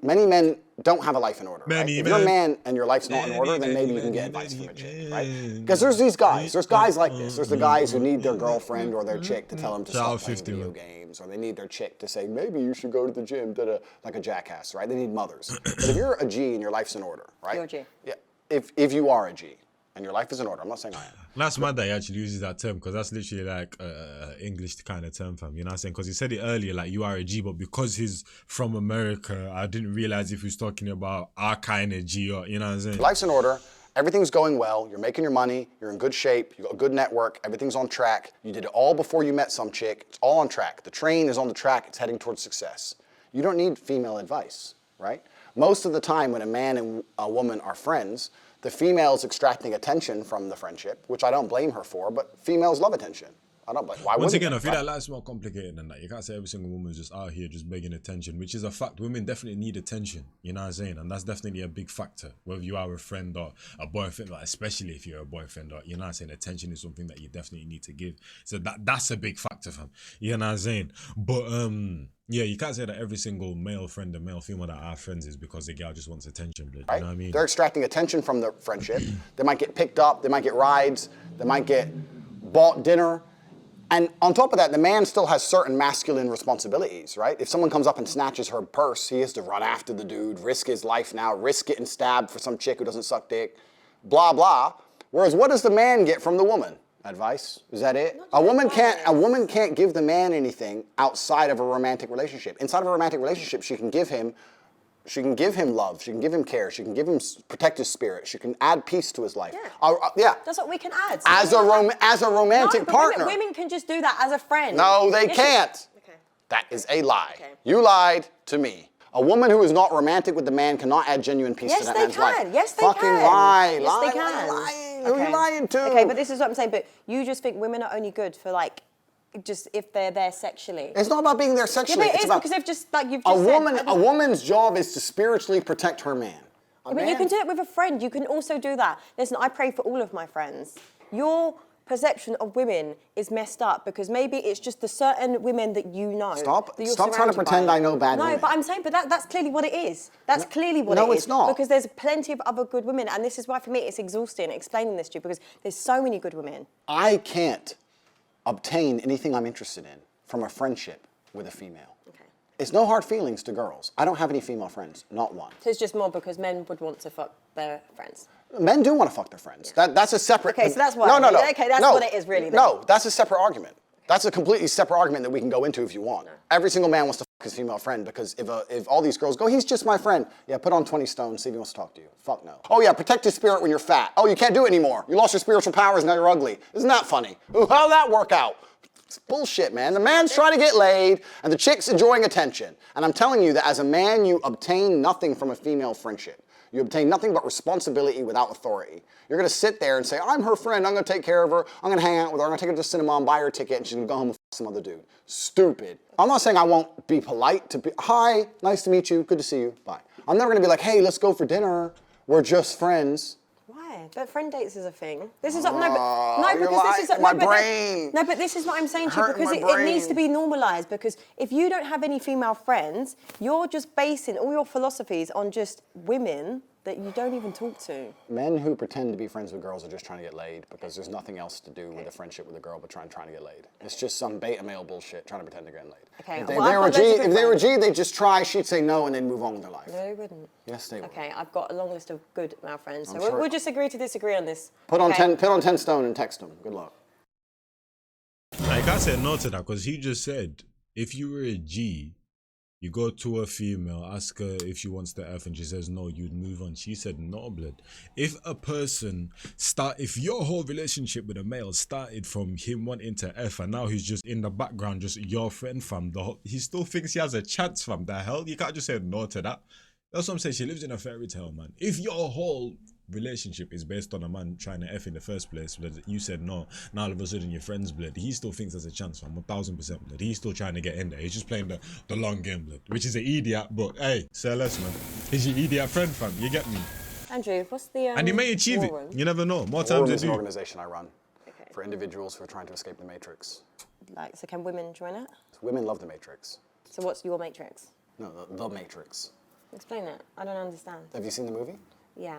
don't have a life in order. Right? If you're a man and your life's not in order, then maybe you can get advice from a chick, right? Because there's these guys. There's guys like this. There's the guys who need their girlfriend or their chick to tell them to Shout stop out playing 50, video man. games, or they need their chick to say maybe you should go to the gym, like a jackass, right? They need mothers. But if you're a G and your life's in order, right? You're a G. Yeah. If you are a G and your life is in order, I'm not saying I am. That's mad that he actually uses that term because that's literally like English kind of term, fam. You know what I'm saying? Because he said it earlier, like you are a G, but because he's from America, I didn't realize if he's talking about our kind of G or, you know what I'm saying? Life's in order. Everything's going well. You're making your money. You're in good shape. You got a good network. Everything's on track. You did it all before you met some chick. It's all on track. The train is on the track. It's heading towards success. You don't need female advice, right? Most of the time when a man and a woman are friends, the female is extracting attention from the friendship, which I don't blame her for, but females love attention. I don't blame. Why Once wouldn't again, they? I feel like life's more complicated than that. You can't say every single woman is just out here just begging attention, which is a fact. Women definitely need attention, you know what I'm saying? And that's definitely a big factor, whether you are a friend or a boyfriend, or especially if you're a boyfriend, or, you know what I'm saying? Attention is something that you definitely need to give. So that's a big factor, fam. You know what I'm saying? But, yeah, you can't say that every single male friend and male female that are friends is because the girl just wants attention, blood. Right? You know what I mean? They're extracting attention from the friendship. They might get picked up. They might get rides. They might get bought dinner. And on top of that, the man still has certain masculine responsibilities, right? If someone comes up and snatches her purse, he has to run after the dude, risk his life now, risk getting stabbed for some chick who doesn't suck dick, blah, blah. Whereas what does the man get from the woman? Advice? Is that it? A woman can't give the man anything outside of a romantic relationship. Inside of a romantic relationship, she can give him love, she can give him care, she can protect his spirit, she can add peace to his life. Yeah. That's what we can add. As a romantic No, but partner. Women can just do that as a friend. No, they Yes, can't. Okay. That is a lie. Okay. You lied to me. A woman who is not romantic with the man cannot add genuine peace to that man's life. Yes, they Fucking can. lie. Yes, lie, they can. lying. Who are you lying to? Okay, but this is what I'm saying. But you just think women are only good for like, just if they're there sexually. It's not about being there Yeah, sexually. but it it's is about because they've just like you've a just woman. said. A woman's job is to spiritually protect her man. I mean, you can do it with a friend. You can also do that. Listen, I pray for all of my friends. Your perception of women is messed up because maybe it's just the certain women that you know. Stop that you're trying to surrounded pretend by. I know bad women. No, but I'm saying, that's clearly what it is. That's clearly what it is. No, it's not. Because there's plenty of other good women, and this is why for me it's exhausting explaining this to you because there's so many good women. I can't obtain anything I'm interested in from a friendship with a female. Okay. It's no hard feelings to girls. I don't have any female friends, not one. So it's just more because men would want to fuck their friends. Men do want to fuck their friends. Yeah. That's a separate... Okay, so that's why. No. Okay, that's what it is really then. No, that's a separate argument. That's a completely separate argument that we can go into if you want. No. Every single man wants to fuck his female friend because if all these girls go, he's just my friend. Yeah, put on 20 stones, see if he wants to talk to you. Fuck no. Oh yeah, protect his spirit when you're fat. Oh, you can't do it anymore. You lost your spiritual powers, now you're ugly. Isn't that funny? Ooh, how'd that work out? It's bullshit, man. The man's trying to get laid, and the chick's enjoying attention. And I'm telling you that as a man, you obtain nothing from a female friendship. You obtain nothing but responsibility without authority. You're gonna sit there and say, I'm her friend, I'm gonna take care of her, I'm gonna hang out with her, I'm gonna take her to the cinema and buy her a ticket, and she's gonna go home and fuck some other dude. Stupid. I'm not saying I won't be polite to be, hi, nice to meet you, good to see you, bye. I'm never gonna be like, hey, let's go for dinner, we're just friends. Why? But friend dates is a thing. This is you're because this is my brain. No, but this is what I'm saying to you Hurting because my it needs to brain. be normalised. Because if you don't have any female friends, you're just basing all your philosophies on just women that you don't even talk to. Men who pretend to be friends with girls are just trying to get laid because there's nothing else to do with a friendship with a girl but trying to get laid. It's just some beta male bullshit trying to pretend they're getting laid. Okay, If well, I've got they loads of good were friends. G, they'd just try, she'd say no, and then move on with their life. No, they wouldn't. Yes, they would. Okay, I've got a long list of good male friends, so I'm sure- we'll just agree to disagree on this. Put on Okay? 10 stone and text them. Good luck. I can't say no to that because he just said if you were a G, you go to a female, ask her if she wants the F, and she says no, you'd move on. She said no, blood. If your whole relationship with a male started from him wanting to F, and now he's just in the background, just your friend, fam, he still thinks he has a chance, fam. The hell? You can't just say no to that. That's what I'm saying. She lives in a fairy tale, man. If your whole relationship is based on a man trying to F in the first place, blood, you said no, now all of a sudden your friend's blood, he still thinks there's a chance, fam. 1000% blood. He's still trying to get in there. He's just playing the long game, blood, which is an idiot, but hey, say less, man. He's your idiot friend, fam. You get me? Andrew, what's the And he may achieve it. war room? You never know. More War times Room they is an do. organization I run for individuals who are trying to escape the Matrix. Like, so can women join it? Women love the Matrix. So what's your matrix? No, the Matrix. Explain it. I don't understand. Have you seen the movie? Yeah.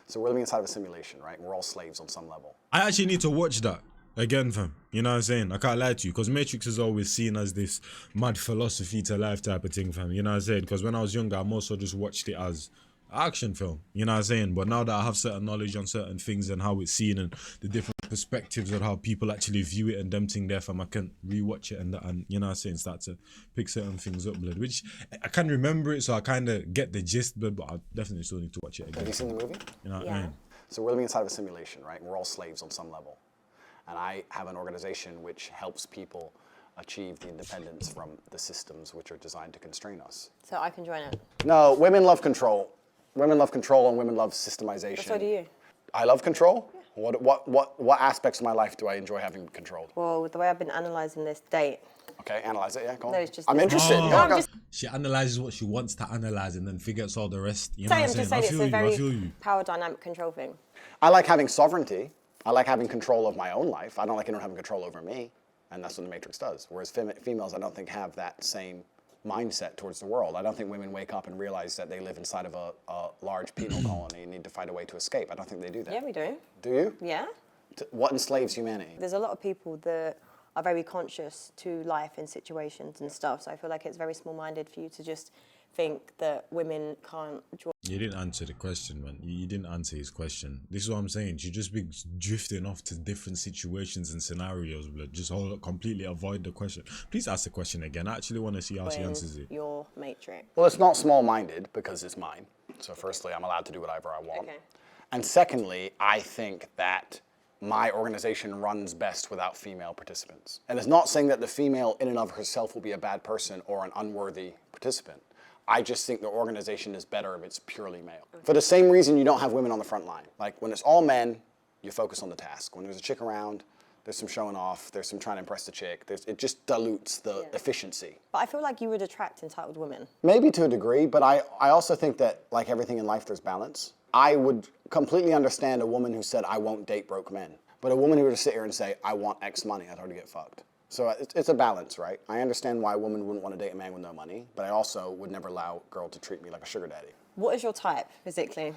So we're living inside of a simulation, right? We're all slaves on some level. I actually need to watch that again, fam. You know what I'm saying? I can't lie to you, because Matrix is always seen as this mad philosophy to life type of thing, fam. You know what I'm saying? Because when I was younger, I also just watched it as an action film. You know what I'm saying? But now that I have certain knowledge on certain things and how it's seen and the different perspectives of how people actually view it and them thing there, fam, I can rewatch it and you know what I'm saying, start to pick certain things up, blood, which I can remember it, so I kind of get the gist, blood, but I definitely still need to watch it again. Have you seen the movie? You know what Yeah. I mean? So we're living inside of a simulation, right? We're all slaves on some level. And I have an organization which helps people achieve the independence from the systems which are designed to constrain us. So I can join it. No, women love control. Women love control and women love systemization. So do you. I love control? Yeah. What aspects of my life do I enjoy having control? Well, with the way I've been analysing this date. Okay, analyze it, yeah, go on. No, it's just I'm this. interested. Oh. Go, I'm go. just She analyzes what she wants to analyze and then figures all the rest. You know saying, what I'm I'm just saying? saying it's a I feel very you. power dynamic control thing. I like having sovereignty. I like having control of my own life. I don't like anyone having control over me. And that's what the Matrix does. Whereas females, I don't think, have that same mindset towards the world. I don't think women wake up and realize that they live inside of a large penal colony and need to find a way to escape. I don't think they do that. Yeah, we do. Do you? Yeah. What enslaves humanity? There's a lot of people that are very conscious to life and situations and stuff. So I feel like it's very small-minded for you to just think that women can't join. You didn't answer the question, man. You didn't answer his question. This is what I'm saying. You just be drifting off to different situations and scenarios, but just completely avoid the question. Please ask the question again. I actually want to see how she answers it. Your matrix. Well, it's not small-minded because it's mine. So firstly, I'm allowed to do whatever I want. Okay. And secondly, I think that my organization runs best without female participants. And it's not saying that the female in and of herself will be a bad person or an unworthy participant. I just think the organization is better if it's purely male. For the same reason you don't have women on the front line. Like when it's all men, you focus on the task. When there's a chick around, There's some showing off. There's some trying to impress the chick. It just dilutes the efficiency. But I feel like you would attract entitled women. Maybe to a degree, but I also think that, like everything in life, there's balance. I would completely understand a woman who said, I won't date broke men. But a woman who were to sit here and say, I want X money, I'd already get fucked. So it's a balance, right? I understand why a woman wouldn't want to date a man with no money, but I also would never allow a girl to treat me like a sugar daddy. What is your type, physically?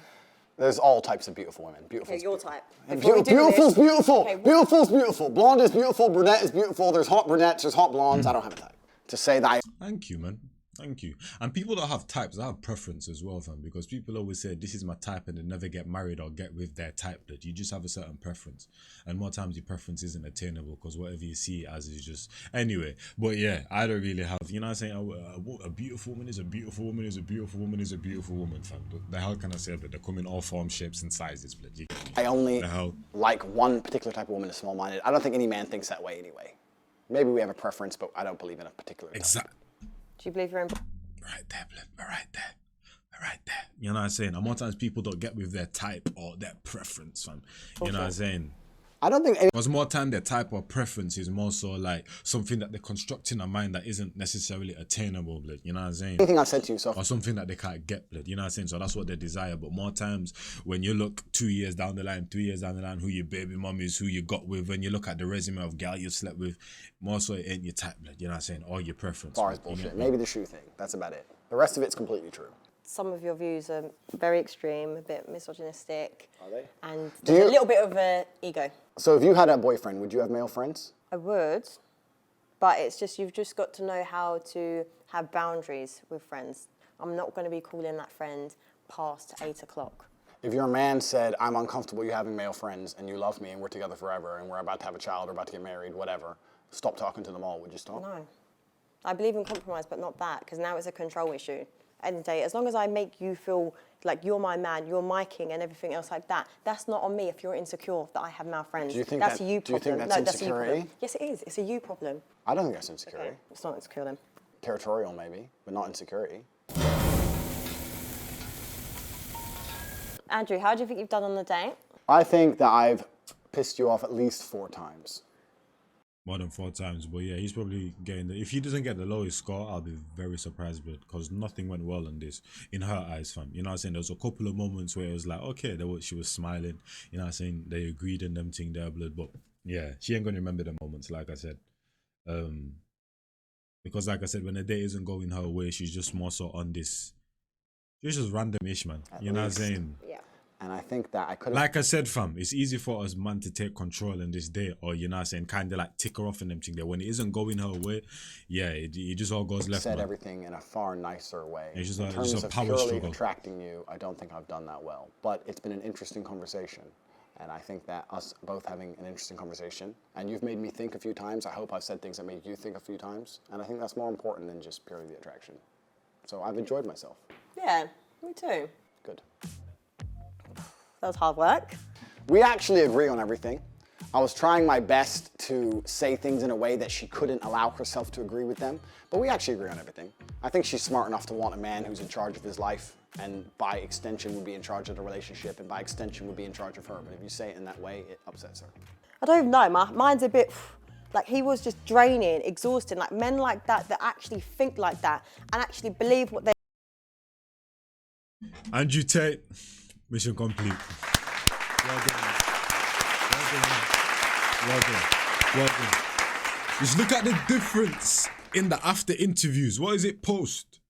There's all types of beautiful women. Beautiful. Okay, your type. Beautiful's beautiful. Okay, Beautiful's beautiful. Blonde is beautiful. Brunette is beautiful. There's hot brunettes. There's hot blondes. I don't have a type. To say that Thank you, man. Thank you. And people that have types, they have preference as well, fam. Because people always say, this is my type, and they never get married or get with their type. That you just have a certain preference. And more times your preference isn't attainable because whatever you see it as is just... Anyway, but yeah, I don't really have... You know what I'm saying? A beautiful woman is a beautiful woman is a beautiful woman is a beautiful woman, fam. The hell can I say that? They come in all forms, shapes, and sizes. But I only like one particular type of woman is small-minded. I don't think any man thinks that way anyway. Maybe we have a preference, but I don't believe in a particular type. Exactly. Do you believe you're in... Right there, blood. Right there. Right there. You know what I'm saying? And more times people don't get with their type or their preference, fam. You know what I'm saying? I don't think... Because more time their type or preference is more so like something that they construct in their mind that isn't necessarily attainable, blood. You know what I'm saying? Anything I've said to you so far. Or something that they can't get, blood. You know what I'm saying? So that's what they desire. But more times when you look 2 years down the line, 3 years down the line, who your baby mum is, who you got with, when you look at the resume of gal you slept with, more so it ain't your type, blood. You know what I'm saying? Or your preference. As far as bullshit. Maybe the shoe thing. That's about it. The rest of it's completely true. Some of your views are very extreme, a bit misogynistic. Are they? And there's a little bit of an ego. So if you had a boyfriend, would you have male friends? I would, but it's just, you've just got to know how to have boundaries with friends. I'm not going to be calling that friend past 8 o'clock. If your man said, I'm uncomfortable you having male friends and you love me and we're together forever and we're about to have a child or about to get married, whatever, stop talking to them all, would you stop? No. I believe in compromise, but not that, because now it's a control issue. End of the day, as long as I make you feel like you're my man, you're my king and everything else like that, that's not on me if you're insecure that I have male friends. Do you think that's that, a you problem. Do you think that's insecurity? That's a you problem. Yes, it is. It's a you problem. I don't think that's insecurity. Okay. It's not insecure then. Territorial maybe, but not insecurity. Andrew, how do you think you've done on the date? I think that I've pissed you off at least 4 times. More than 4 times, but yeah, he's probably getting if he doesn't get the lowest score, I'll be very surprised, but because nothing went well on this in her eyes, fam. You know what I'm saying? There was a couple of moments where it was like, okay, she was smiling, you know what I'm saying? They agreed in them thing there, blood, but yeah, she ain't gonna remember the moments, like I said. Because like I said, when the date isn't going her way, she's just more so on this, she's just random-ish, man. You know what I'm saying? Yeah. And I think that I could have... Like I said, fam, it's easy for us, man, to take control in this day, or, you know what I'm saying, kind of like tick her off in them thing there. When it isn't going her way, yeah, it just all goes left, said man. everything in a far nicer way. It's just in terms a of power purely struggle. attracting you, I don't think I've done that well. But it's been an interesting conversation. And I think that us both having an interesting conversation, and you've made me think a few times. I hope I've said things that made you think a few times. And I think that's more important than just purely the attraction. So I've enjoyed myself. Yeah, me too. Good. That was hard work. We actually agree on everything. I was trying my best to say things in a way that she couldn't allow herself to agree with them, but we actually agree on everything. I think she's smart enough to want a man who's in charge of his life, and by extension would be in charge of the relationship, and by extension would be in charge of her. But if you say it in that way, it upsets her. I don't even know, mine's a bit, like he was just draining, exhausting, like men like that actually think like that and actually believe what they... Andrew Tate, mission complete. Well done, man. Well done. Well done. Just look at the difference in the after interviews. What is it? Post.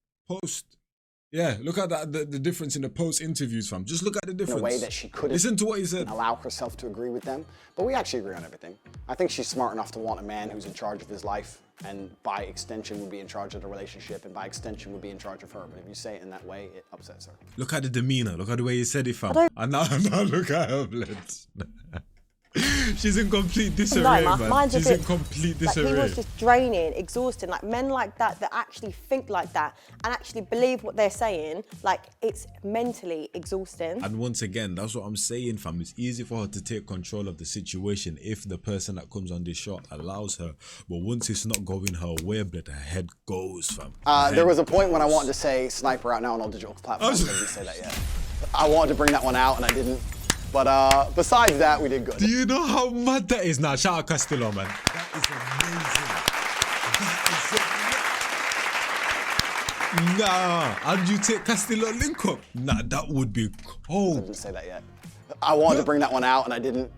Yeah, look at that, the difference in the post interviews, fam. Just look at the difference. In a way that she couldn't listen to what he said. Allow herself to agree with them, but we actually agree on everything. I think she's smart enough to want a man who's in charge of his life, and by extension would be in charge of the relationship, and by extension would be in charge of her. But if you say it in that way, it upsets her. Look at the demeanor. Look at the way he said it, fam. And now look at her, blood. She's in complete disarray, man. She's in complete disarray. Like he was just draining, exhausting. Like men like that actually think like that and actually believe what they're saying, like it's mentally exhausting. And once again, that's what I'm saying, fam. It's easy for her to take control of the situation if the person that comes on this shot allows her. But once it's not going her way, blood, her head goes, fam. There was a point when I wanted to say sniper out now on all digital platforms. I didn't say that yet. I wanted to bring that one out and I didn't. But besides that, we did good. Do you know how mad that is now? Shout out Castillo, man. That is amazing. Nah, and you take Castillo link up? Nah, that would be I cold. didn't say that yet. I wanted to bring that one out and I didn't.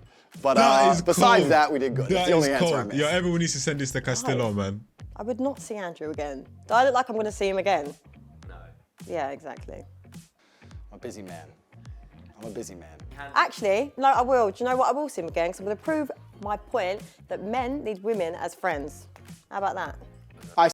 But That is besides cold. that, we did good. That's the only answer I missed. Yo, everyone needs to send this to Castillo, man. I would not see Andrew again. Do I look like I'm going to see him again? No. Yeah, exactly. I'm a busy man. I'm a busy man. Actually, no, I will. Do you know what? I will see him again because I'm going to prove my point that men need women as friends. How about that? I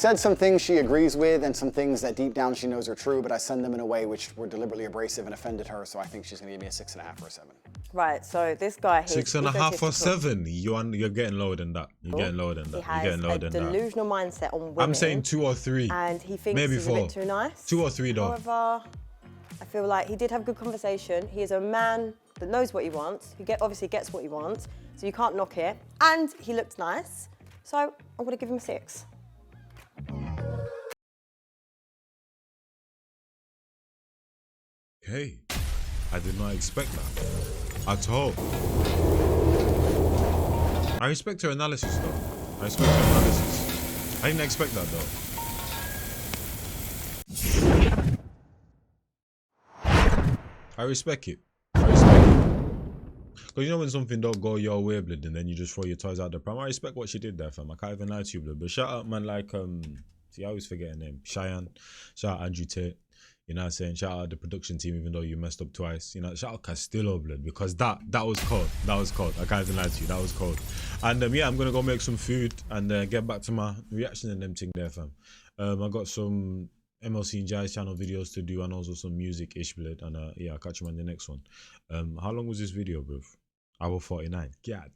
said some things she agrees with and some things that deep down she knows are true, but I send them in a way which were deliberately abrasive and offended her, so I think she's going to give me a 6.5 or a 7. Right, so this guy... 6.5 or 7? You're getting lower than that. You're getting lower than that. He has You're getting lower a than that. delusional mindset on women. I'm saying 2 or 3. And he thinks maybe he's 4. a bit too nice. 2 or 3 though. However, I feel like he did have good conversation. He is a man that knows what he wants. He obviously gets what he wants, so you can't knock it. And he looked nice, so I'm going to give him a 6. Hey, I did not expect that at all. I respect her analysis though. I respect her analysis. I didn't expect that though. I respect it. I respect it. Because you know when something don't go your way, blood, and then you just throw your toys out the pram. I respect what she did there, fam. I can't even lie to you, blood. But shout out, man, like, see, I always forget her name. Cheyenne. Shout out Andrew Tate. You know what I'm saying? Shout out the production team, even though you messed up twice. You know, shout out Castillo, blood, because that was cold. That was cold. I can't even lie to you. That was cold. And yeah, I'm gonna go make some food and get back to my reaction and them thing there, fam. I got some MLC Njies channel videos to do and also some music-ish, blood. And yeah, I'll catch you on the next one. How long was this video, bro? Hour 49. God